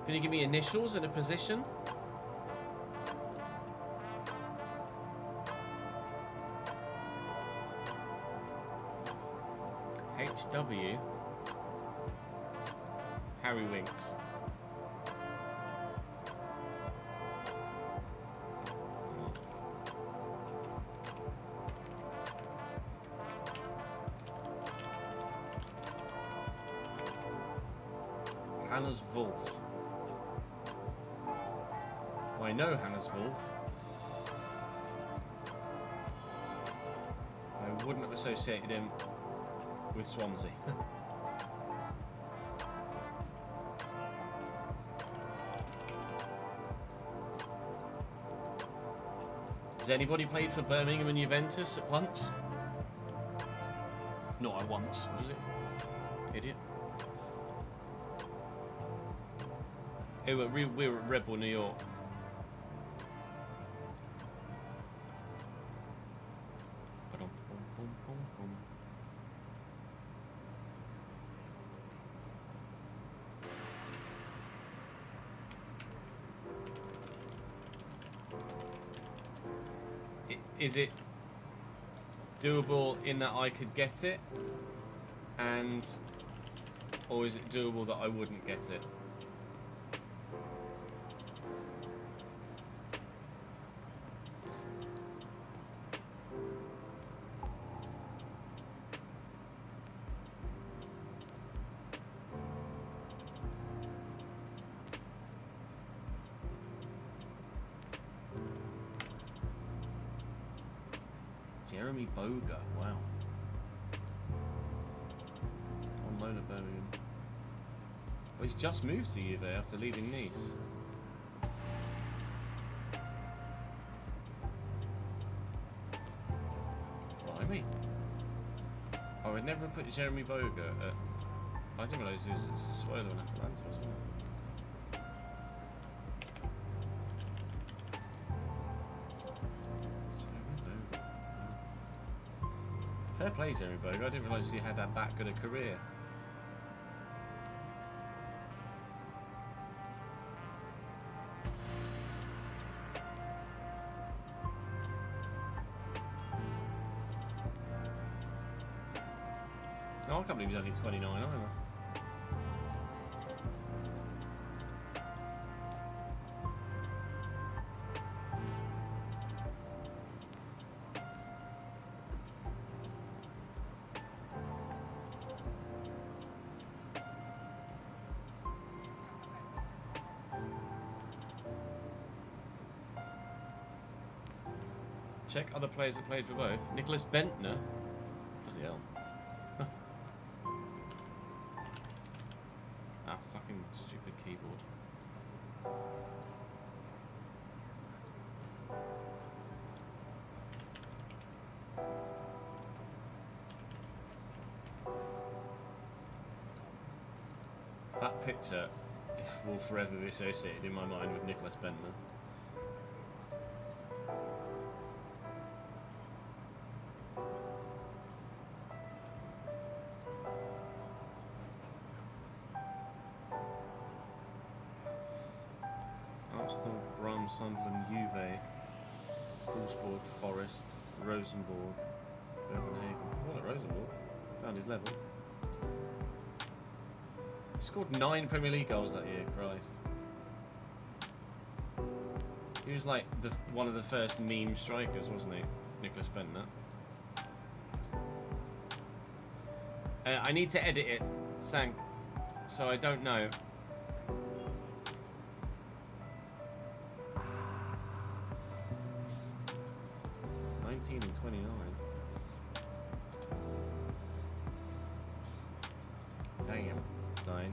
Can you give me initials and a position? HW. Harry Winks. Hannes Wolf. I know Hannes Wolf. I wouldn't have associated him with Swansea. Has anybody played for Birmingham and Juventus at once? Not at once, was it? Idiot. Hey, we're at Red Bull New York. Is it doable in that I could get it, or is it doable that I wouldn't get it? Jeremy Boga, wow. On loan at Birmingham. Well, he's just moved to Juve after leaving Nice. Blimey. I would never put Jeremy Boga at... I didn't realise he was at Sassuolo and Atalanta as well. Fair play, Jeremy Boga. I didn't realise he had that good a career. No, I can't believe he's only 29 either. Check other players that played for both. Nicholas Bentner. Bloody hell. Ah, fucking stupid keyboard. That picture will forever be associated in my mind with Nicholas Bentner. Arsenal, Brum, Sunderland, Juve, Wolfsburg, Forest, Rosenborg, Copenhagen. Well, at Rosenborg. Found his level. He scored 9 Premier League goals that year, Christ. He was like one of the first meme strikers, wasn't he? Nicholas Bentner. I need to edit it, Sank, so I don't know. Damn. Dying.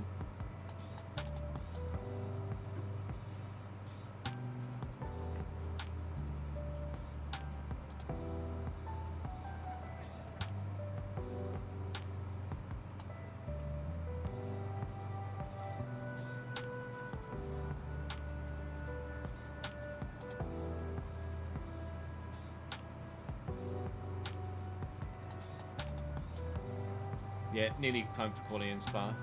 Yeah, nearly time for quality and spa.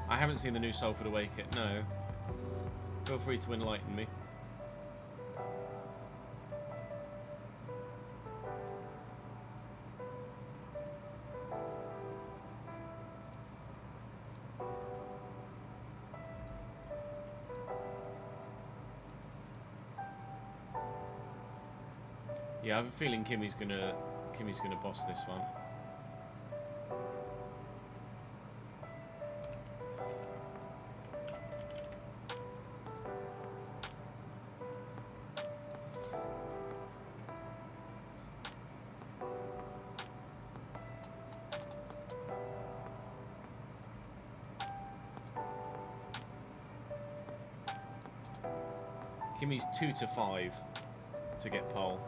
I haven't seen the new Salford Away kit, no. Feel free to enlighten me. Yeah, I have a feeling Kimmy's gonna boss this one. Kimmy's 2 to 5 to get pole.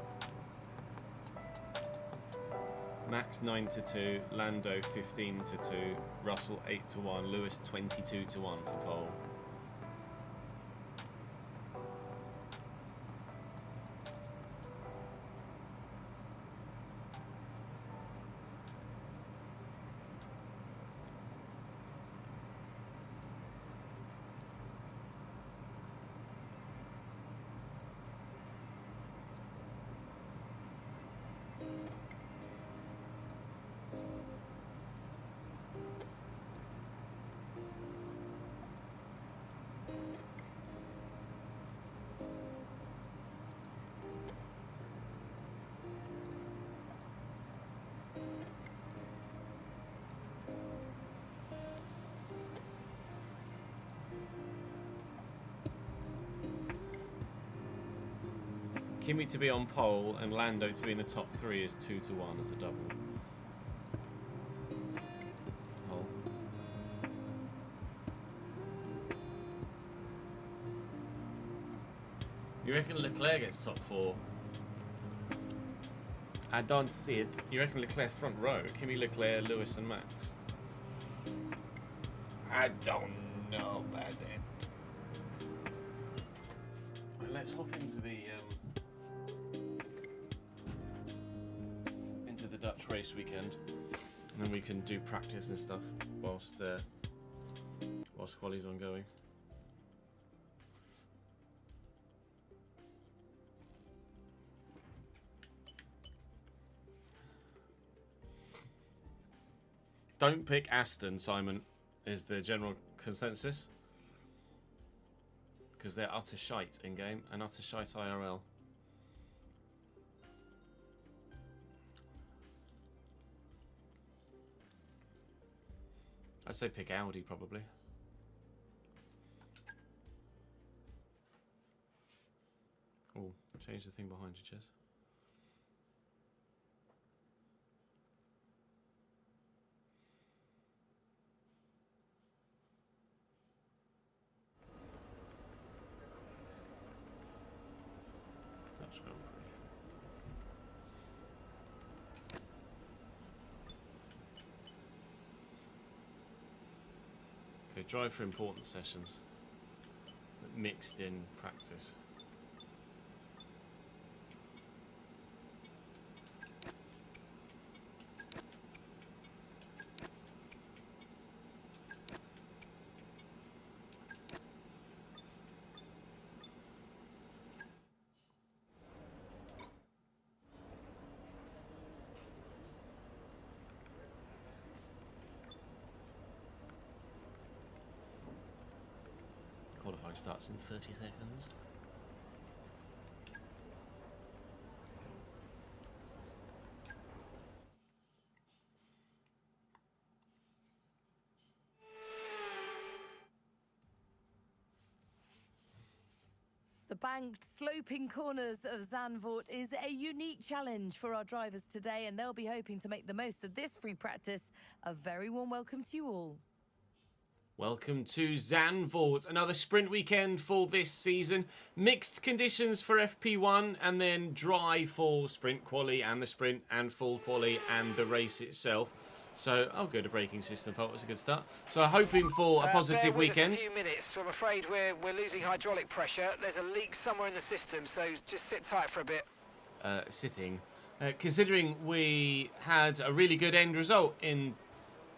Max 9 to 2, Lando 15 to 2, Russell 8 to 1, Lewis 22 to 1 for pole. Kimmy to be on pole and Lando to be in the top 3 is 2 to 1 as a double. Pole. You reckon Leclerc gets top 4? I don't see it. You reckon Leclerc front row? Kimi, Leclerc, Lewis and Max? I don't know about it. Well, let's hop into the Dutch race weekend, and then we can do practice and stuff whilst quali's ongoing. Don't pick Aston, Simon, is the general consensus, because they're utter shite in game and utter shite IRL. I'd say pick Audi, probably. Oh, change the thing behind you, Chess. Dutch Grand Prix. Okay, drive for important sessions, but mixed in practice. Qualifying starts in 30 seconds. The The banked, sloping corners of Zandvoort is a unique challenge for our drivers today, and they'll be hoping to make the most of this free practice. A very warm welcome to you all. Welcome to Zandvoort, another sprint weekend for this season. Mixed conditions for FP1 and then dry for sprint quali and the sprint and full quali and the race itself. So, oh good, a braking system fault was a good start. So hoping for a positive weekend. A few minutes. I'm afraid we're losing hydraulic pressure. There's a leak somewhere in the system, so just sit tight for a bit. Sitting. Considering we had a really good end result in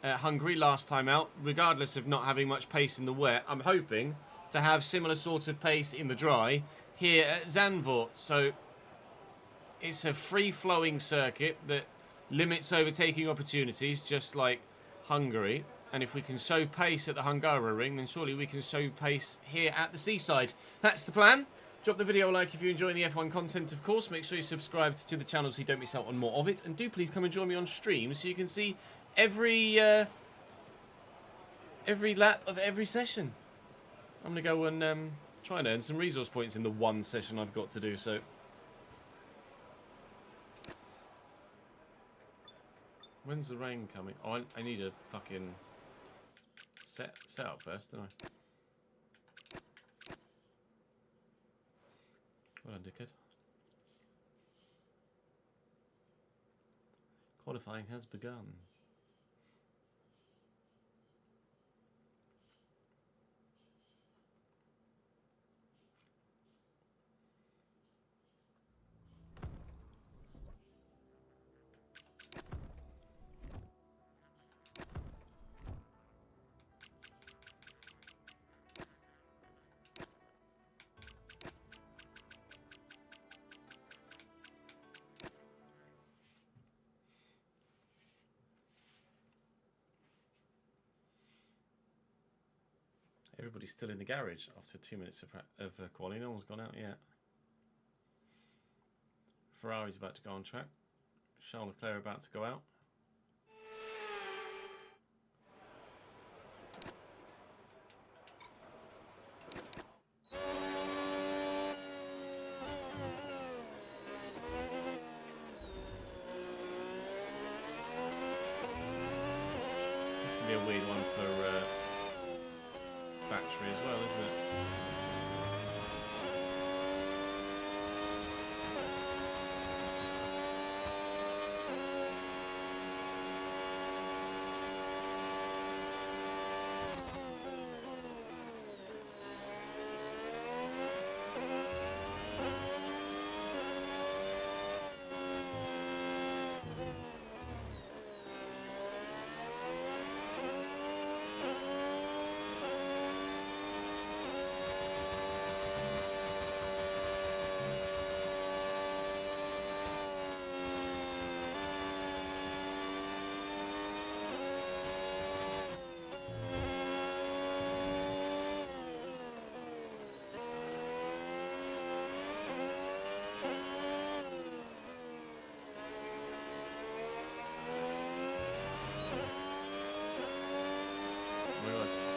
Hungary last time out, regardless of not having much pace in the wet, I'm hoping to have similar sort of pace in the dry here at Zandvoort. So it's a free-flowing circuit that limits overtaking opportunities, just like Hungary. And if we can show pace at the Hungaroring, then surely we can show pace here at the seaside. That's the plan. Drop the video a like if you're enjoying the F1 content, of course. Make sure you subscribe to the channel so you don't miss out on more of it. And do please come and join me on stream so you can see every lap of every session. I'm going to go and try and earn some resource points in the one session I've got to do so. When's the rain coming? Oh, I need a fucking set up first, don't I? Well done, dickhead. Qualifying has begun. Everybody's still in the garage after 2 minutes of quality. No one's gone out yet. Ferrari's about to go on track. Charles Leclerc about to go out. This can be a weird one for battery as well, isn't it?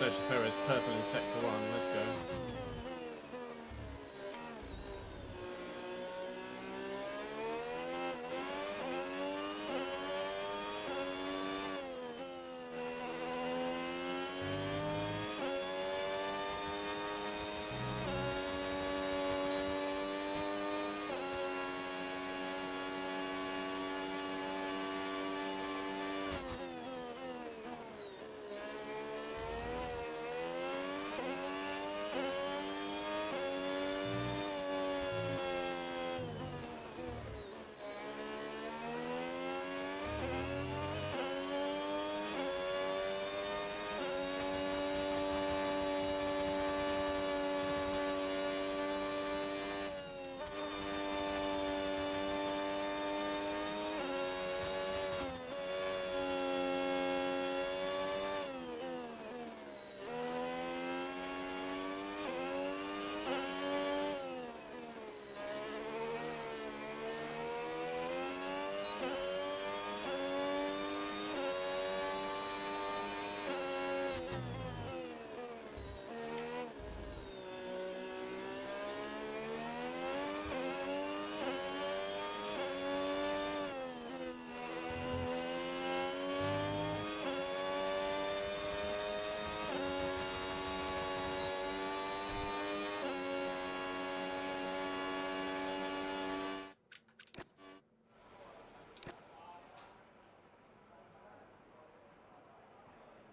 Sergio Perez purple in sector 1, let's go.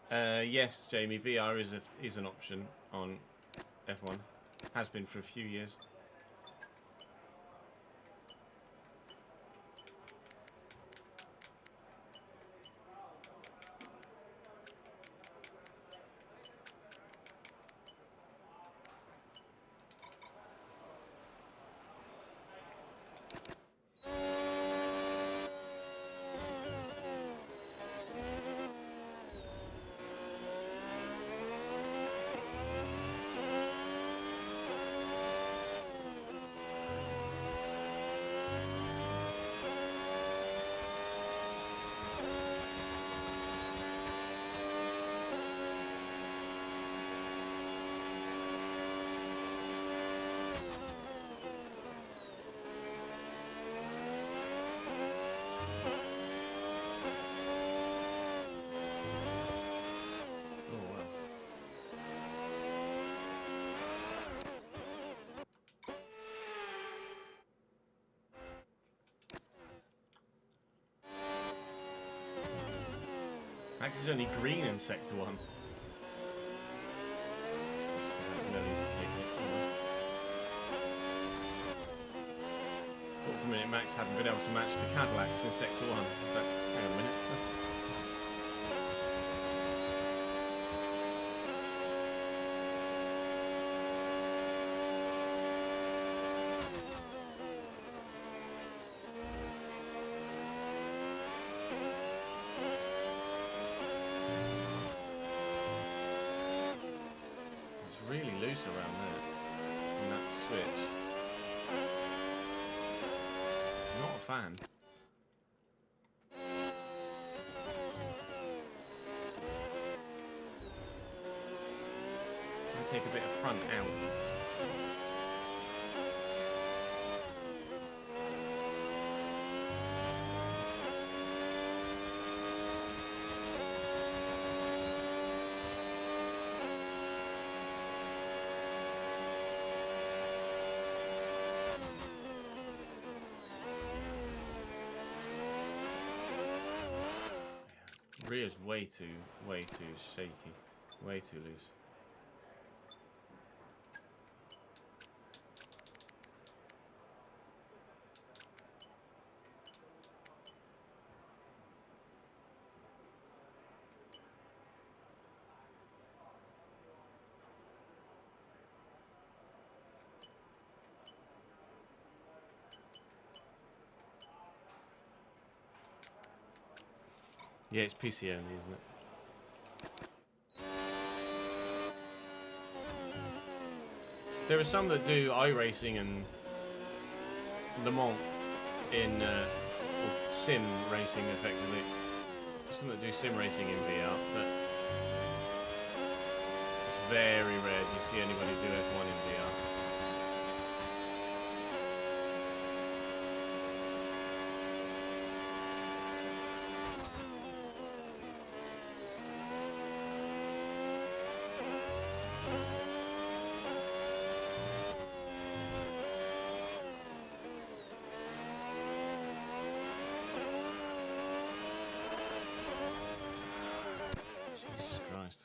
Yes, Jamie, VR is an option on F1. Has been for a few years. Max is only green in Sector 1. Thought for a minute Max hadn't been able to match the Cadillacs in Sector 1. So, hang on a minute. Really loose around there on that switch. Not a fan. I'll take a bit of front out. Rear's way too shaky, way too loose. Yeah, it's PC only, isn't it? There are some that do iRacing and Le Mans in or sim racing, effectively. Some that do sim racing in VR, but it's very rare to see anybody do F1 in VR. Jesus Christ.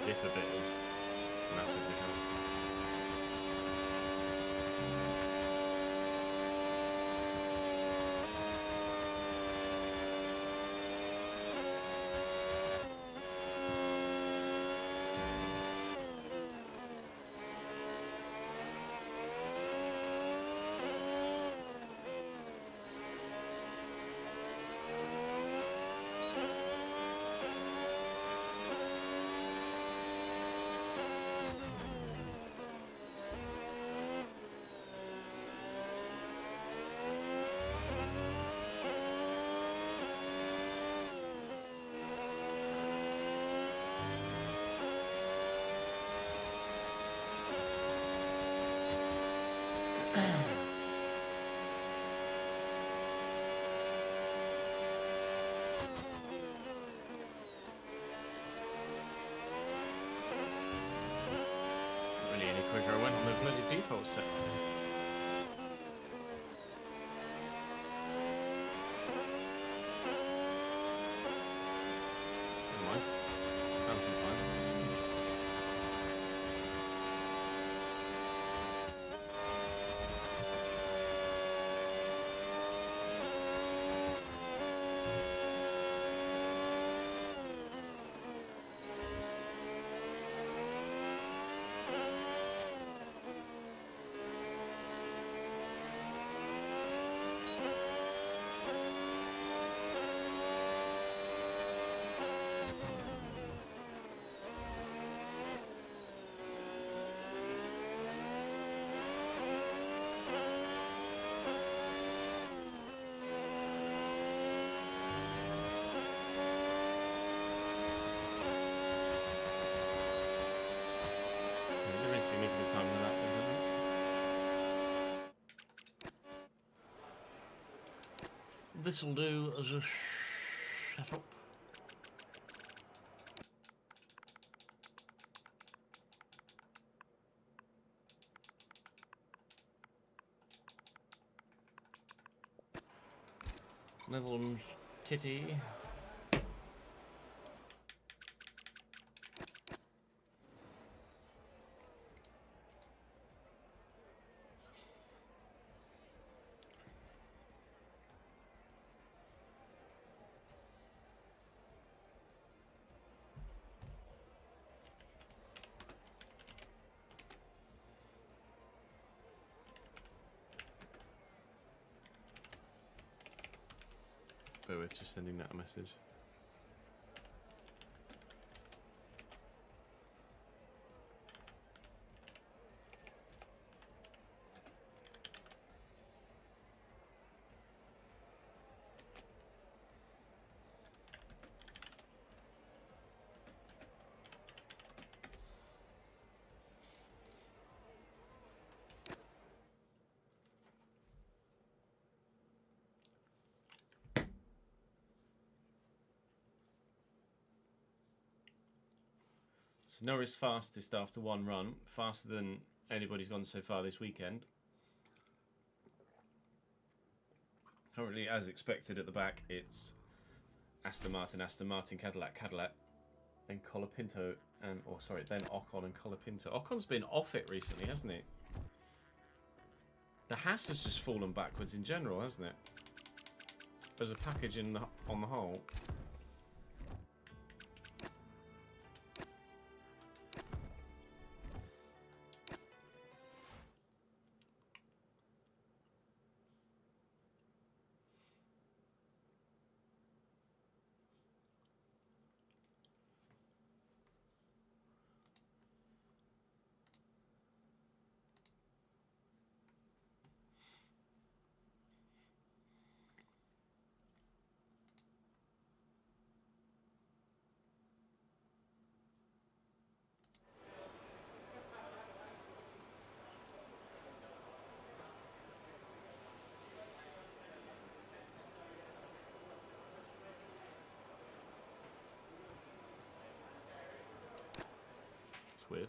diff a bit has massively helped. Really any quicker, I went on the bloody default set. Never mind. Found some time. There is significant time in that, isn't there? This'll do as a setup. Netherlands titty. Bear with just sending that a message. So Norris fastest after one run, faster than anybody's gone so far this weekend. Currently, as expected at the back, it's Aston Martin, Cadillac, then Colapinto, and then Ocon and Colapinto. Ocon's been off it recently, hasn't he? The Haas has just fallen backwards in general, hasn't it? As a package on the whole. Weird.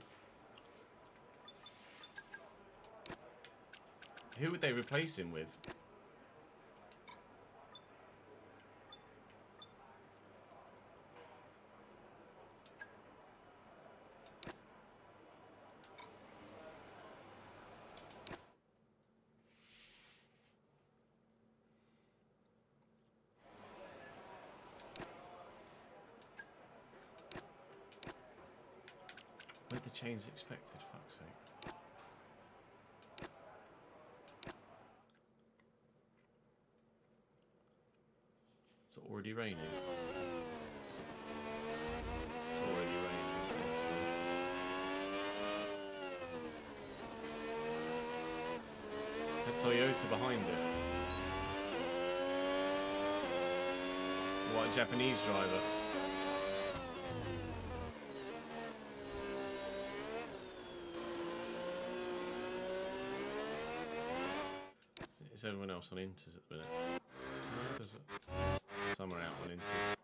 Who would they replace him with? chains expected, fuck's sake. Is it already raining? It's already raining. Excellent. A Toyota behind it. What, a Japanese driver? Is everyone else on inters at the minute? No, there's some are out on inters.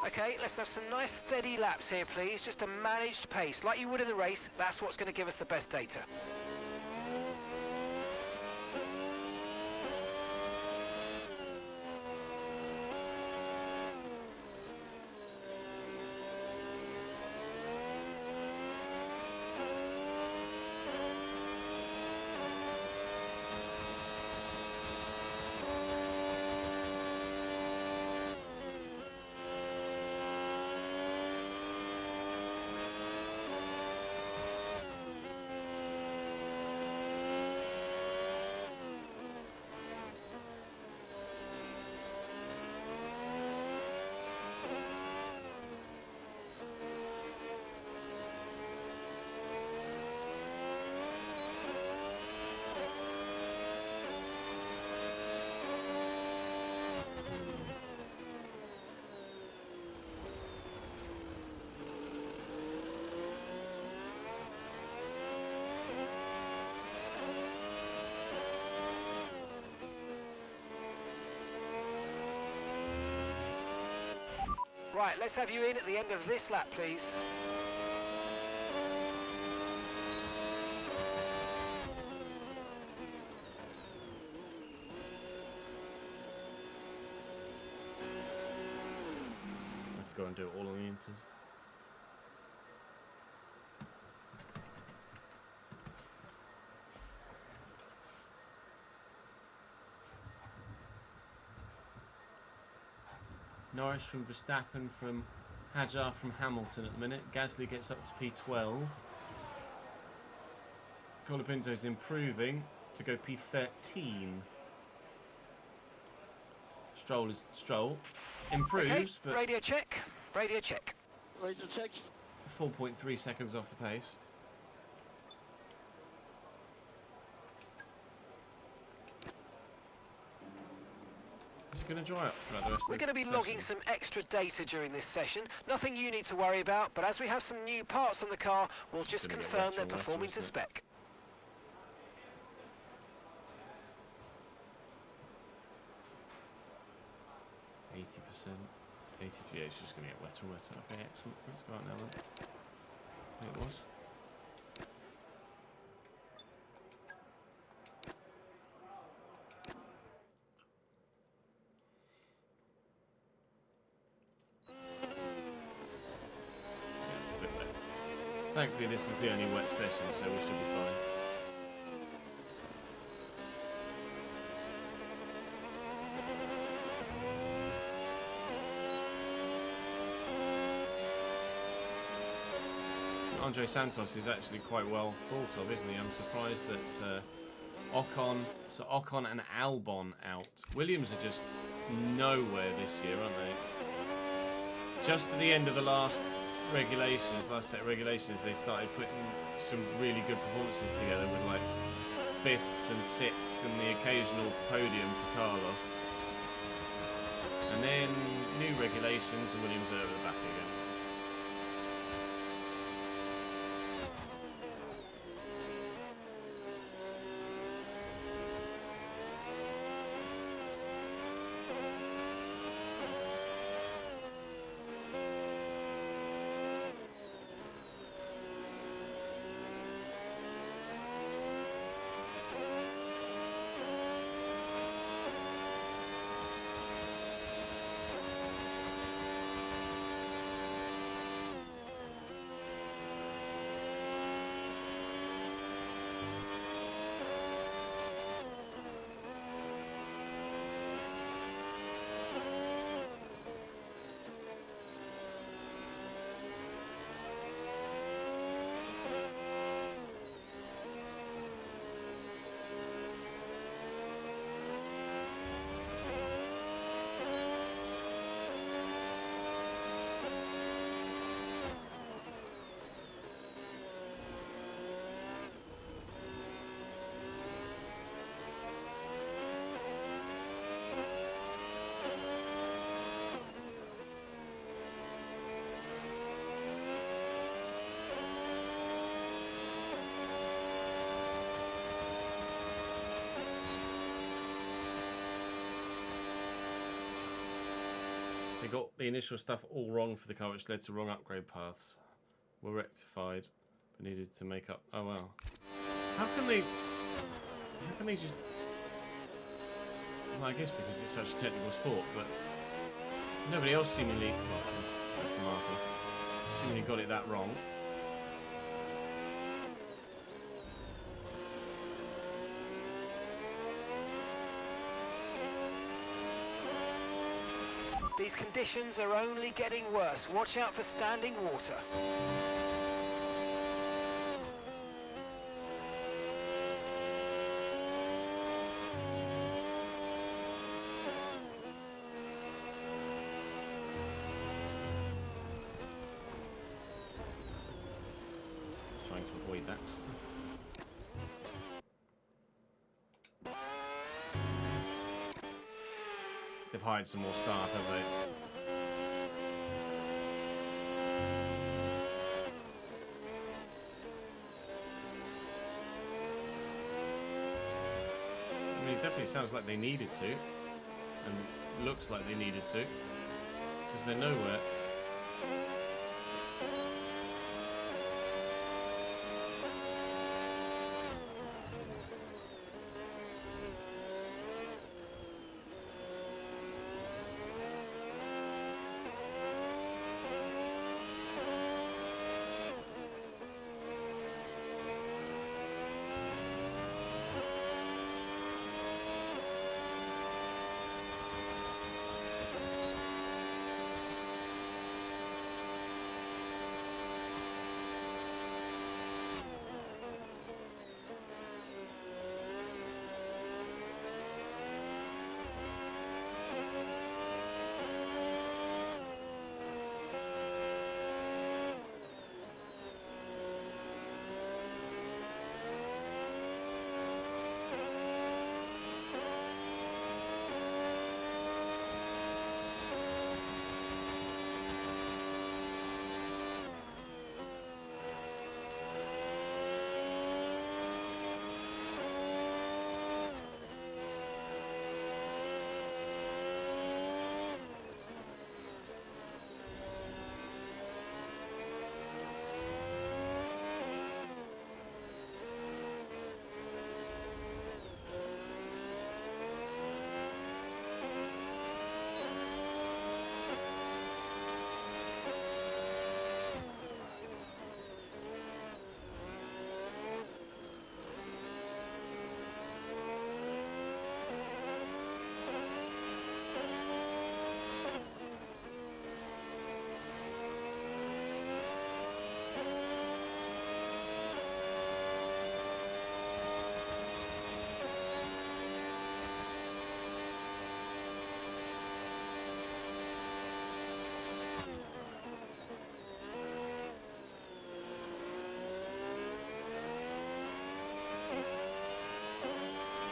Okay, let's have some nice steady laps here, please. Just a managed pace, like you would in the race. That's what's going to give us the best data. Right, let's have you in at the end of this lap, please. I have to go and do it all on the inters. Norris from Verstappen, from Hajar from Hamilton at the minute. Gasly gets up to P12. Colapinto's improving to go P13. Stroll improves, Okay, but radio check, radio check. Radio check. 4.3 seconds off the pace. It's going to dry up throughout the rest of the We're going to be session. logging some extra data during this session. Nothing you need to worry about, but as we have some new parts on the car, we'll just gonna get confirm wetter they're and wetter, performing to isn't it? spec. 80%, 83. It's just going to get wetter and wetter. Okay, excellent. Let's go out now then. It was. Yeah, it's a bit wet. Thankfully, this is the only wet session, so we should be fine. Andre Santos is actually quite well thought of, isn't he? I'm surprised that Ocon and Albon out. Williams are just nowhere this year, aren't they? Just at the end of the last set of regulations, they started putting some really good performances together with like 5ths and 6ths and the occasional podium for Carlos. And then new regulations and Williams are over the back again. They got the initial stuff all wrong for the car, which led to wrong upgrade paths. Were rectified, but needed to make up. Oh wow! How can they just? Well, I guess because it's such a technical sport, but nobody else seemingly. Well, Aston Martin seemingly got it that wrong. These conditions are only getting worse. Watch out for standing water. Trying to avoid that. They've hired some more staff, have they? I mean, it definitely sounds like they needed to, and looks like they needed to, because they're nowhere.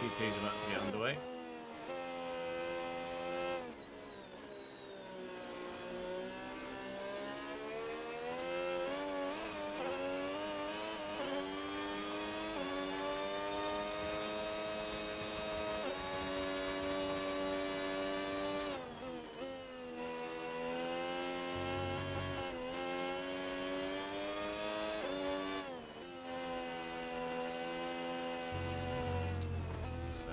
Q2's about to get underway. So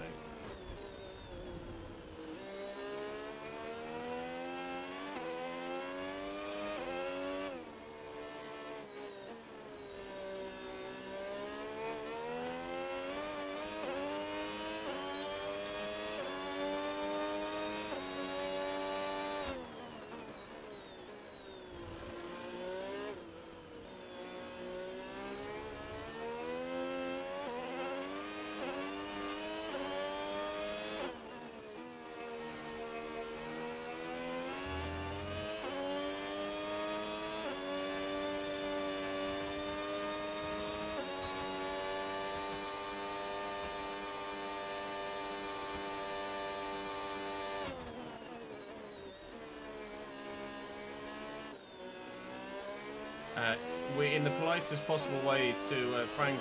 we're in the politest possible way to Franco,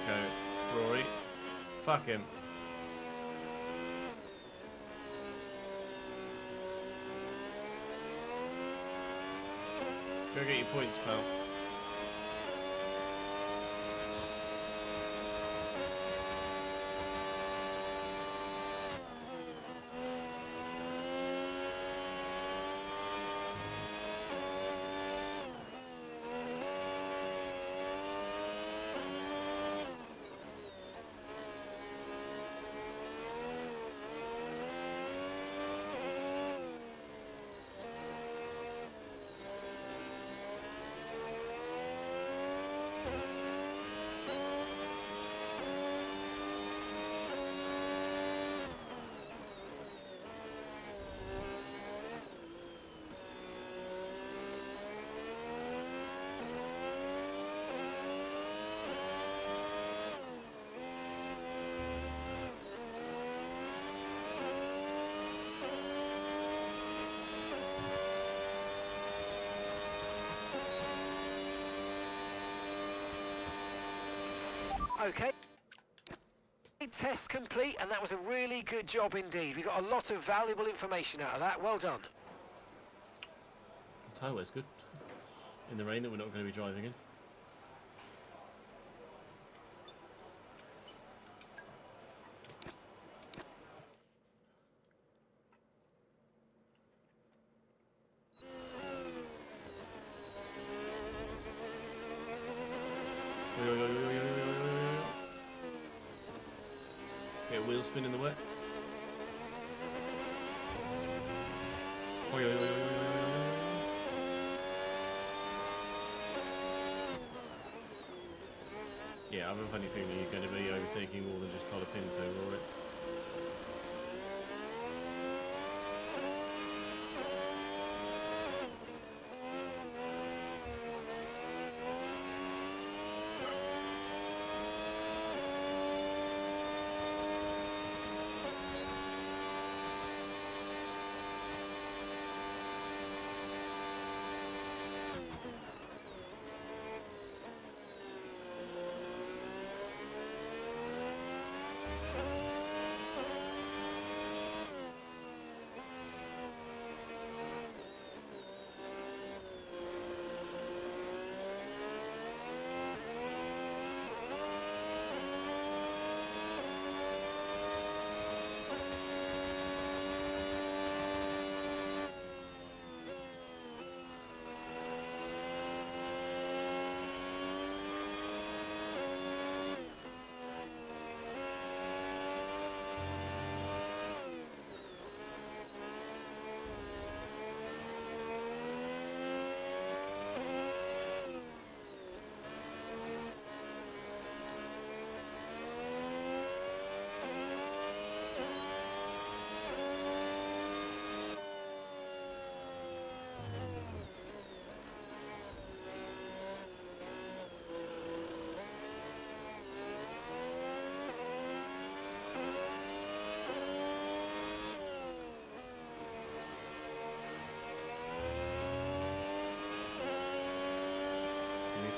Rory. Fuck him. Go get your points, pal. Okay. Test complete, and that was a really good job indeed. We got a lot of valuable information out of that. Well done. Tyre's good. In the rain that we're not going to be driving in. Get a wheel spin in the way. Yeah, I have a funny feeling you're going to be overtaking more than just Collar Pinto, alright?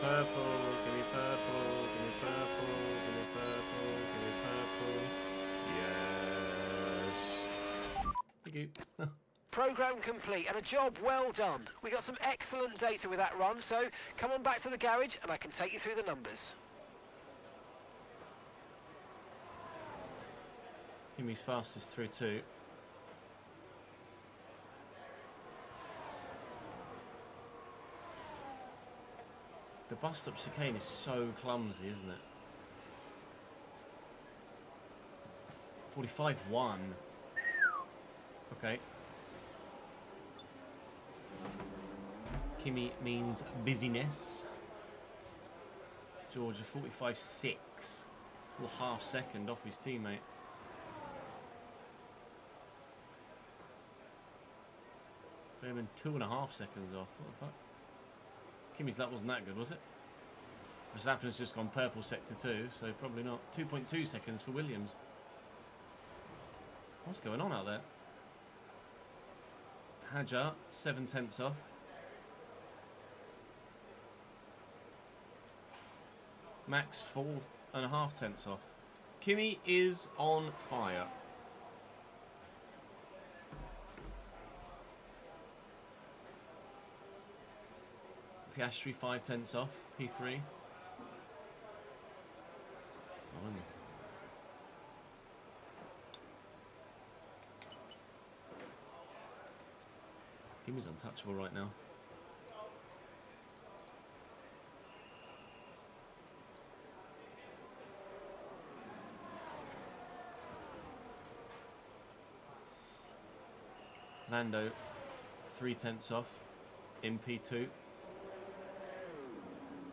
Purple, give me purple, give me purple, give me purple, give me purple. Yes. Thank you. Program complete and a job well done. We got some excellent data with that run, so come on back to the garage and I can take you through the numbers. Kimmy's fastest through two. The bust up chicane is so clumsy, isn't it? 45-1. Okay. Kimmy means busyness. Georgia 45-6. Full half second off his teammate. Been 2.5 seconds off. What the fuck? Kimmy's that wasn't that good, was it? Verstappen's just gone purple sector 2, so probably not. 2.2 seconds for Williams. What's going on out there? Hadjar, 7/10 off. Max, 4.5 off. Kimmy is on fire. Piastri 5/10 off, P3. Blimey. Kimi's untouchable right now. Lando 3/10 off in P2.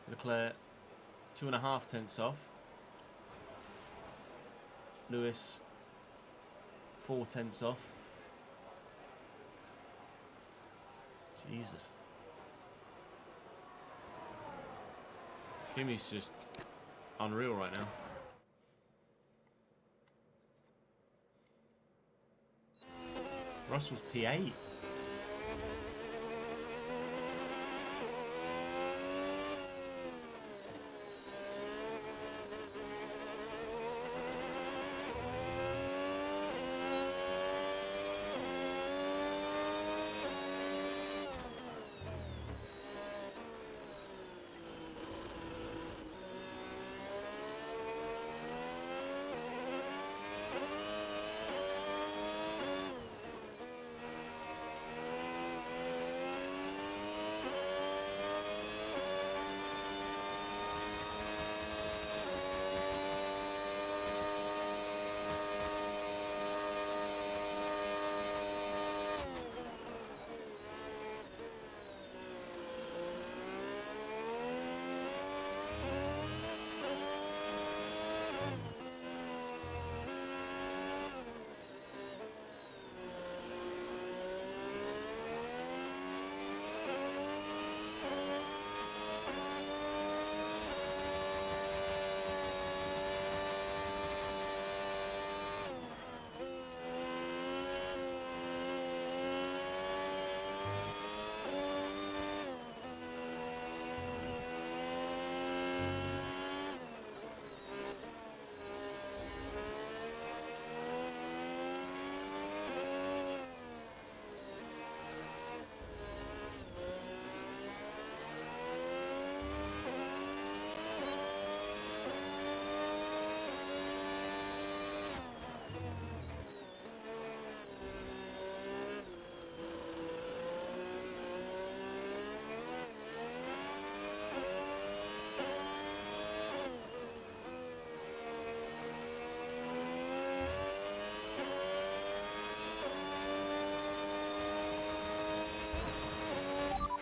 Leclerc 2.5 off. Lewis 4/10 off. Jesus. Kimi's just unreal right now. Russell's P8.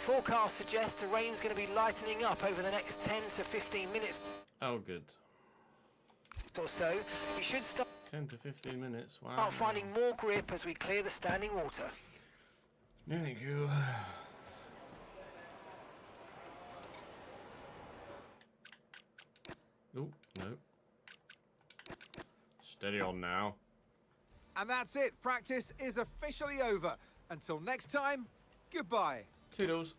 Forecasts suggest the rain's going to be lightening up over the next 10 to 15 minutes Oh, good. or so. You should start 10 to 15 minutes. Wow. finding more grip as we clear the standing water. No, thank you. Oh, no. Steady on now. And that's it. Practice is officially over. Until next time, goodbye. Toodles.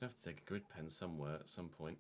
I have to take a grid pen somewhere at some point.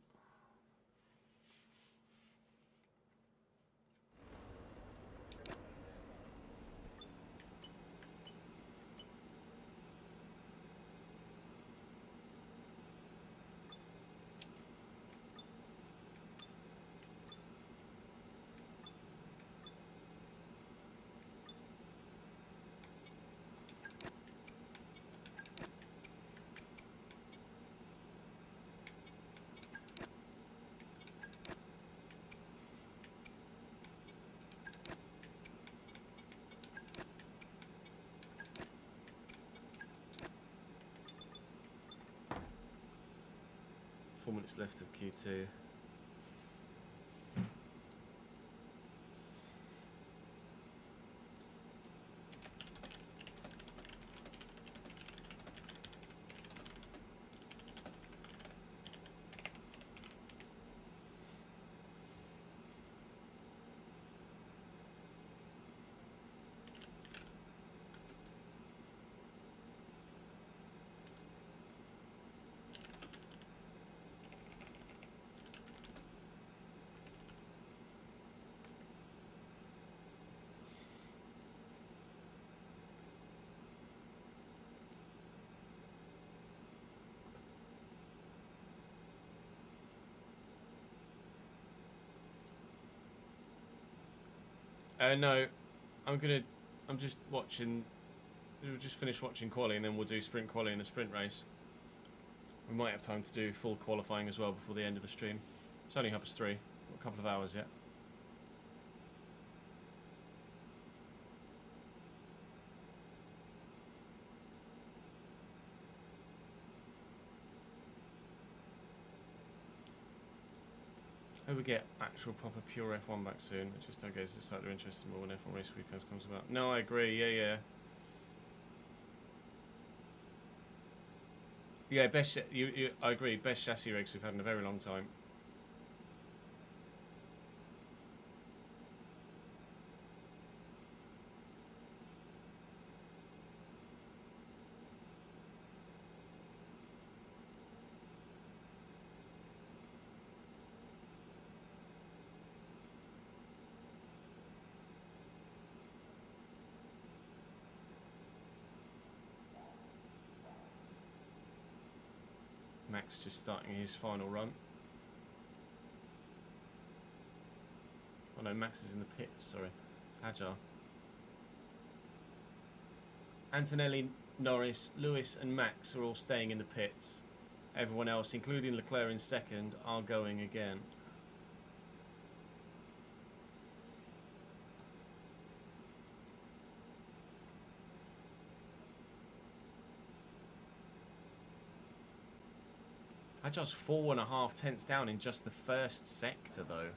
Minutes left of Q2. No, I'm just watching. We'll just finish watching quali and then we'll do sprint quali and the sprint race. We might have time to do full qualifying as well before the end of the stream. It's only 3:30. A couple of hours yet. Hope we get actual proper pure F1 back soon. It just I guess it's like they're interested more when F1 race weekends comes about. No, I agree. Yeah. Yeah, best. I agree. Best chassis rigs we've had in a very long time. Max just starting his final run. Oh no, Max is in the pits, sorry. It's Hajar. Antonelli, Norris, Lewis and Max are all staying in the pits. Everyone else, including Leclerc in second, are going again. Hajar's 4.5 tenths down in just the first sector, though.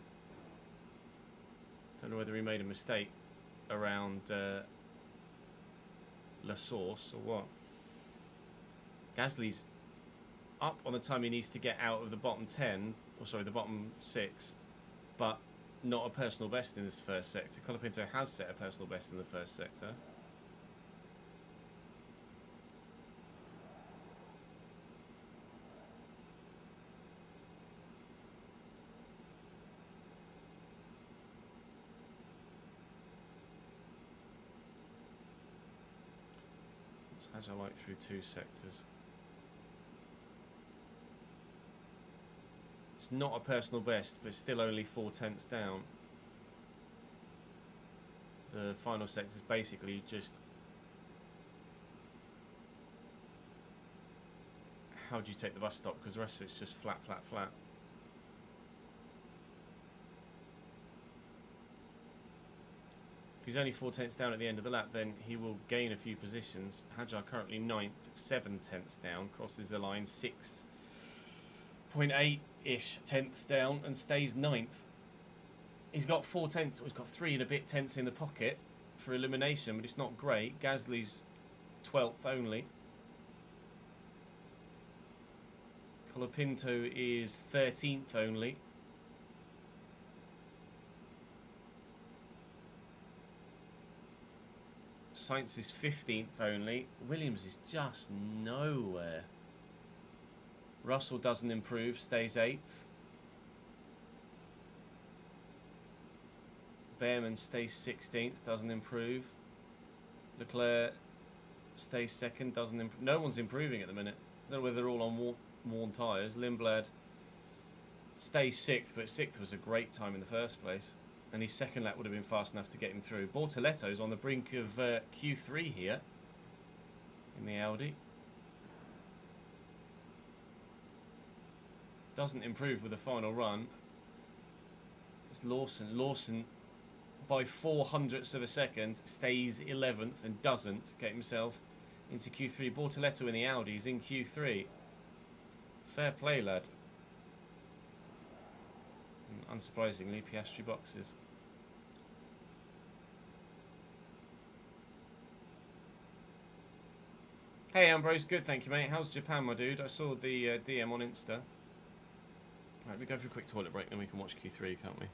Don't know whether he made a mistake around La Source or what. Gasly's up on the time he needs to get out of the bottom 10, or sorry, the bottom 6, but not a personal best in this first sector. Colapinto has set a personal best in the first sector. What's Hajar like through 2 sectors? It's not a personal best, but still only 4 tenths down. The final sector is basically just how do you take the bus stop, because the rest of it's just flat. If he's only 4 tenths down at the end of the lap, then he will gain a few positions. Hajar currently 9th, 7 tenths down, crosses the line 6.8-ish tenths down and stays 9th. He's got 4 tenths, he's got 3 and a bit tenths in the pocket for elimination, but it's not great. Gasly's 12th only. Colapinto is 13th only. Sainz is 15th only. Williams is just nowhere. Russell doesn't improve, stays 8th. Behrman stays 16th, doesn't improve. Leclerc stays 2nd, doesn't improve. No one's improving at the minute. I don't know whether they're all on worn tyres. Lindblad stays 6th, but 6th was a great time in the first place. And his second lap would have been fast enough to get him through. Bortoletto's on the brink of Q3 here in the Audi. Doesn't improve with the final run. It's Lawson. Lawson, by 0.04 of a second, stays 11th and doesn't get himself into Q3. Bortoletto in the Audi is in Q3. Fair play, lad. And unsurprisingly, Piastri boxes. Hey Ambrose, good, thank you mate. How's Japan, my dude? I saw the DM on Insta. Right, we go for a quick toilet break, then we can watch Q3, can't we?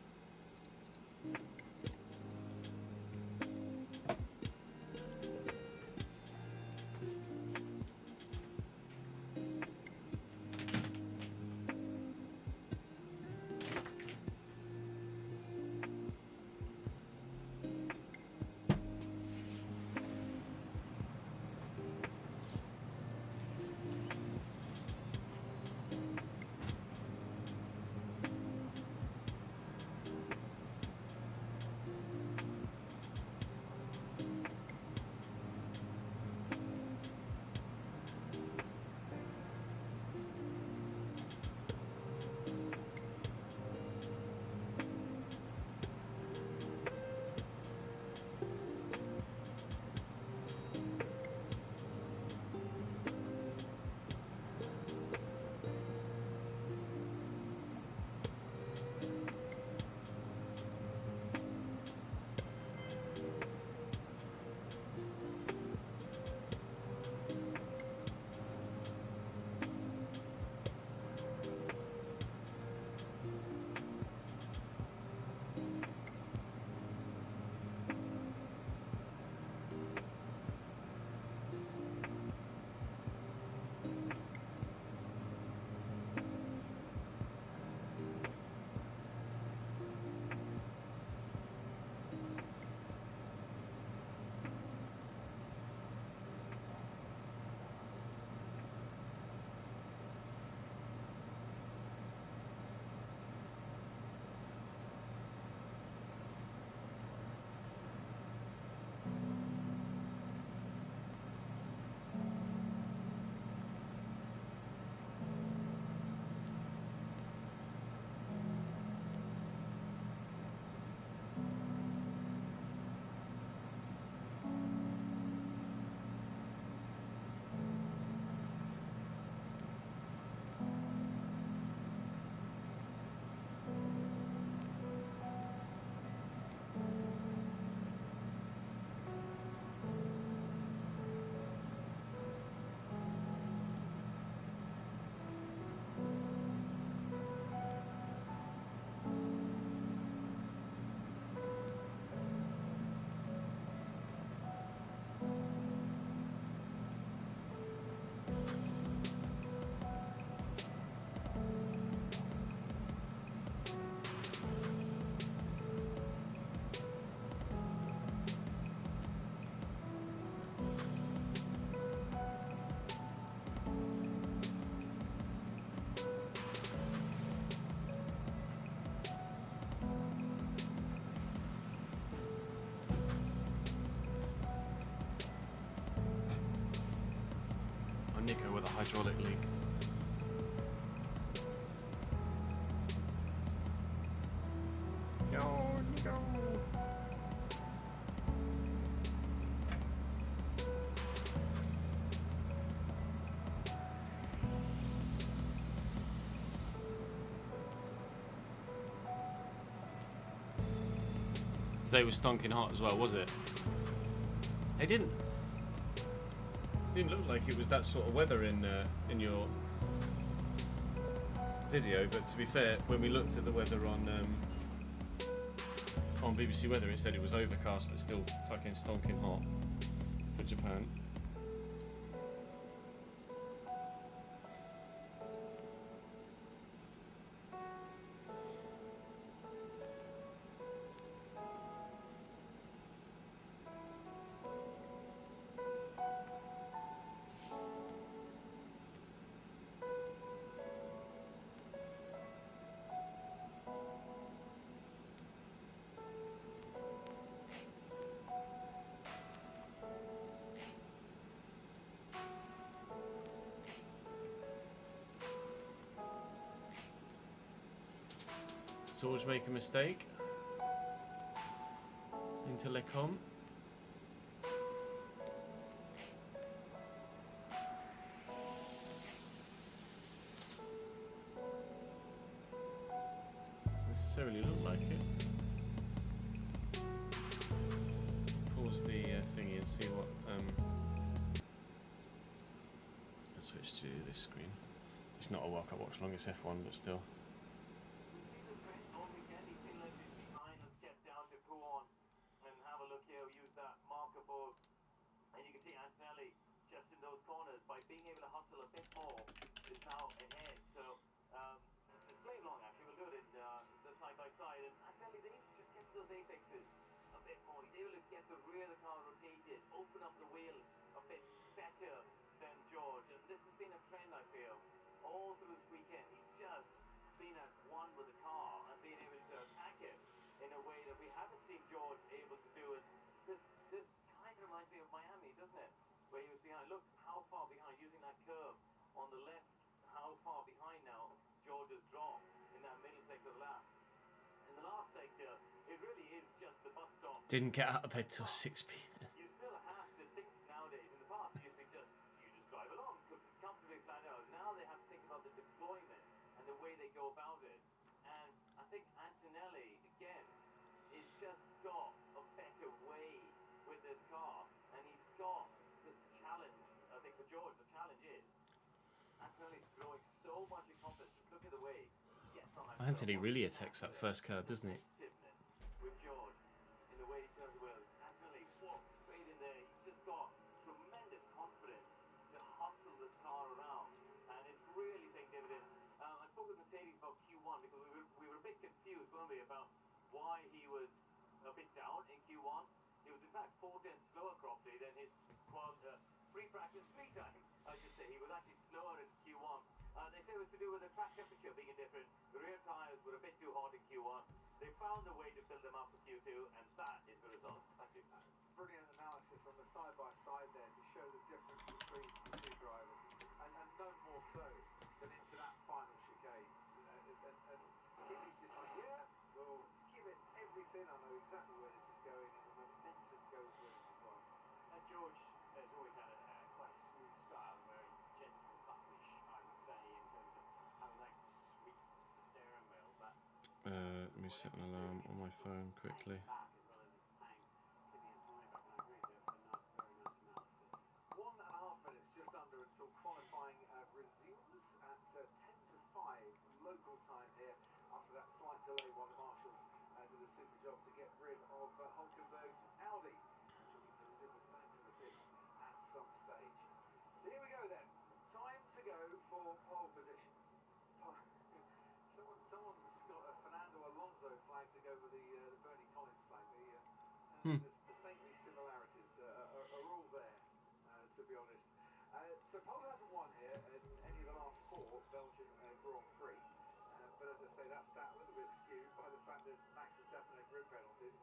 Today was stonking hot as well, was it? It didn't look like it was that sort of weather in your video, but to be fair, when we looked at the weather on BBC Weather, it said it was overcast but still fucking stonking hot for Japan. George make a mistake into Lecom. Doesn't necessarily look like it. Pause the thingy and see what. Let's switch to this screen. It's not a World Cup watch long, it's F1, but still. Being able to hustle a bit more is now ahead. So just play along. Actually, we'll do it in the side by side. And Antonelli's able to just get to those apexes a bit more. He's able to get the rear of the car rotated, open up the wheel a bit better than George. And this has been a trend, I feel, all through this weekend. He's just been at one with the car and being able to attack it in a way that we haven't seen George able to do it. This kind of reminds me of Miami, doesn't it? Where he was behind. Look how far behind, using that curve on the left, how far behind now George has dropped in that middle sector of the lap. In the last sector, it really is just the bus stop. Didn't get out of bed till 6 p.m. You still have to think nowadays. In the past, it used to be you just drive along, comfortably flat out. Now they have to think about the deployment and the way they go about it. And I think Antonelli, again, is just got a better way with this car. And he's got this challenge. I think for George, the challenge is Antonelli's growing so much in confidence. Just look at the way he gets on that Anthony really attacks that first curve, doesn't he? With George, in the way he turns the wheel. Antonelli walks straight in there. He's just got tremendous confidence to hustle this car around, and it's really paying dividends. I spoke with Mercedes about Q1 because we were a bit confused, weren't we, about why he was a bit down in Q1. He was in fact 4 tenths slower, Crofty, than his pre-practice speed time, I should say. He was actually slower in Q1. They say it was to do with the track temperature being different. The rear tyres were a bit too hot in Q1. They found a way to build them up for Q2, and that is the result. Thank you. Brilliant analysis on the side-by-side there to show the difference between the two drivers, and no more so than into that final chicane. You know, and Kimi's just like, yeah, we'll give it everything. I know exactly where this is going, and the momentum goes with it as well. George has always had quite a smooth style, very gentle, buttonish, I would say, in terms of how he likes to sweep the steering wheel. But Let me set an alarm on my phone quickly. back as well as his playing Kimi and Tony back, and I agree with you. It was a very nice analysis. 1.5 minutes just under until qualifying resumes at 10 to 5 local time here after that slight delay while the marshals did a super job to get rid of Hulkenberg's Audi, which will be delivered back to the pits at some stage. So here we go then. Time to go for pole position. Someone's got a Fernando Alonso flag to go with the Bernie Collins flag. The saintly similarities are all there, to be honest. So Pole hasn't won here in any of the last 4 Belgian Grand Prix. But as I say, that stat a little bit skewed by the fact that Max Verstappen had grid penalties,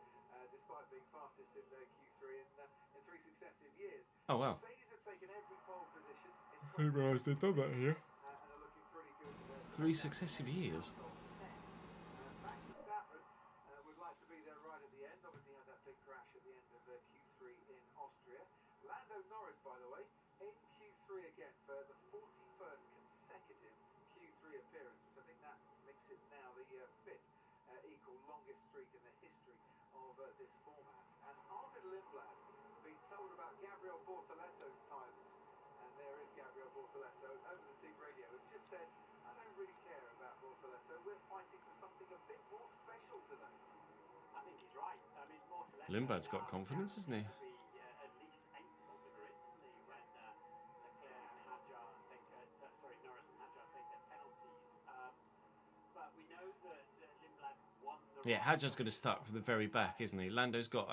despite being fastest in Q3 in 3 successive years. Oh wow. Mercedes have taken every pole position in I didn't realise they'd done that here. and are looking pretty good. 3 successive years. Max Verstappen would like to be there right at the end. Obviously, he had that big crash at the end of Q3 in Austria. Lando Norris, by the way, in Q3 again for the 41st consecutive Q3 appearance, which I think that makes it now the 5th equal longest streak in the history of this format. And Arvid Lindblad being told about Gabriel Bortoletto's times, and there is Gabriel Bortoletto over the team radio, has just said, I don't really care about Bortoletto, we're fighting for something a bit more special today. I think he's right. I mean, Bortoletto Lindblad's got now confidence, has hasn't he? to be at least 8th on the grid, isn't he? When Leclerc and Hadjar take, Norris and Hadjar take their penalties. But we know that Lindblad won the Yeah, Hadjar's going to start from the very back, isn't he? Lando's got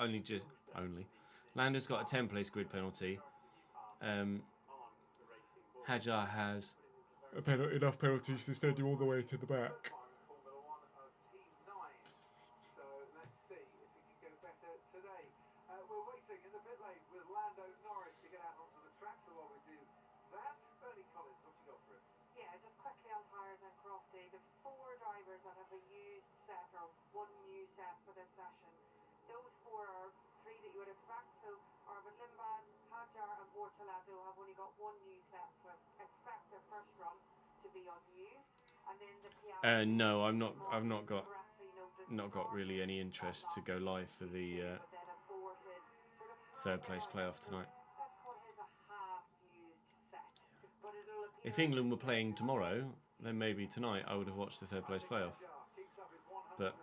Lando's got a 10-place grid penalty. Hadjar has enough penalties to send you all the way to the back. Formula One of P9. So let's see if we can go better today. We're waiting in the pit lane with Lando Norris to get out onto the track. So while we do that, Bernie Collins, what you got for us? Yeah, just quickly on tyres and Crofty, the 4 drivers that have a used set or 1 new set for this session, those 4 are 3 that you would expect. So Arvid Lindblad, Hadjar and Bortoletto have only got 1 new set, so expect their first run to be unused. And then the No, I've not got really any interest to go live for the 3rd place playoff tonight. Let's call his a half-used set. But it'll appear If England were playing tomorrow, then maybe tonight I would have watched the 3rd place playoff. But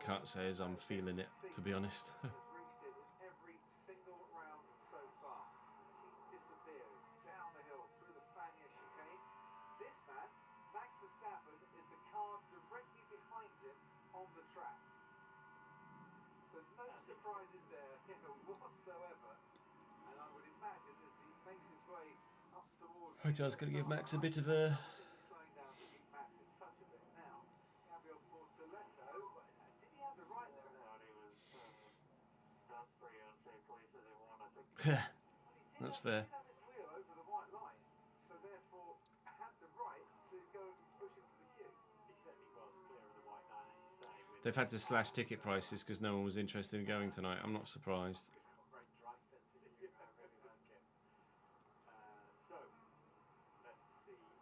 can't say as I'm feeling it, to be honest. Has reached it in every single round so far as he disappears down the hill through the Fania chicane. This man, Max Verstappen, is the car directly behind him on the track. So no surprises there whatsoever. And I would imagine as he makes his way up towards... Hadjar's going to give Max a bit of a... slowing down to keep Max in touch a bit now. Gabriel Bortoletto, did he have the right there? That's fair. He did have his wheel over the white line, so therefore had the right to go and push into the queue. He certainly was clear of the white line, as you say. With They've had to slash ticket prices because no one was interested in going tonight. I'm not surprised. great drive sense in you, I really like it. So, let's see what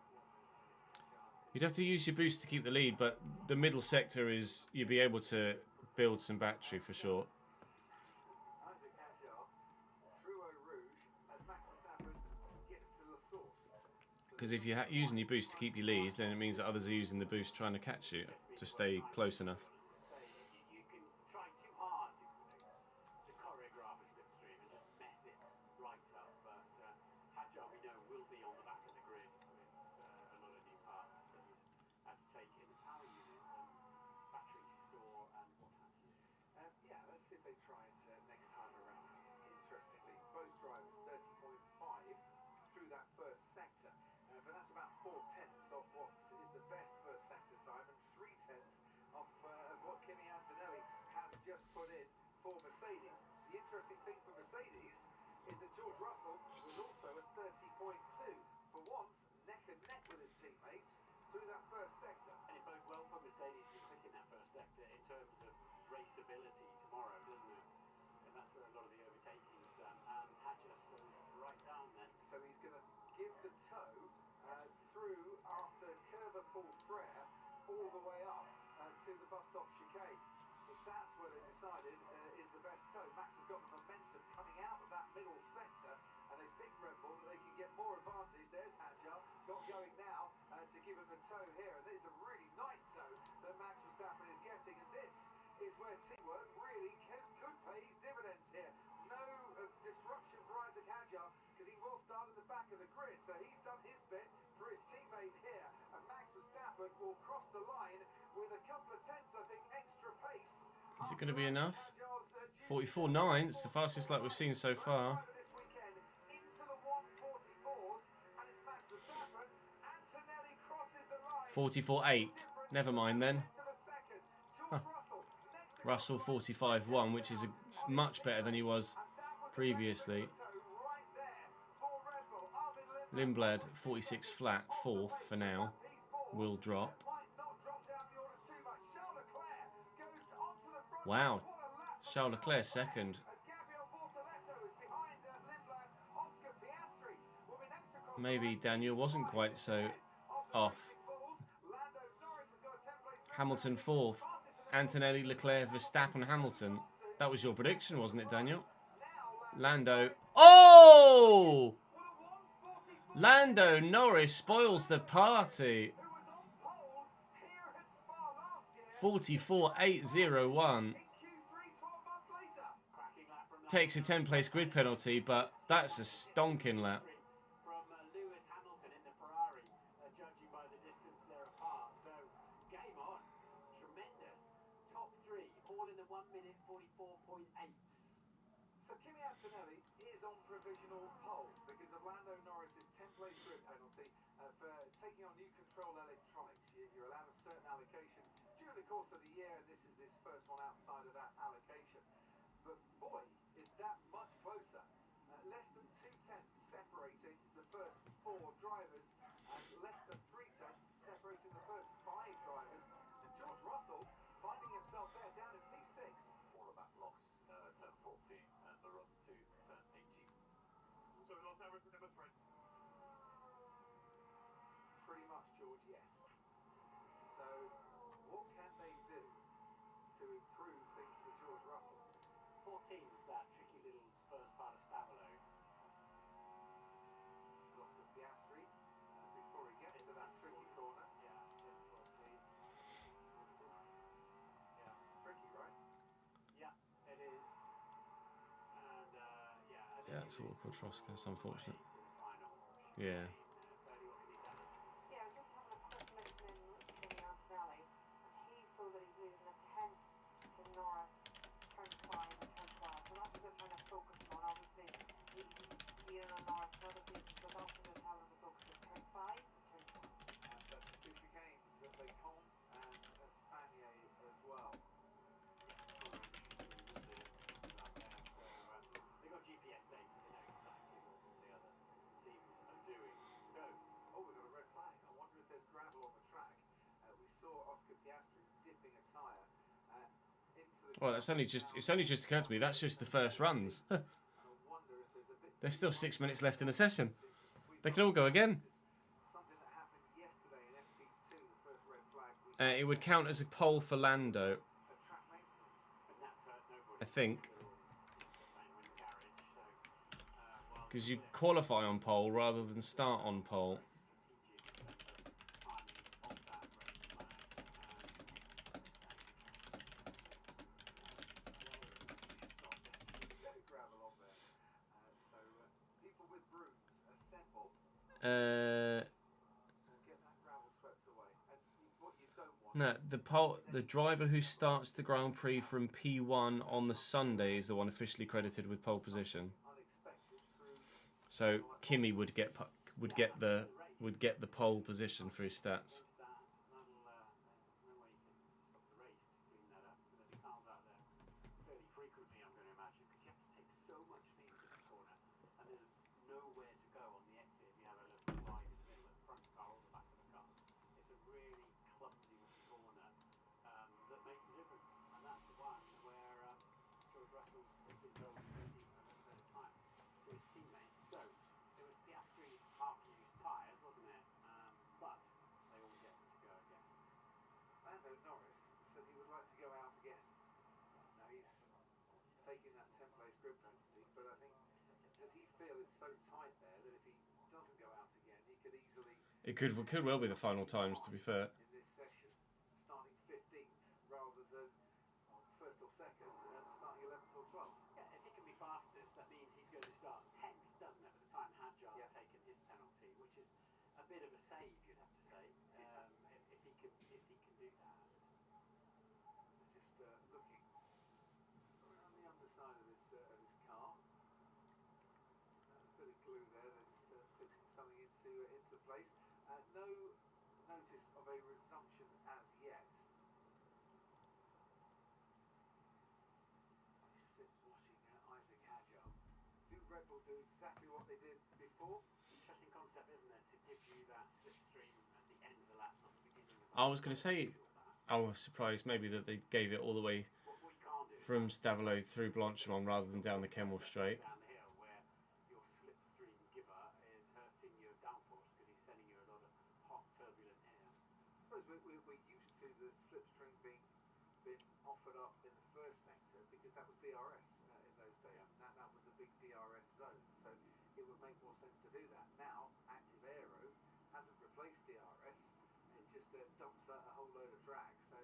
You'd have to use your boost to keep the lead, but the middle sector is you'd be able to build some battery for sure. Isaac Hadjar through Eau Rouge as Max Verstappen gets to La Source. Because if you're using your boost to keep your lead, then it means that others are using the boost trying to catch you to stay close enough. you can try too hard to choreograph a slipstream and just mess it right up, but Hadjar, we know, will be on the back of the grid with a lot of new parts that he's had to take in, power unit and battery store and what have you. Yeah, let's see if they try it next time around. Interestingly, both drivers 30.5 through that first sector, but that's about 4/10 of what is the best first sector time and 3/10 of what Kimi Antonelli has just put in for Mercedes. The interesting thing for Mercedes is that George Russell was also at 30.2. For once, neck and neck with his teammates through that first sector. And it bodes well for Mercedes to be quick in that first sector in terms of raceability tomorrow, doesn't it? And that's where a lot of the overtaking is done. And Hadjar slows right down then. So he's going to give the toe through after Curva Paul Frere all the way up to the bus stop chicane. So that's where they decided is the best toe. Max has got the momentum coming out of that middle sector, and they think Red Bull that they can get more advantage. There's Hadjar got going now to give him the toe here, and this is a really nice toe that Max Verstappen is getting, and this is where teamwork really could pay dividends here. No disruption for Isaac Hadjar because he will start at the back of the grid, so he's done his bit for his teammate here, and Max Verstappen will cross the line with a couple of tenths, I think, extra pace. Is it going to be enough? 44.9, it's the fastest lap we've seen so far. This weekend into the 144s, and it's Max Verstappen. Antonelli crosses the line. 44.8. Never mind then. Huh. Russell 45.1, which is much better than he was previously. Lindblad 46 flat, 4th for now. Will drop. Wow. Charles Leclerc 2nd. Maybe Daniel wasn't quite so off. Hamilton 4th. Antonelli, Leclerc, Verstappen, Hamilton. That was your prediction, wasn't it, Daniel? Lando. Oh! Lando Norris spoils the party. 44.801. Takes a 10-place grid penalty, but that's a stonking lap. From Lewis Hamilton in the Ferrari, judging by the distance they're apart. So, game on. Tremendous. Top three, all in the 1 minute 44.8. So Kimi Antonelli is on provisional pole because of Lando Norris's 10-place grid penalty for taking on new control electronics. You're allowed a certain allocation during the course of the year, and this is his first one outside of that allocation. But boy, is that much closer. Less than 2/10 separating the first 4 drivers, and less than 3/10 separating the first 5 drivers. And George Russell finding himself there down in P6. All of that loss, turn 14 and the run to turn 18. So we lost average for number 3. Pretty much, George, yes. So, what can they do to improve things for George Russell? 14 is that tricky little first part of Stavolo. This is Oscar Piastri before he gets to that tricky corner. Yeah, difficulty. Yeah. Tricky, right? Yeah, it is. And Yeah, it's awkward for Oscar. It's unfortunate. to the final. Yeah. Bertie, what can you tell us? Yeah, I'm just having a quick listen in with Kimi Antonelli, and he's told that he's losing a 10th to Norris, turn 5 and turn 12. So that's what they're trying to focus him on. Obviously, he's leading on Norris for other places, but that's what they're telling him to focus on turn 5 and turn 12. And that's the 2 chicanes that they come and Fanier as well. They've got GPS data, they know exactly what all the other teams are doing. So, Oh, we've got a red flag. I wonder if there's gravel on the track. We saw Oscar Piastri dipping a tyre into the... Well, it's only just occurred to me. That's just the first runs. I wonder if there's a bit... There's still 6 minutes left in the session. They can all go again. Something that happened yesterday in FP2, the first red flag. It would count as a pole for Lando, Track maintenance. and that's hurt nobody. I think, They're all in the garage, so, well, because you qualify on pole rather than start on pole. Gravel on there. So people with brooms assemble Uh, and get that gravel swept away. And what you don't want no, the driver who starts the Grand Prix from P1 on the Sunday is the one officially credited with pole position. unexpected through So Kimi would get the pole position for his stats. Frequently, I'm going to imagine, because you have to take so much speed to the corner, and there's nowhere to go on the exit if you have a little slide in the middle of the front car or the back of the car. It's a really clumsy little corner that makes the difference, and that's the one where George Russell has been told he's losing a little bit of time to his teammates. So it was Piastri's half-used tyres, wasn't it? But they all get to go again. Lando Norris said he would like to go out again. Now he's taking that 10-place grid penalty, but I think, does he feel it's so tight there that if he doesn't go out again, he could easily... It could well be the final times, to be fair. in this session, starting 15th rather than first or second, and starting 11th or 12th. Yeah, if he can be fastest, that means he's going to start 10th, doesn't it? By the time Hadjar's Yeah. taken his penalty, which is a bit of a save, you'd have to say, if he can do that. Just looking around the underside of his car. There's a bit of glue there. They're just fixing something into place. No notice of a resumption as yet. I sit watching Isaac Hadjar. Do Red Bull do exactly what they did before? Interesting concept, isn't it? To give you that slipstream at the end of the lap, not the beginning of the I was going to say, I was surprised maybe that they gave it all the way What you can't do from Stavolo through Blanchimont rather than down the Kemmel straight. down the hill where your slipstream giver is hurting your downforce because he's sending you a lot of hot, turbulent air. I suppose we're used to the slipstream being been offered up in the first sector because that was DRS in those days. And that was the big DRS zone. So it would make more sense to do that. Now, Active Aero hasn't replaced DRS. It just dumps out a whole load of drag. So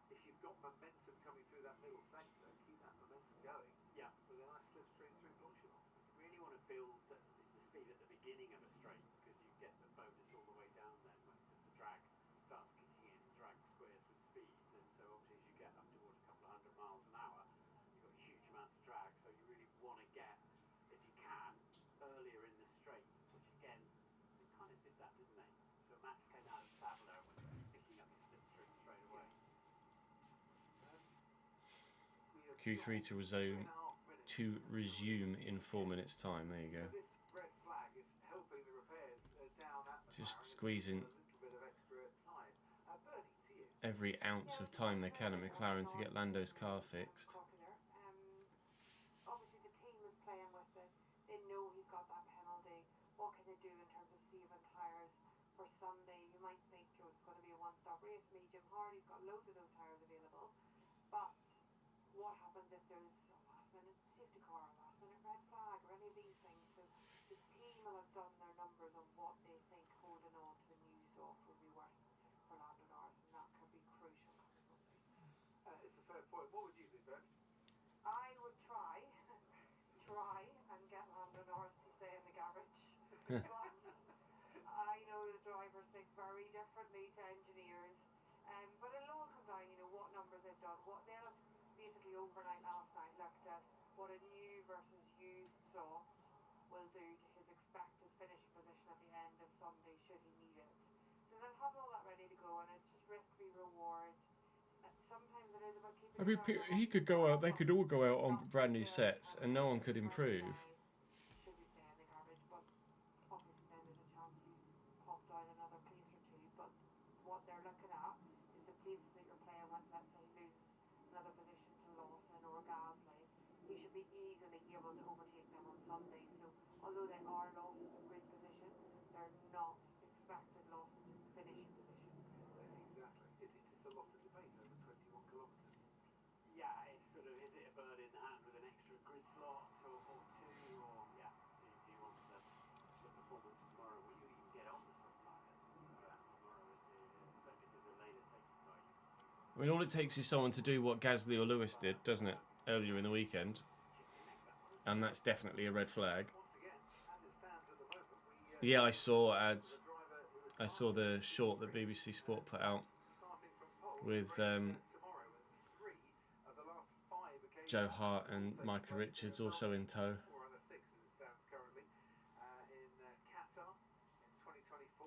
if you've got momentum coming through that middle sector, keep that momentum going. Yeah. With a nice slipstream through Blanchimont. You really want to build the speed at the beginning of a straight because you get the bonus all the way down then because the drag starts kicking in, drag squares with speeds, and so obviously as you get up towards a couple of 100 miles an hour, you've got huge amounts of drag, so you really want to get, if you can, earlier in the straight, which again, they kind of did that, didn't they? So Max came out of Stadler and was picking up his slipstream straight away. Q3 to resume in 4 minutes time. There you go. So this red flag is helping the repairs down at Just squeezing a little bit of extra time. Bernie, to you. every ounce of time they can at McLaren to get Lando's car fixed. Obviously the team is playing with it. They know he's got that penalty. What can they do in terms of saving tyres for Sunday? You might think it's going to be a one-stop race, medium hard. He's got loads of those tyres available. But what happens if there's a last-minute safety car, a last-minute red flag, or any of these things? So the team will have done their numbers on what they think holding on to the new soft will be worth for Lando Norris, and that could be crucial coming Monday. It's a fair point. What would you do, Ben? I would try and get Lando Norris to stay in the garage. But I know the drivers think very differently to engineers. But it'll all come down, what numbers they've done. What they'll have basically overnight last night looked at what a new versus used soft will do to his expected finishing position at the end of Sunday should he need it. So they'll have all that ready to go, and it's just risk-free reward. Sometimes it is about keeping. I mean, he could go out. They could all go out on brand new sets, and no one could improve. Should we stay in the garage? But obviously, then there's a chance you pop down another place or two. But what they're looking at is the places that you're playing with. Let's say he loses another position to Lawson or Gasly, he should be easily able to overtake them on Sunday. So although they are losses in grid position, they're not expected losses in finishing position. Exactly. It's a lot of debate over 21 kilometres. Yeah, it's sort of, is it a bird in the hand with an extra grid slot or two, or yeah, do you want the performance tomorrow? Will you even get on the soft tyres tomorrow? Certainly if there's a later safety car. I mean, all it takes is someone to do what Gasly or Lewis did, doesn't it, earlier in the weekend? And that's definitely a red flag. Yeah, I saw ads. I saw the short that BBC Sport put out with Joe Hart and Micah Richards also in tow.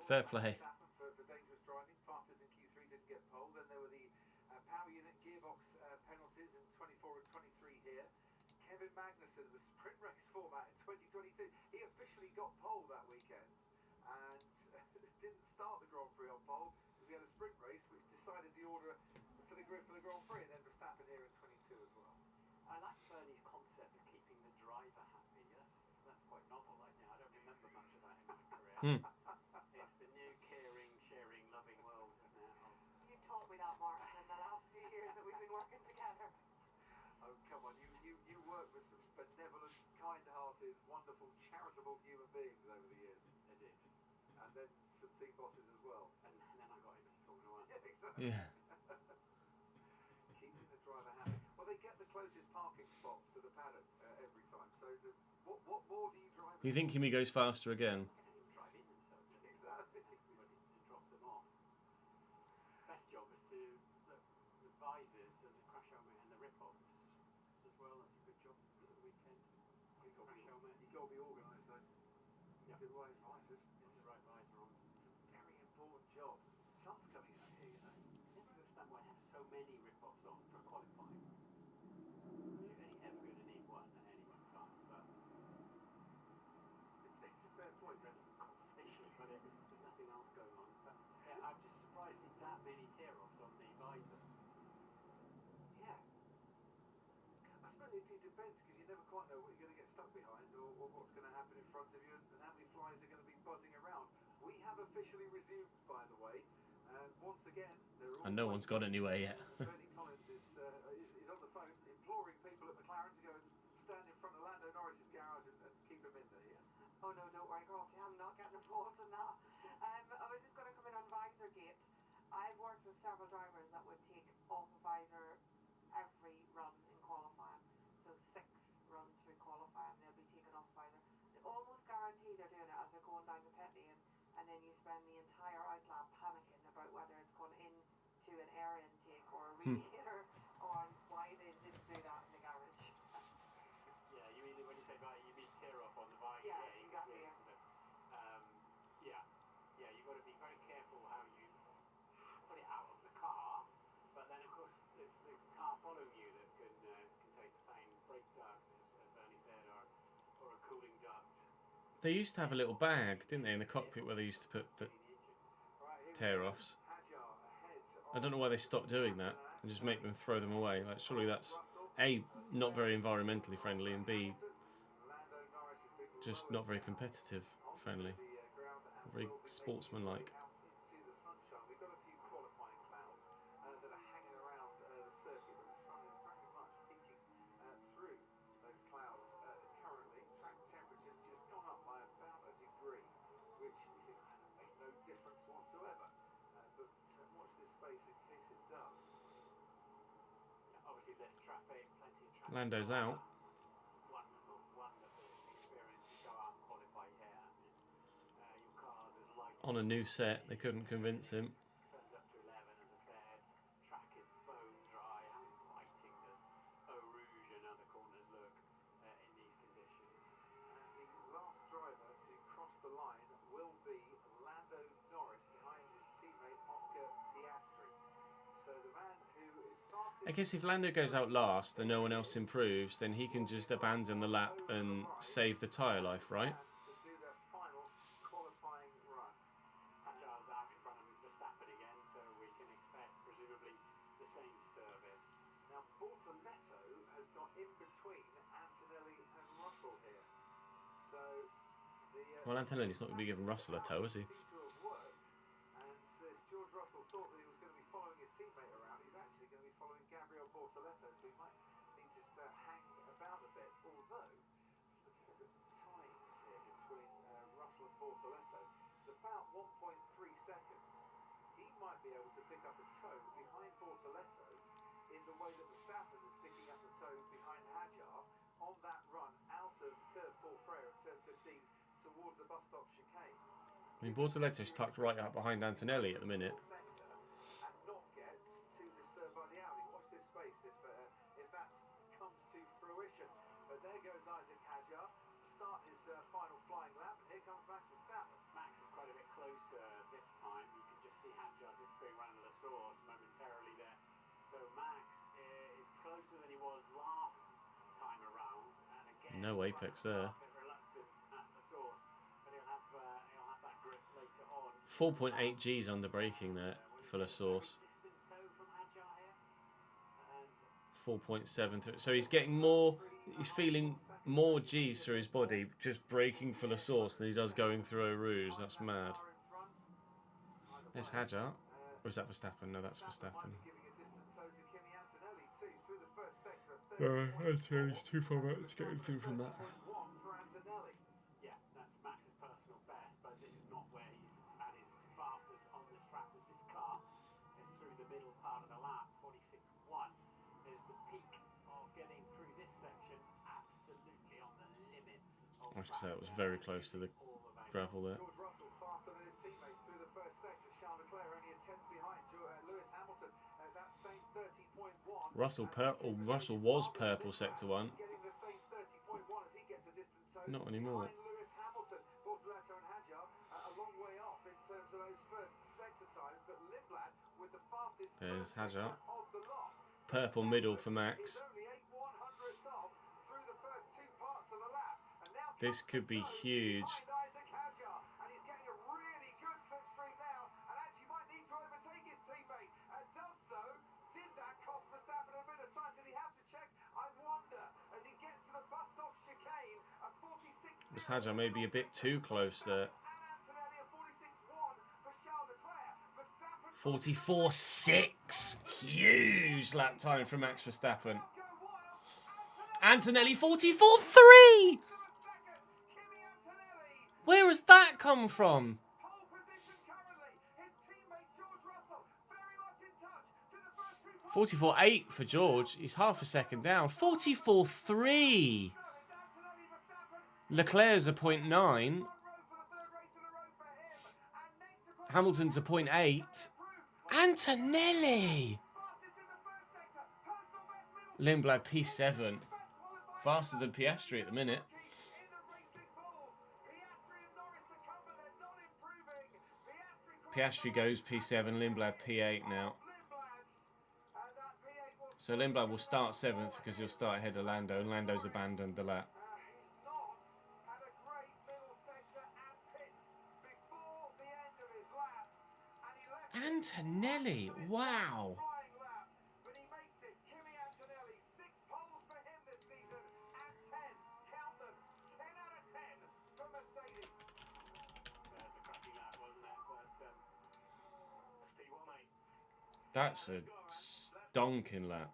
Fair play. For dangerous driving, fastest in Q3 didn't get pole. Then there were the power unit gearbox penalties in 24 and 23 here. Kevin Magnussen in the sprint race format in 2022. He officially got pole that weekend and didn't start the Grand Prix on pole because we had a sprint race which decided the order for the Grand Prix, and then Verstappen here in 22 as well. I like Bernie's concept of keeping the driver happy. That's quite novel. I don't remember much of that in my career. It's the new caring, sharing, loving world, isn't it? You've taught me that, Martin, in the last few years that we've been working together. Oh, come on, you work with some benevolent, kind-hearted, wonderful, charitable human beings over the years. I did. And then some team bosses as well. And then I got into Formula 1. Yeah, exactly. Yeah. Keeping the driver happy. Well, they get the closest parking spots to the paddock every time. So what more do you drive? You think Kimi goes faster again? Drive in themselves. Exactly. Somebody to drop them off. Best job is to look the visors and the crash helmet and the rip-offs as well. That's a good job for the weekend. You've got Crash helmet. to be organised though. Yep. Do the right visors. Put the right visor on. It's a very important job. Sun's coming out here, you know. I don't understand why I have so many rip-offs on for qualifying. You're only ever going to need one at any one time, but it's a fair point, Ben. conversation, but there's nothing else going on. But yeah, I'm just surprised to see that many tear-offs on the visor. Yeah. I suppose it depends because you never quite know what you're going to get stuck behind or what's going to happen in front of you and how many flies are going to be buzzing around. We have officially resumed, by the way. Once again, And no one's got anywhere yet. Bernie Collins is stand in front of Lando Norris's garage and keep him in there, yeah? Oh no, don't worry, Crofty, I'm not getting involved in that. I was just going to come in on visor gate. I've worked with several drivers that would take off a visor every run in qualifying. So 6 runs through qualifying, they'll be taking off a visor. They almost guarantee they're doing it as they're going down the pit lane, and then you spend the entire outlap panicking about whether it's gone into an air intake or a radiator on why they didn't do that in the garage. Yeah, you mean when you say you mean tear off on the visor? Yeah, You exactly. can see yeah, you've got to be very careful how you put it out of the car. But then, of course, it's the car following you that can take the pain. Brake duct, as Bernie said, or a cooling duct. They used to have a little bag, didn't they, in the cockpit where they used to put tear-offs. I don't know why they stopped doing that and just make them throw them away. Like, surely that's A, not very environmentally friendly, and B, just not very competitive friendly, not very sportsmanlike. Into the sunshine. We've got a few qualifying clouds that are hanging around the circuit, but the sun is very much peeking through those clouds currently. Track temperature's just gone up by about a degree, which you think make no difference whatsoever. But watch this space in case it does. Yeah, obviously, less traffic, plenty of traffic. Lando's out. Wonderful, wonderful experience to go out and qualify here. Your car's as light On a new set, they couldn't convince him. turns up to 11, as I said. Track is bone dry, fighting as Eau Rouge and other corners look in these conditions. And the last driver to cross the line will be Lando Norris behind his teammate Oscar Piastri. So the man who is fastest... I guess if Lando goes out last and no one else improves, then he can just abandon the lap and save the tyre life, right? to do their final qualifying run. Hajar's out in front of Verstappen again, so we can expect presumably the same service. Now Bortoletto has got in between Antonelli and Russell here. So the Well, Antonelli's not going to be giving Russell a tow, is he? seem to have worked, and if George Russell thought that he was going to be following his teammate around, he's actually going to be following Gabriel Bortoletto, so he might need just to hang about a bit. Although, just looking at the times here between Russell and Bortoletto, it's about 1.3 seconds. He might be able to pick up a tow behind Bortoletto in the way that Verstappen is picking up the tow behind Hajar on that run out of Curve Paul Freire at turn 15 towards the bus stop chicane. I mean, Bortoletto's tucked right up behind Antonelli at the minute. And not get too disturbed by the Audi. Watch this space if that comes to fruition. But there goes Isaac Hajar to start his final flying lap. And here comes Max Verstappen. Max is quite a bit closer this time. You can just see Hajar disappearing around the source momentarily there. So Max is closer than he was last time around. And again, No apex there. a bit reluctant at the source, but he'll have that grip later on. 4.8 G's under braking there for the source. Distant toe from Hajar here. And 4.7 through. So he's getting more, he's feeling more G's through his body just braking for the source than he does going through Eau Rouge. That's mad. There's Hajar. Or is that Verstappen? No, that's Verstappen. Antonelli's too far out to get through from that. yeah, that's Max's personal best, but this is not where he's at his fastest on this track with this car. It's through the middle part of the lap. 46.1 is the peak of getting through this section. Absolutely on the limit of I should say it was very close to the gravel there. George Russell faster than his teammate through the first sector. Charles Leclerc only a tenth behind Lewis Hamilton. That same 30.1. Russell was purple sector 1. Getting the same 30.1 as he gets a distant toe. Not anymore. Behind Lewis Hamilton, Bortoletto and Hajar a long way off in terms of those first sector times, but Lindblad with the fastest There's first sector Hajar. of the lot. Purple middle for He's Max. only 8/100ths off through the first 2 parts of the lap. And now This comes could the be toe huge. behind Isaac Hajar, and he's getting a really good slipstream now, and actually might need to overtake his teammate. Does so. Did that cost Verstappen a bit of time? Did he have to check? I wonder. As he gets to the bus stop chicane, a 46. This Hajar may be a bit too close there. 44.6. Huge lap time for Max Verstappen. Antonelli 44.3! Where has that come from? 44.8 for George. He's half a second down. 44.3. Leclerc's a 0.9. Hamilton's a 0.8. Antonelli! Lindblad P7. Faster than Piastri at the minute. Piastri goes P7, Lindblad P8 now. So Lindblad will start 7th because he'll start ahead of Lando, and Lando's abandoned the lap. Antonelli, wow. That's a stonking lap.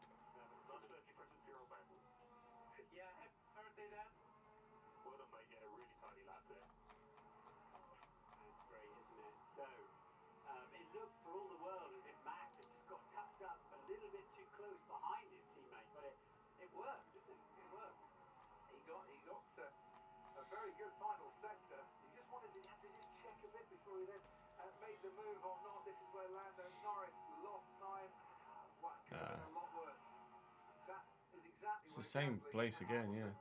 It's the same place again, yeah.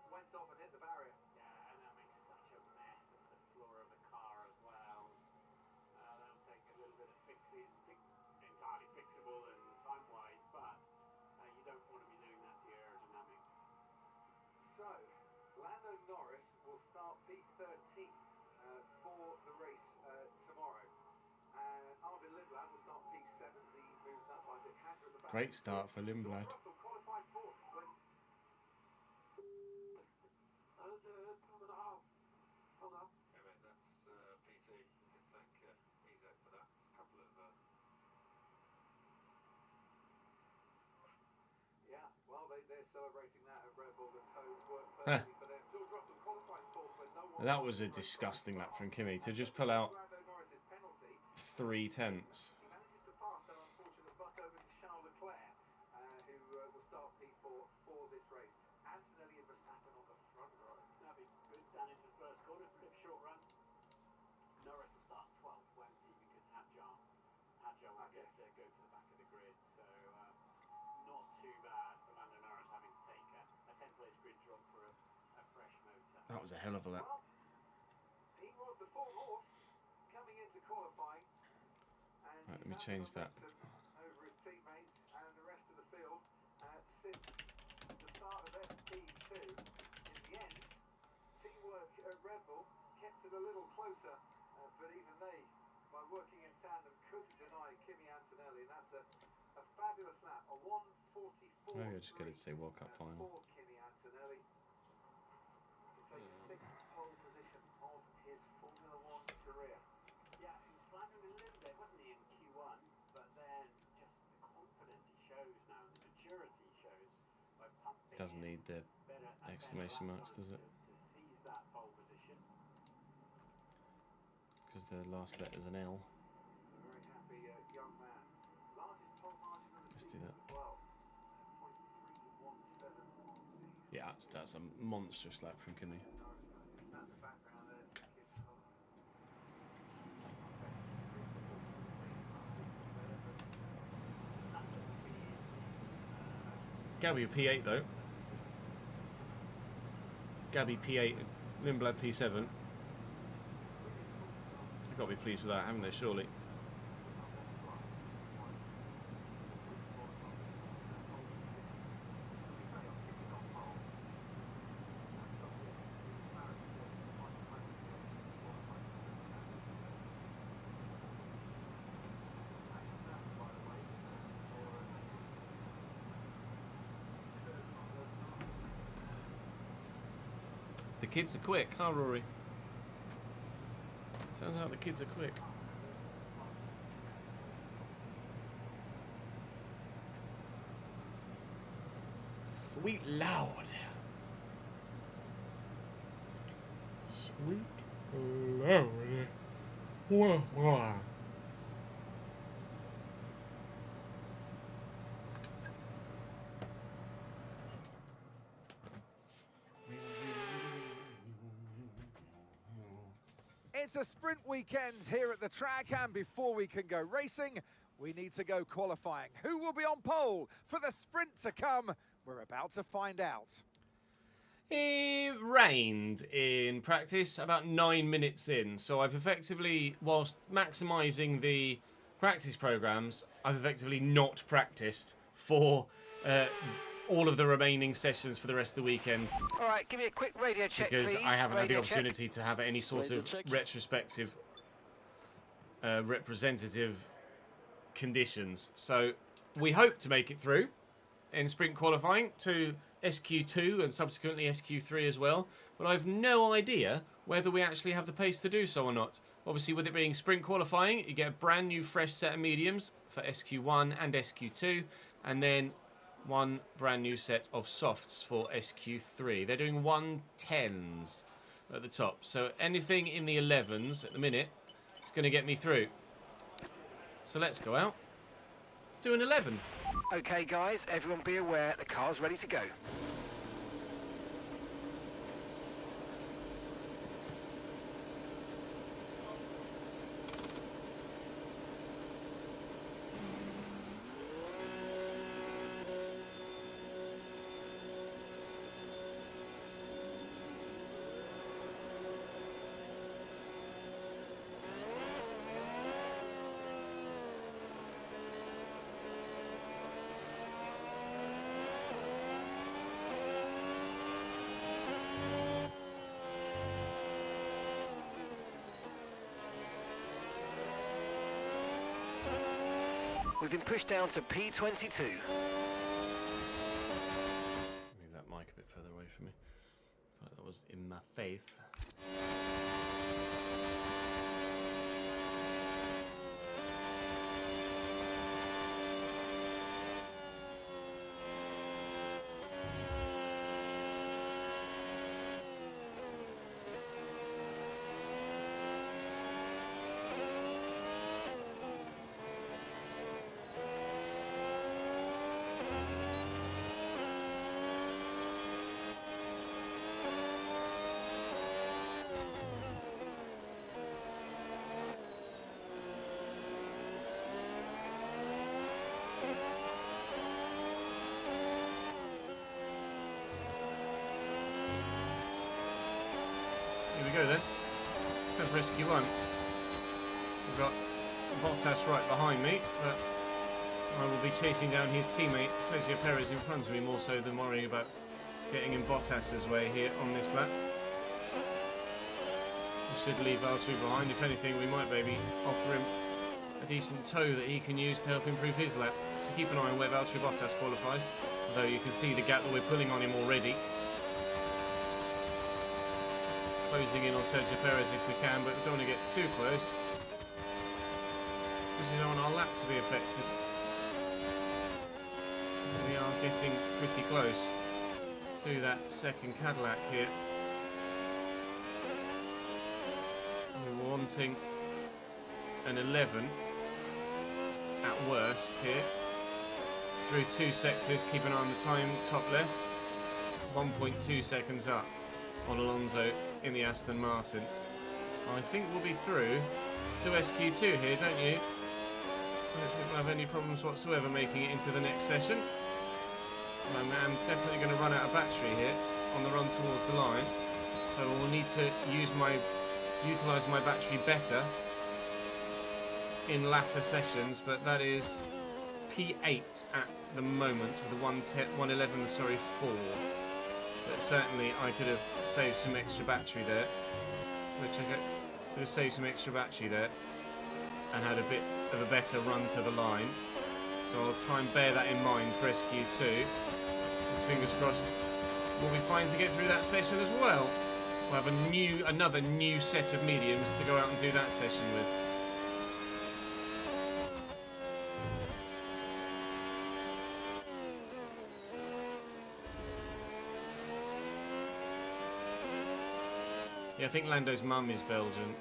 So, Lando Norris will start P13 for the race tomorrow. And Arvin Lindblad will start P7 as he moves up. Isaac Hadger at the back. Great start for Lindblad. Russell qualified fourth when... That was 12.5. Hold on. Okay, mate, that's PT. You can thank Isaac for that. It's a couple of... Yeah, well, they're celebrating that at Red Bull, and so worked perfectly for them. George Russell qualifies fourth when no one... That was a disgusting lap from Kimi to just pull out 3 tenths. He manages to pass that unfortunate buck over to Charles Leclerc, who will start P4 for this race. Antonelli and Verstappen on the front row. That'll be good down into the first corner, pretty short run. Norris will start 12th, won't he? Because Hadjar will go to the back of the grid. So not too bad for Lando Norris having to take a 10th-place grid drop for a fresh motor. That was a hell of a lap. Well, he was the form horse coming into qualifying. Right, let me change that. Over his teammates and the rest of the field since the start of FP2. In the end, teamwork at Red Bull kept it a little closer, but even they, by working in tandem, couldn't deny Kimi Antonelli. And that's a fabulous lap, a 1:44. Maybe I just get it to say World Cup final. For Kimi Antonelli to take a 6th pole position of his Formula One career. Yeah, he was flagging a little bit, wasn't he, in Q1? But then just the confidence he shows now, the maturity he shows by pumping. Doesn't need the exclamation marks, does it? To seize that pole position. Because the last letter's an L. A very happy young man. Largest pole margin of the Let's do season that. as well. 0.317. Yeah, that's a monstrous lap from Kimi. Just sat in the background there thinking, oh, Gabby P8 though. Gabby P8, Lindblad P7. They've got to be pleased with that, haven't they, surely? The kids are quick, huh, Rory? Turns out the kids are quick. Sweet Lord. Sweet Lord. Whoa, whoa. It's a sprint weekend here at the track, and before we can go racing, we need to go qualifying. Who will be on pole for the sprint to come? We're about to find out. It rained in practice about 9 minutes in, so I've effectively, whilst maximising the practice programmes, I've effectively not practiced for all of the remaining sessions for the rest of the weekend. All right, give me a quick radio check, Because please. I haven't had the Radio check. opportunity to have any sort of retrospective, representative conditions. So we hope to make it through in sprint qualifying to SQ2 and subsequently SQ3 as well. But I've no idea whether we actually have the pace to do so or not. Obviously, with it being sprint qualifying, you get a brand new fresh set of mediums for SQ1 and SQ2, and then one brand new set of softs for SQ3. They're doing 110s at the top. So anything in the 11s at the minute is going to get me through. So let's go out. Do an 11. Okay, guys, everyone be aware, the car's ready to go. We've been pushed down to P22. Move that mic a bit further away from me. I thought that was in my face. Here we go then. Time for SQ1. We've got Bottas right behind me, but I will be chasing down his teammate Sergio Perez in front of me, more so than worrying about getting in Bottas's way here on this lap. We should leave Valtteri behind. If anything, we might maybe offer him a decent tow that he can use to help improve his lap. So keep an eye on where Valtteri Bottas qualifies, although you can see the gap that we're pulling on him already. Closing in on Sergio Perez if we can, but we don't want to get too close because we don't want our lap to be affected. We are getting pretty close to that second Cadillac here. We're wanting an 11 at worst here. Through two sectors, keep an eye on the time, top left. 1.2 seconds up on Alonso in the Aston Martin. I think we'll be through to SQ2 here, don't you? I don't think we'll have any problems whatsoever making it into the next session. I'm definitely going to run out of battery here on the run towards the line, so we'll need to utilise my battery better in latter sessions, but that is P8 at the moment with a 111, sorry, 4. But certainly I could have saved some extra battery there, could have saved some extra battery there and had a bit of a better run to the line. So I'll try and bear that in mind for SQ2. Fingers crossed we'll be fine to get through that session as well. We'll have another new set of mediums to go out and do that session with. Yeah, I think Lando's mum is Belgian.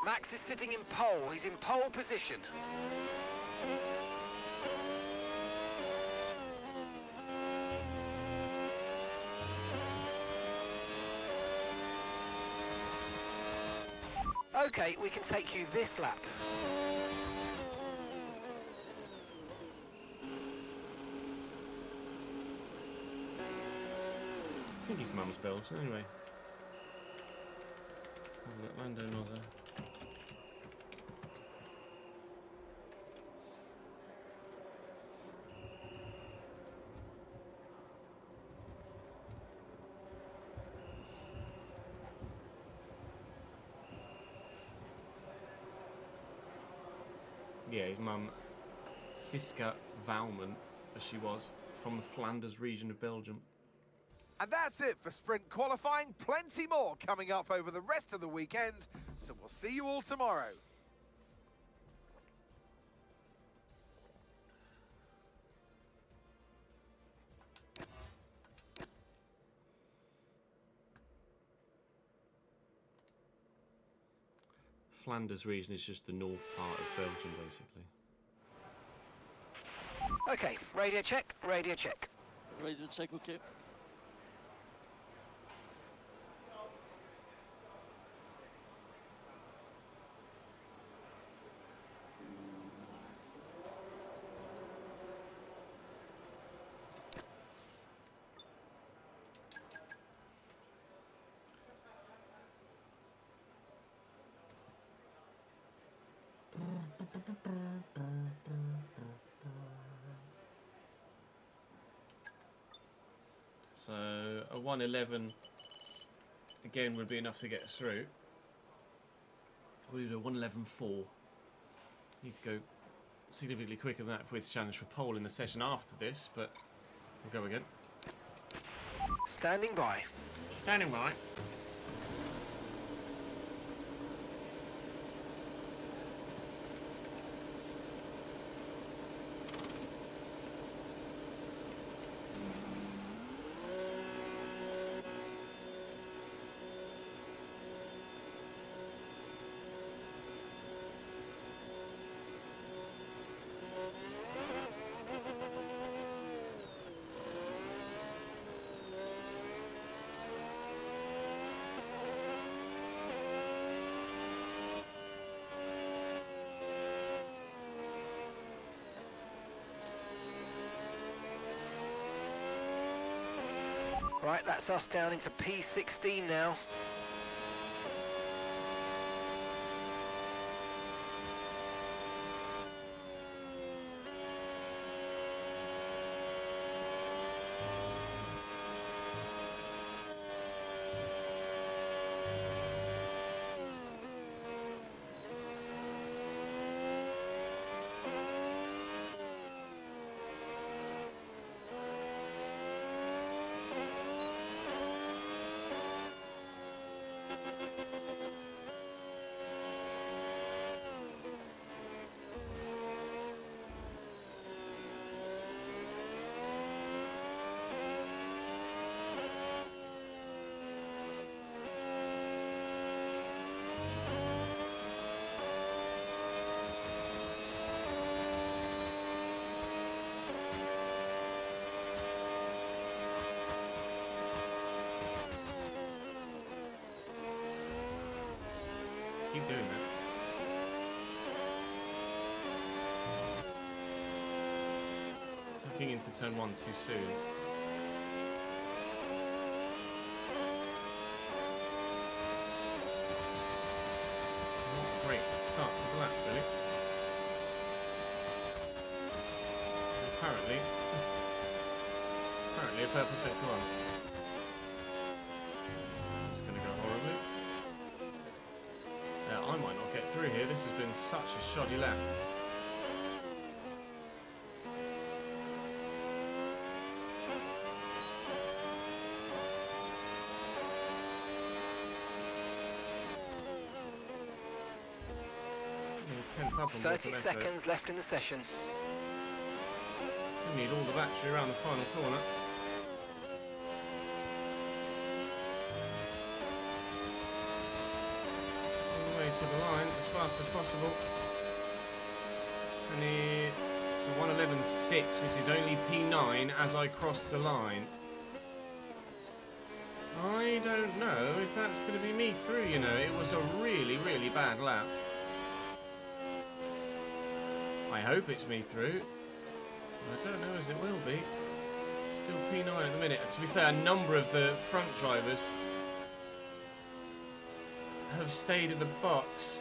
Max is sitting in pole. He's in pole position. Okay, we can take you this lap. I think his mum's Belgian anyway. Oh, look, Lando Nozza. Yeah, his mum, Siska Vauman, as she was, from the Flanders region of Belgium. And that's it for sprint qualifying. Plenty more coming up over the rest of the weekend. So we'll see you all tomorrow. Flanders region is just the north part of Belgium, basically. Okay, radio check, radio check. Radio check, okay. So a 1:11 again would be enough to get us through. We'll do a 1:11.4. Need to go significantly quicker than that if we're to challenge for pole in the session after this, but we'll go again. Standing by. Standing by. Right, that's us down into P16 now. Keep doing that. Tucking into turn 1 too soon. Great start to the lap, really. Apparently a purple sector 1. It's going to go horribly. I might not get through here. This has been such a shoddy lap. 10th up on 30 Bortoleto. seconds left in the session. We need all the battery around the final corner. All the way to the line as fast as possible. And it's 1:11.6, which is only P9 as I cross the line. I don't know if that's going to be me through, you know. It was a really, really bad lap. I hope it's me through. I don't know as it will be. Still P9 at the minute. To be fair, a number of the front drivers have stayed in the box.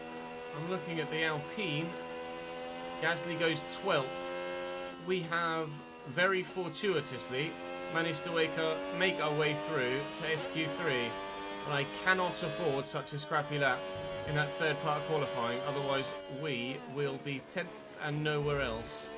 I'm looking at the Alpine. Gasly goes 12th. We have very fortuitously managed to make our way through to SQ3. And I cannot afford such a scrappy lap in that third part of qualifying. Otherwise, we will be 10th and nowhere else.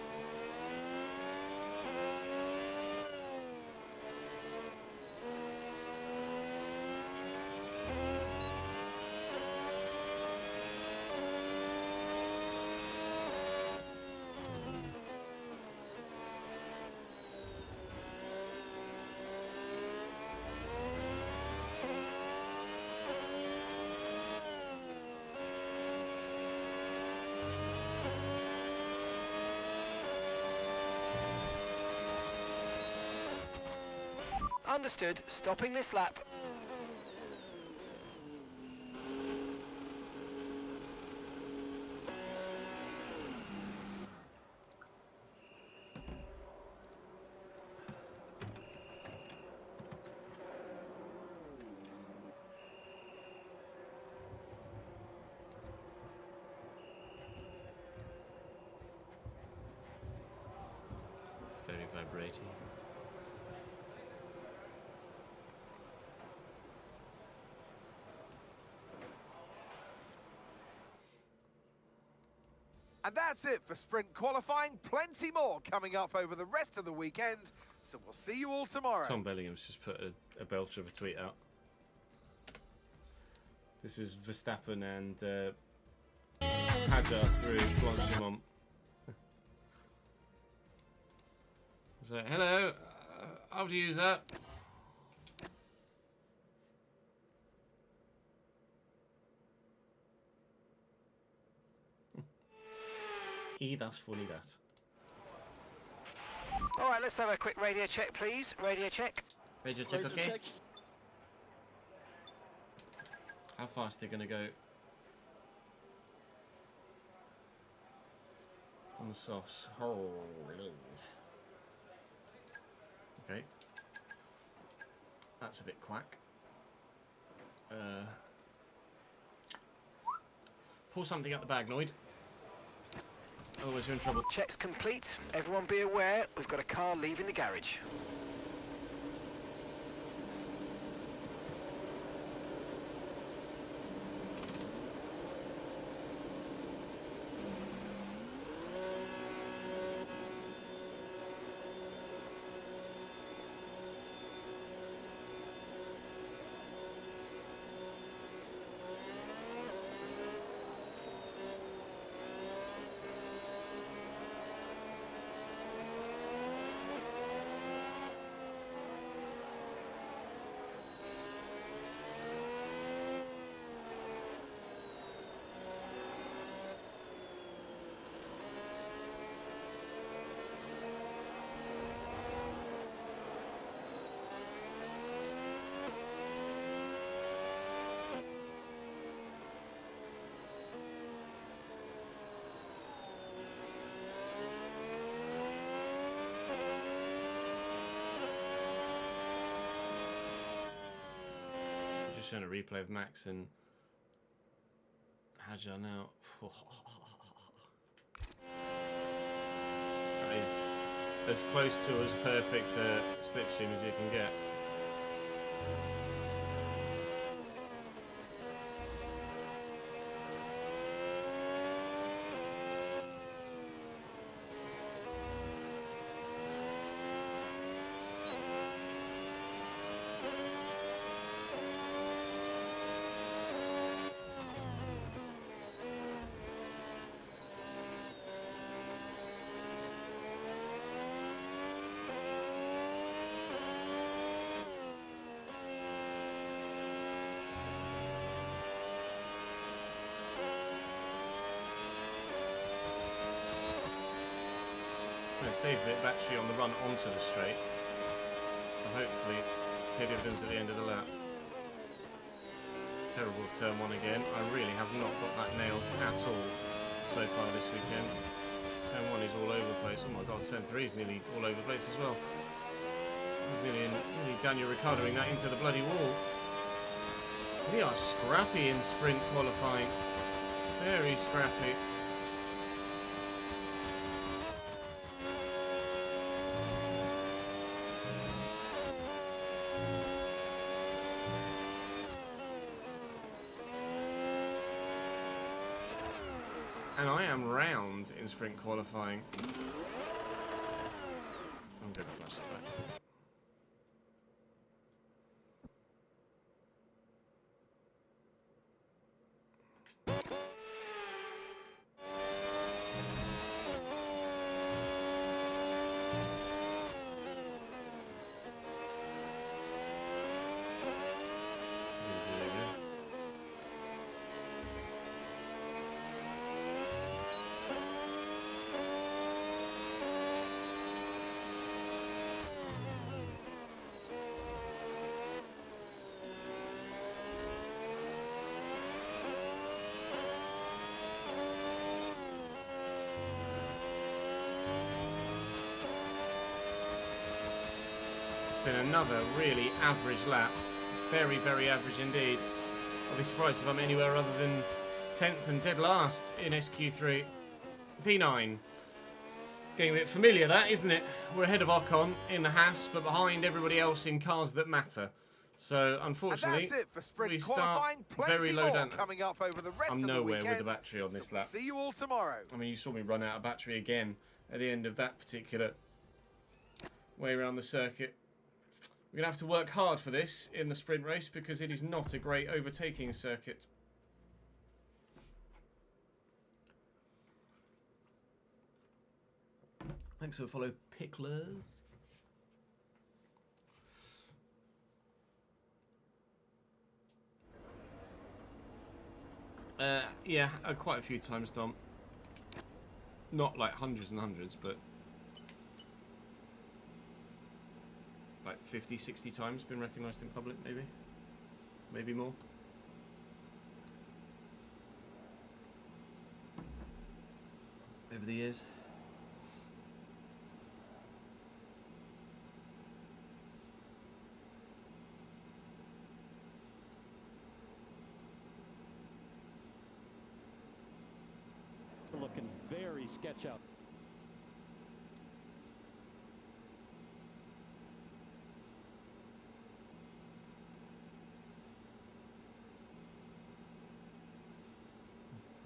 Understood. Stopping this lap. It's very vibrating. And that's it for sprint qualifying. Plenty more coming up over the rest of the weekend. So we'll see you all tomorrow. Tom Bellingham's just put a belcher of a tweet out. This is Verstappen and Hadjar through Blanchimont. So, hello, how do you use that? That's funny, that. All right, let's have a quick radio check, please. Radio check. Radio check, okay? How fast they're going to go on the softs? Holy. Okay. That's a bit quack. Pull something out the bag, Noid. Otherwise you're in trouble. Check's complete. Everyone be aware, we've got a car leaving the garage. Showing a replay of Max and Hadjar now. That is as close to as perfect a slipstream as you can get. save a bit of battery on the run onto the straight. So hopefully pay dividends at the end of the lap. Terrible of turn 1 again. I really have not got that nailed at all so far this weekend. Turn 1 is all over the place. Oh my god, turn 3 is nearly all over the place as well. Nearly Daniel Ricciardoing that into the bloody wall. We are scrappy in sprint qualifying. Very scrappy. And I am round in sprint qualifying. I'm going to flash that back. Been another really average lap. Very, very average indeed. I'll be surprised if I'm anywhere other than 10th and dead last in SQ3. P9. Getting a bit familiar, that, isn't it? We're ahead of Ocon in the Haas, but behind everybody else in cars that matter. So, unfortunately, and that's it for sprint we start qualifying. very low down. Coming up over the rest I'm of the nowhere weekend. with the battery on this lap. See you all tomorrow. I mean, you saw me run out of battery again at the end of that particular way around the circuit. We're going to have to work hard for this in the sprint race because it is not a great overtaking circuit. Thanks for the follow, Picklers. Yeah, quite a few times, Dom. Not like hundreds and hundreds, but like 50, 60 times been recognised in public, maybe. Maybe more. Over the years. Looking very sketch out.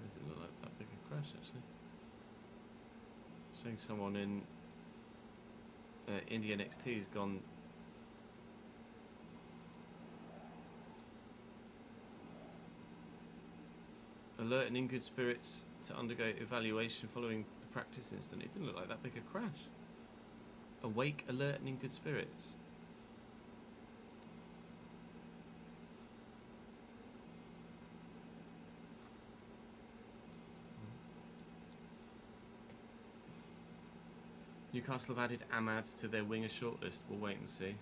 Does it look like that big a crash actually? Seeing someone in India NXT has gone. Alert and in good spirits to undergo evaluation following the practice incident. It didn't look like that big a crash. Awake, alert and in good spirits. Newcastle have added Ahmad to their winger shortlist. We'll wait and see.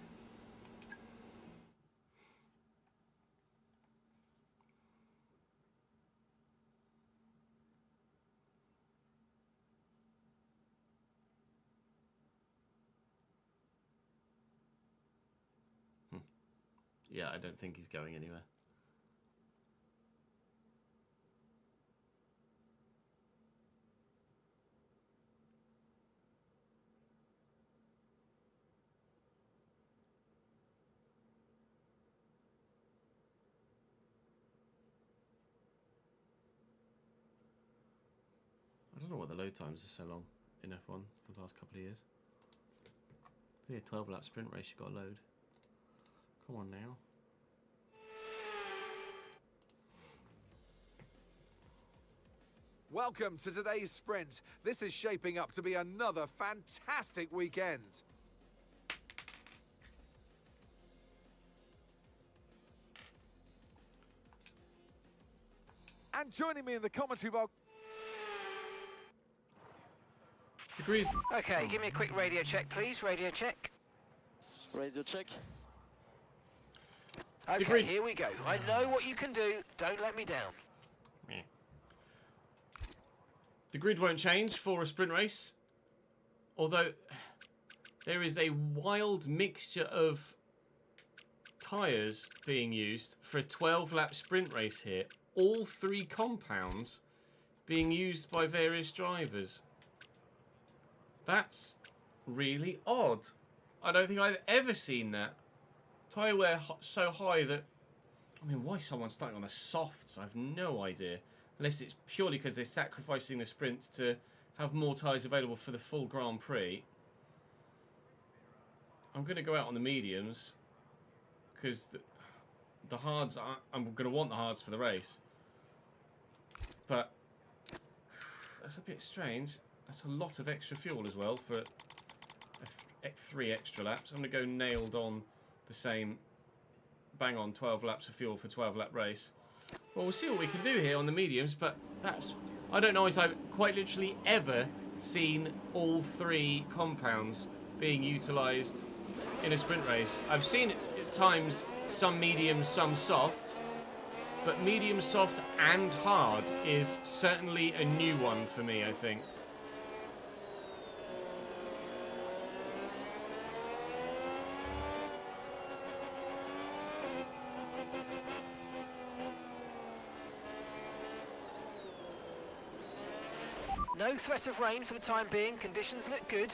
Yeah, I don't think he's going anywhere. I don't know why the load times are so long in F1 for the past couple of years. I think a 12-lap sprint race, you've got to load. Come on now. Welcome to today's sprint. This is shaping up to be another fantastic weekend. And joining me in the commentary box. Degrees. Okay, give me a quick radio check, please. Radio check. Radio check. Okay, Degree. here we go. I know what you can do. Don't let me down. The grid won't change for a sprint race, although there is a wild mixture of tyres being used for a 12-lap sprint race here. All 3 compounds being used by various drivers. That's really odd. I don't think I've ever seen that. Tyre wear so high that... I mean, why someone's starting on the softs, I have no idea. Unless it's purely because they're sacrificing the sprints to have more tyres available for the full Grand Prix. I'm going to go out on the mediums because the hards, I'm going to want the hards for the race. But that's a bit strange. That's a lot of extra fuel as well for 3 extra laps. I'm going to go nailed on the same bang on 12 laps of fuel for 12-lap race. Well, we'll see what we can do here on the mediums, but that's... I don't know if I've quite literally ever seen all 3 compounds being utilised in a sprint race. I've seen at times some medium, some soft, but medium, soft and hard is certainly a new one for me, I think. No threat of rain for the time being. Conditions look good.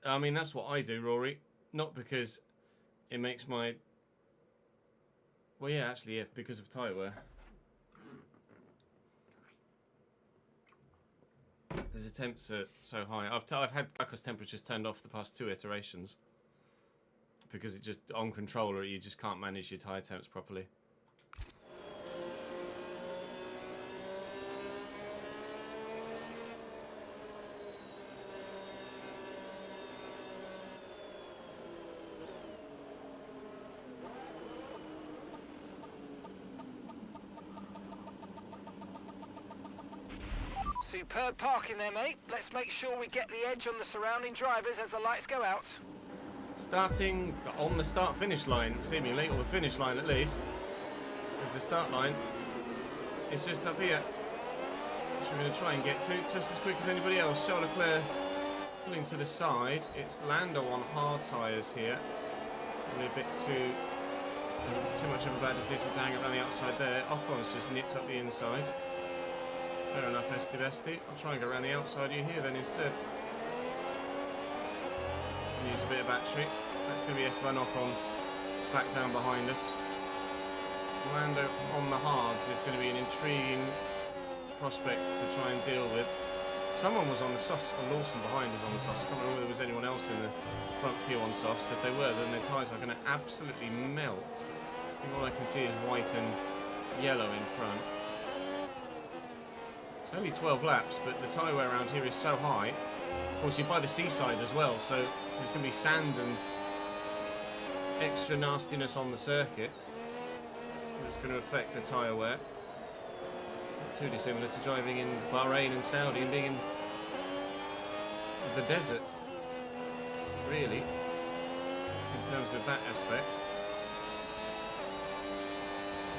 I mean, that's what I do, Rory. Not because it makes my... Well, yeah, actually, yeah, because of tyre wear. Because the temps are so high. I've had Kakos temperatures turned off the past 2 iterations. Because it just, on controller, you just can't manage your tyre temps properly. Superb parking there, mate. Let's make sure we get the edge on the surrounding drivers as the lights go out. Starting on the start-finish line, seemingly, or the finish line at least. There's the start line. It's just up here, which we're going to try and get to just as quick as anybody else. Charles Leclerc pulling to the side. It's Lando on hard tyres here. Probably a bit too much of a bad decision to hang up on the outside there. Ocon's just nipped up the inside. Fair enough, Esti. I'll try and go around the outside of you here then instead. Use a bit of battery. That's going to be Esteban Ocon back down behind us. Lando on the hards is going to be an intriguing prospect to try and deal with. Someone was on the softs, or Lawson behind us on the softs. I can't remember whether there was anyone else in the front few on softs. If they were, then their tyres are going to absolutely melt. And all I can see is white and yellow in front. It's only 12 laps, but the tyre wear around here is so high. Of course, you're by the seaside as well, so there's going to be sand and extra nastiness on the circuit. That's going to affect the tyre wear. Not too dissimilar to driving in Bahrain and Saudi and being in the desert, really, in terms of that aspect.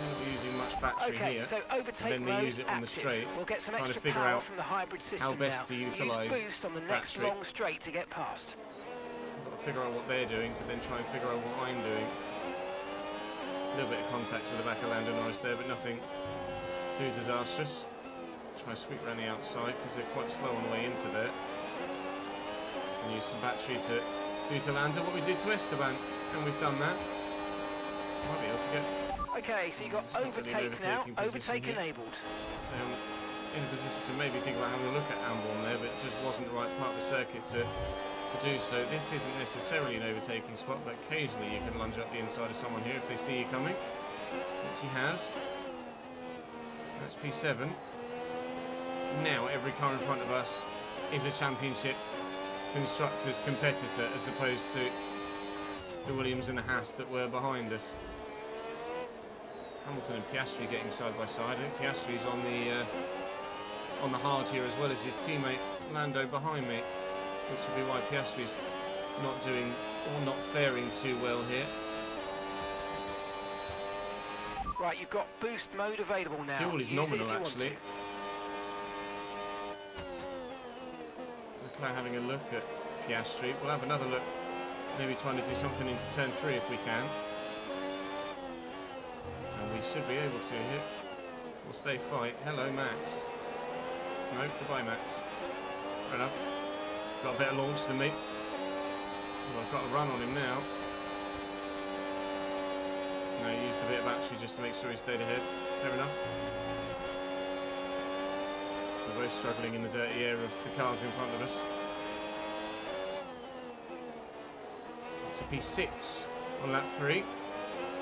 Not using much battery Okay, here, so overtake and then they mode use it on the active. straight, We'll get some trying to extra figure power out from the hybrid system how best now. to utilise Use boost on the next battery. long straight to get past. Got to figure out what they're doing to then try and figure out what I'm doing. A little bit of contact with the back of Lando Norris there, but nothing too disastrous. Try to sweep around the outside because they're quite slow on the way into there. And use some battery to do to Lando what we did to Esteban, and we've done that. Might be able to get. Okay, so you got overtake now. Overtake enabled. So I'm in a position to maybe think about having a look at Ambon there, but it just wasn't the right part of the circuit to do so. This isn't necessarily an overtaking spot, but occasionally you can lunge up the inside of someone here if they see you coming, which he has. That's P7. Now every car in front of us is a championship constructors competitor, as opposed to the Williams and the Haas that were behind us. Hamilton and Piastri getting side by side. I think Piastri's on the hard here, as well as his teammate Lando behind me, which will be why Piastri's not doing or not faring too well here. Right, you've got boost mode available now. Fuel is Use nominal, it if you want actually. to. Leclerc having a look at Piastri. We'll have another look, maybe trying to do something into turn 3 if we can. And we should be able to here. We'll stay fight. Hello, Max. No, goodbye, Max. Fair enough. Got a better launch than me. Well, I've got a run on him now. No, he used a bit of battery just to make sure he stayed ahead. Fair enough. We're both struggling in the dirty air of the cars in front of us. Up to P6 on lap 3.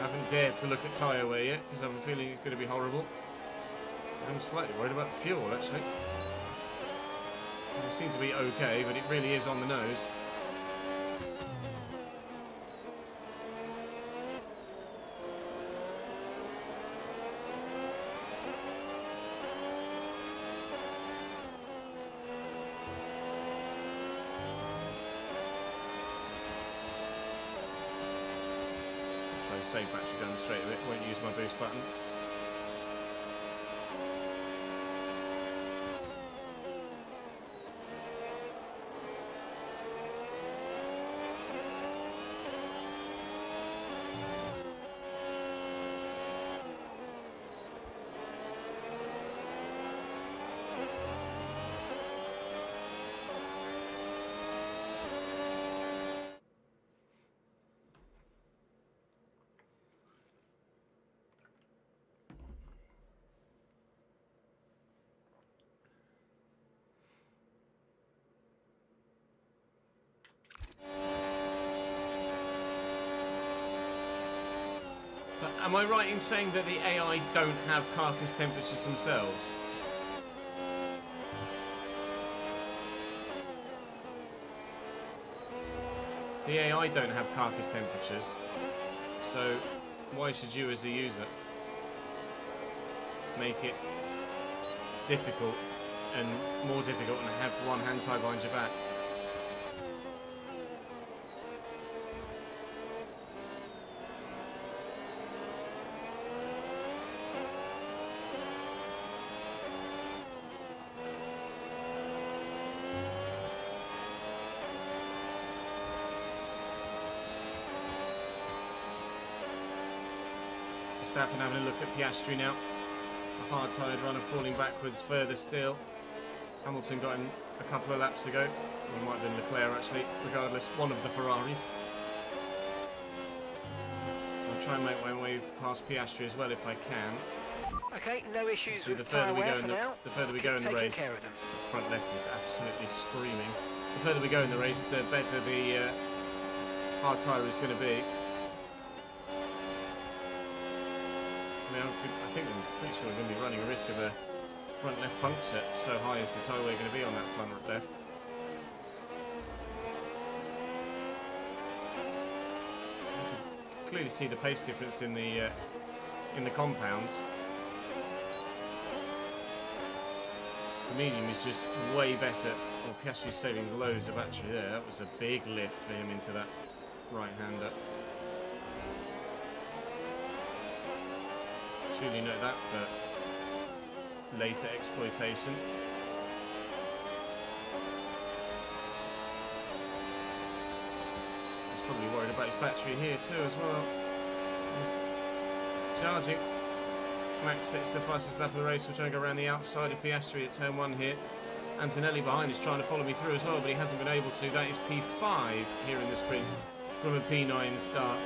Haven't dared to look at tyre wear yet because I have a feeling it's going to be horrible. I'm slightly worried about fuel, actually. It seems to be okay, but it really is on the nose. Try to save battery down the straight a bit, won't use my boost button. But am I right in saying that the AI don't have carcass temperatures themselves? The AI don't have carcass temperatures, so why should you as a user make it difficult and more difficult and have one hand tied behind your back? Verstappen having a look at Piastri now. A hard-tired runner falling backwards further still. Hamilton got him a couple of laps ago. It might have been Leclerc actually. Regardless, one of the Ferraris. I'll try and make my way past Piastri as well if I can. Okay, no issues So with the further tyre we wear go for in now. the further we go in the Taking race, care of them. the front left is absolutely screaming. The further we go in the race, the better the hard tyre is going to be. I think I'm pretty sure we're going to be running a risk of a front left puncture. So high is the tyre we're going to be on that front left. You can clearly see the pace difference in the compounds. The medium is just way better Well, Piastri's saving loads of battery there. That was a big lift for him into that right-hander. Truly note that for later exploitation. He's probably worried about his battery here too as well. He's charging. Max sets the fastest lap of the race. We're trying to go around the outside of Piastri at turn 1 here. Antonelli behind is trying to follow me through as well, but he hasn't been able to. That is P5 here in the sprint from a P9 start.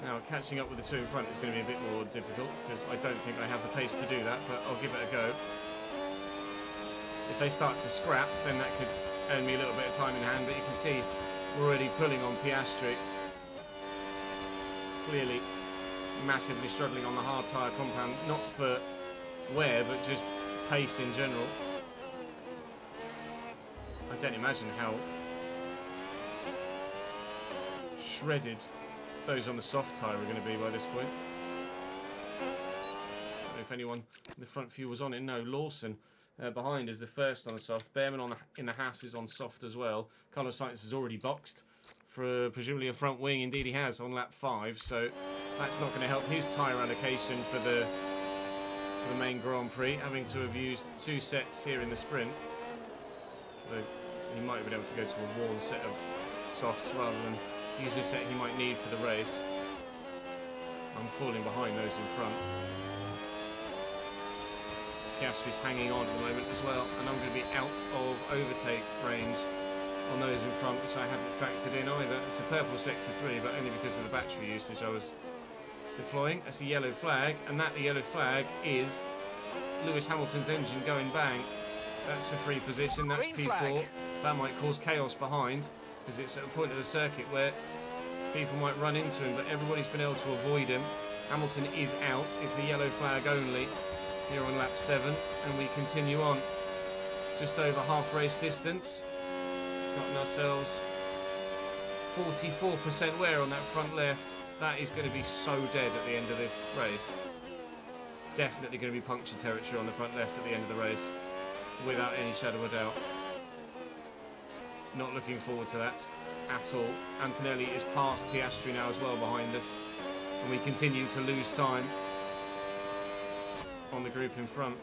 Now, catching up with the two in front is going to be a bit more difficult because I don't think I have the pace to do that, but I'll give it a go. If they start to scrap, then that could earn me a little bit of time in hand, but you can see we're already pulling on Piastri. Clearly massively struggling on the hard tyre compound, not for wear, but just pace in general. I don't imagine how shredded those on the soft tyre are going to be by this point. I don't know if anyone in the front few was on it. No, Lawson behind is the first on the soft. Behrman on in the Haas is on soft as well. Carlos Sainz has already boxed for presumably a front wing. Indeed he has on lap 5, so that's not going to help his tyre allocation for the main Grand Prix, having to have used 2 sets here in the sprint. Though he might have been able to go to a worn set of softs rather than use a set he might need for the race. I'm falling behind those in front. Piastri's hanging on at the moment as well, and I'm going to be out of overtake range on those in front, which I haven't factored in either. It's a purple sector 3, but only because of the battery usage I was deploying. That's a yellow flag, and that yellow flag is Lewis Hamilton's engine going bang. That's a free position, that's Green P4. flag. That might cause chaos behind, because it's at a point of the circuit where people might run into him, but everybody's been able to avoid him. Hamilton is out, it's a yellow flag only here on lap 7, and we continue on. Just over half race distance. Gotten ourselves 44% wear on that front left. That is going to be so dead at the end of this race. Definitely going to be puncture territory on the front left at the end of the race, without any shadow of doubt. Not looking forward to that at all. Antonelli is past Piastri now as well behind us, and we continue to lose time on the group in front.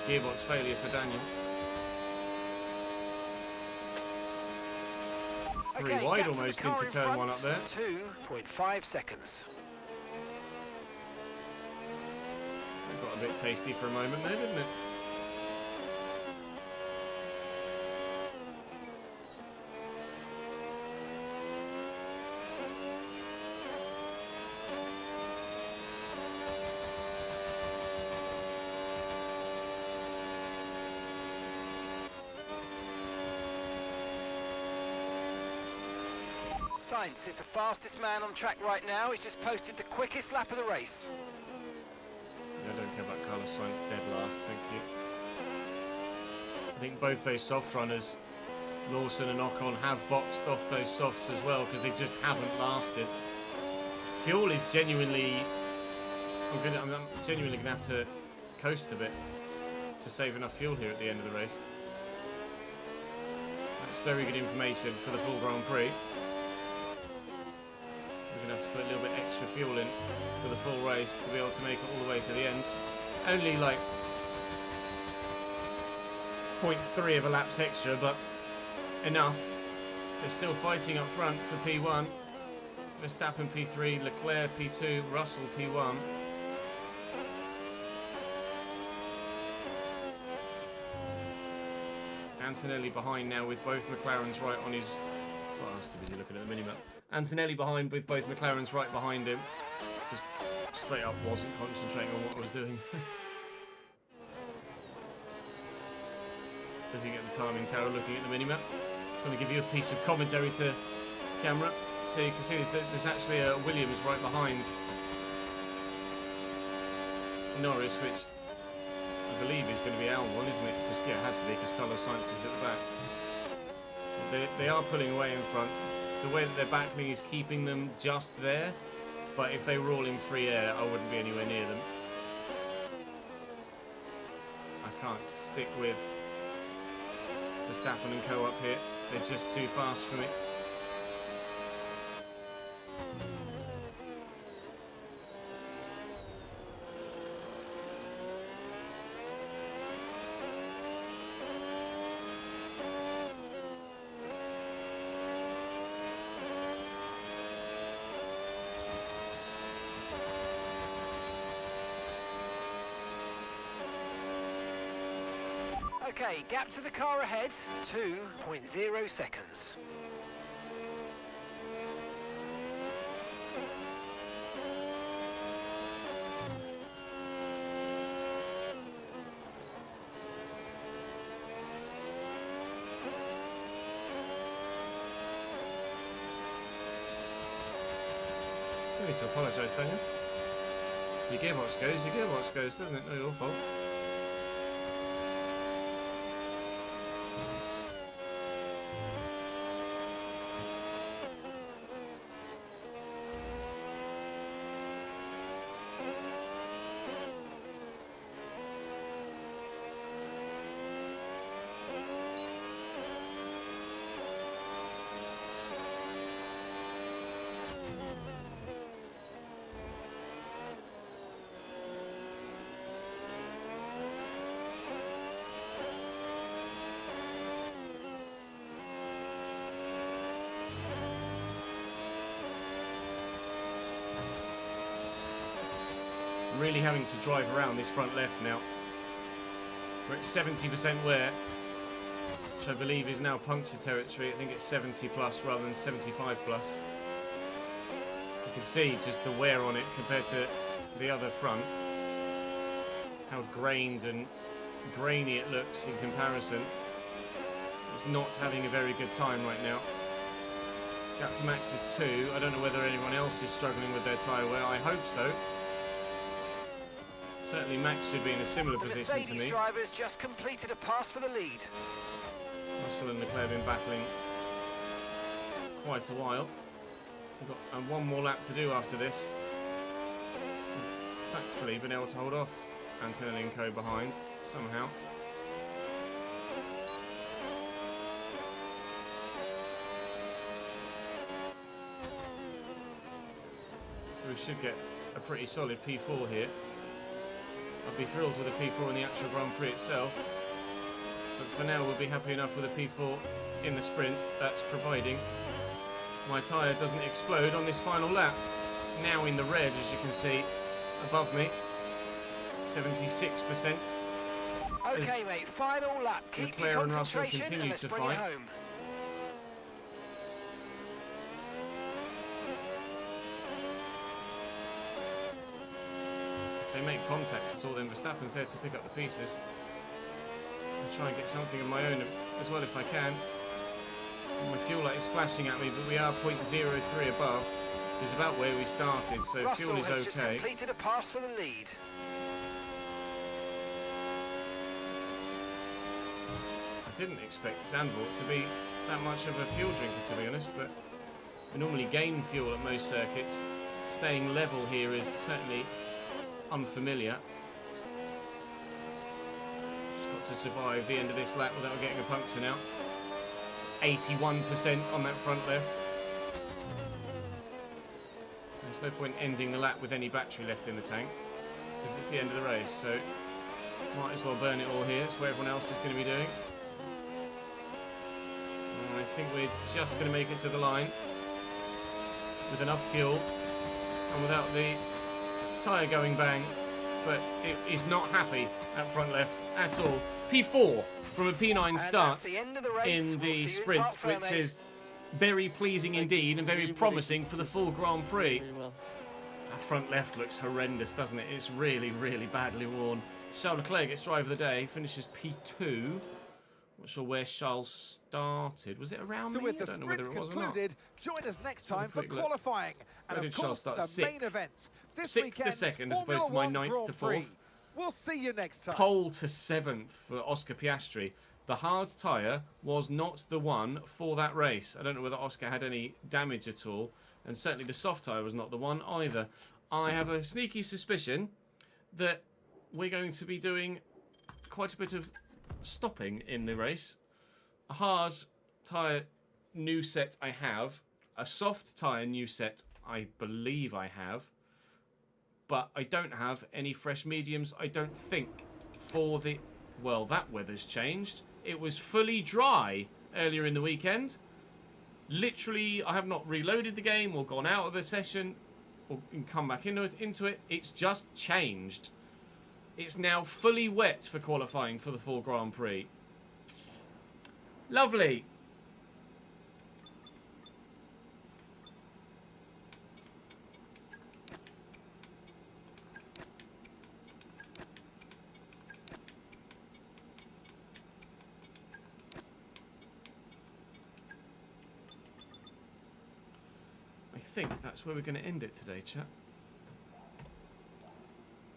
Gearbox failure for Daniel. 3 wide almost into turn 1 up there. 2.5 seconds. It got a bit tasty for a moment there, didn't it? Sainz is the fastest man on track right now. He's just posted the quickest lap of the race. I don't care about Carlos Sainz dead last, thank you. I think both those soft runners, Lawson and Ocon, have boxed off those softs as well because they just haven't lasted. Fuel is genuinely... I'm genuinely going to have to coast a bit to save enough fuel here at the end of the race. That's very good information for the full Grand Prix. We're going to have to put a little bit extra fuel in for the full race to be able to make it all the way to the end. Only like 0.3 of a lap's extra, but enough. They're still fighting up front for P1. Verstappen P3, Leclerc P2, Russell P1. Antonelli behind now with both McLarens right on his... Oh, I was too busy looking at the minimap. Antonelli behind with both McLarens right behind him. Just straight up wasn't concentrating on what I was doing. Looking at the timing tower, looking at the minimap. Trying to give you a piece of commentary to camera. So you can see there's actually a Williams right behind Norris, which I believe is going to be L1, isn't it? Because yeah, it has to be, because Carlos Sainz is at the back. They are pulling away in front. The way that they're backling is keeping them just there, but if they were all in free air, I wouldn't be anywhere near them. I can't stick with Verstappen and Co up here. They're just too fast for me. Okay, gap to the car ahead, 2.0 seconds. You need to apologise, don't you? Your gearbox goes, doesn't it? Not your fault. Really having to drive around this front left now. We're at 70% wear, which I believe is now puncture territory. I think it's 70 plus rather than 75 plus. You can see just the wear on it compared to the other front. How grained and grainy it looks in comparison. It's not having a very good time right now. Gap to Max is 2. I don't know whether anyone else is struggling with their tyre wear. I hope so. Certainly Max should be in a similar position to me. The drivers just completed a pass for the lead. Russell and Leclerc have been battling quite a while. We've got one more lap to do after this. We've thankfully been able to hold off Antonelli and Co behind somehow. So we should get a pretty solid P4 here. I'd be thrilled with a P4 in the actual Grand Prix itself, but for now we'll be happy enough with a P4 in the sprint. That's providing my tyre doesn't explode on this final lap. Now in the red, as you can see above me, 76%. Okay, mate, final lap. Keep your Leclerc and Russell concentration continue and let's to bring fight. it home. They make contact at all, then Verstappen's there to pick up the pieces. I'll try and get something of my own as well if I can. My fuel light is flashing at me, but we are 0.03 above, which is about where we started, so Russell fuel is has just okay. completed a pass for the lead. I didn't expect Zandvoort to be that much of a fuel drinker, to be honest, but we normally gain fuel at most circuits. Staying level here is certainly unfamiliar. Just got to survive the end of this lap without getting a puncture now. It's 81% on that front left. There's no point ending the lap with any battery left in the tank, because it's the end of the race, so might as well burn it all here. It's what everyone else is going to be doing. And I think we're just going to make it to the line with enough fuel and without the tyre going bang, but it is not happy at front left at all. P4 from a P9 start in the sprint, which is very pleasing indeed and very promising for the full Grand Prix. That front left looks horrendous, doesn't it? It's really, really badly worn. Charles Leclerc gets driver of the day, finishes P2. Not sure where Charles started. Was it around me? With I the don't know whether it sprint was or not. concluded, join us next time for quick look. qualifying. Where And did of Charles course, start? the main event. This Sixth to weekend's second as Formula opposed to my 1 ninth Grand to Prix. fourth. We'll see you next time. Pole to 7th for Oscar Piastri. The hard tyre was not the one for that race. I don't know whether Oscar had any damage at all, and certainly the soft tyre was not the one either. I have a sneaky suspicion that we're going to be doing quite a bit of stopping in the race. A hard tyre new set I have. A soft tyre new set I believe I have. But I don't have any fresh mediums, I don't think, for the... Well, that weather's changed. It was fully dry earlier in the weekend. Literally, I have not reloaded the game or gone out of the session or come back into it. It's just changed. It's now fully wet for qualifying for the full Grand Prix. Lovely. I think that's where we're going to end it today, chat.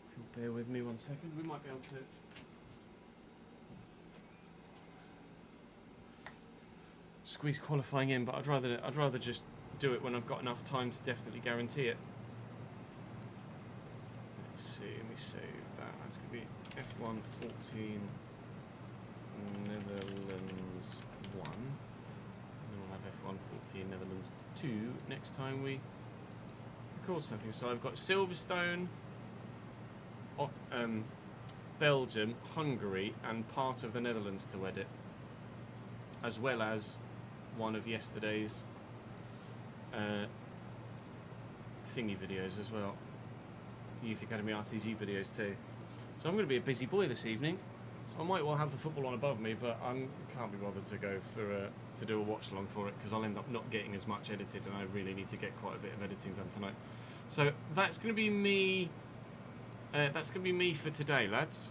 If you'll bear with me 1 second, we might be able to squeeze qualifying in, but I'd rather just do it when I've got enough time to definitely guarantee it. Let's see, let me save that. That's going to be F1 14 Netherlands 1. We'll have F1 14 Netherlands 2 next time we record something. So I've got Silverstone, Belgium, Hungary, and part of the Netherlands to edit, as well as one of yesterday's thingy videos as well, Youth Academy RTG videos too. So I'm going to be a busy boy this evening. So I might well have the football on above me, but I can't be bothered to go for to do a watch along for it because I'll end up not getting as much edited, and I really need to get quite a bit of editing done tonight. So that's going to be me. That's going to be me for today, lads.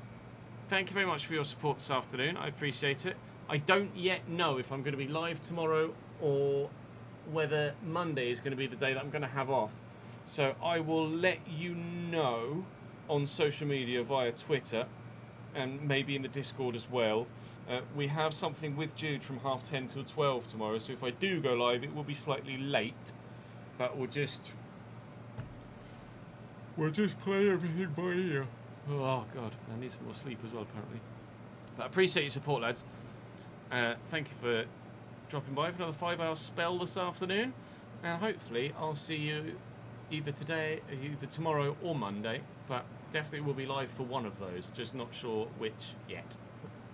Thank you very much for your support this afternoon. I appreciate it. I don't yet know if I'm going to be live tomorrow or whether Monday is going to be the day that I'm going to have off. So I will let you know on social media via Twitter and maybe in the Discord as well. We have something with Jude from 10:30 till 12 tomorrow, so if I do go live it will be slightly late, but we'll just play everything by ear. Oh god, I need some more sleep as well apparently. But I appreciate your support, lads. Thank you for dropping by for another 5-hour spell this afternoon, and hopefully I'll see you either tomorrow or Monday, but definitely will be live for one of those, just not sure which yet.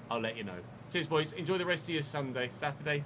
I'll let you know. Cheers boys, enjoy the rest of your Saturday.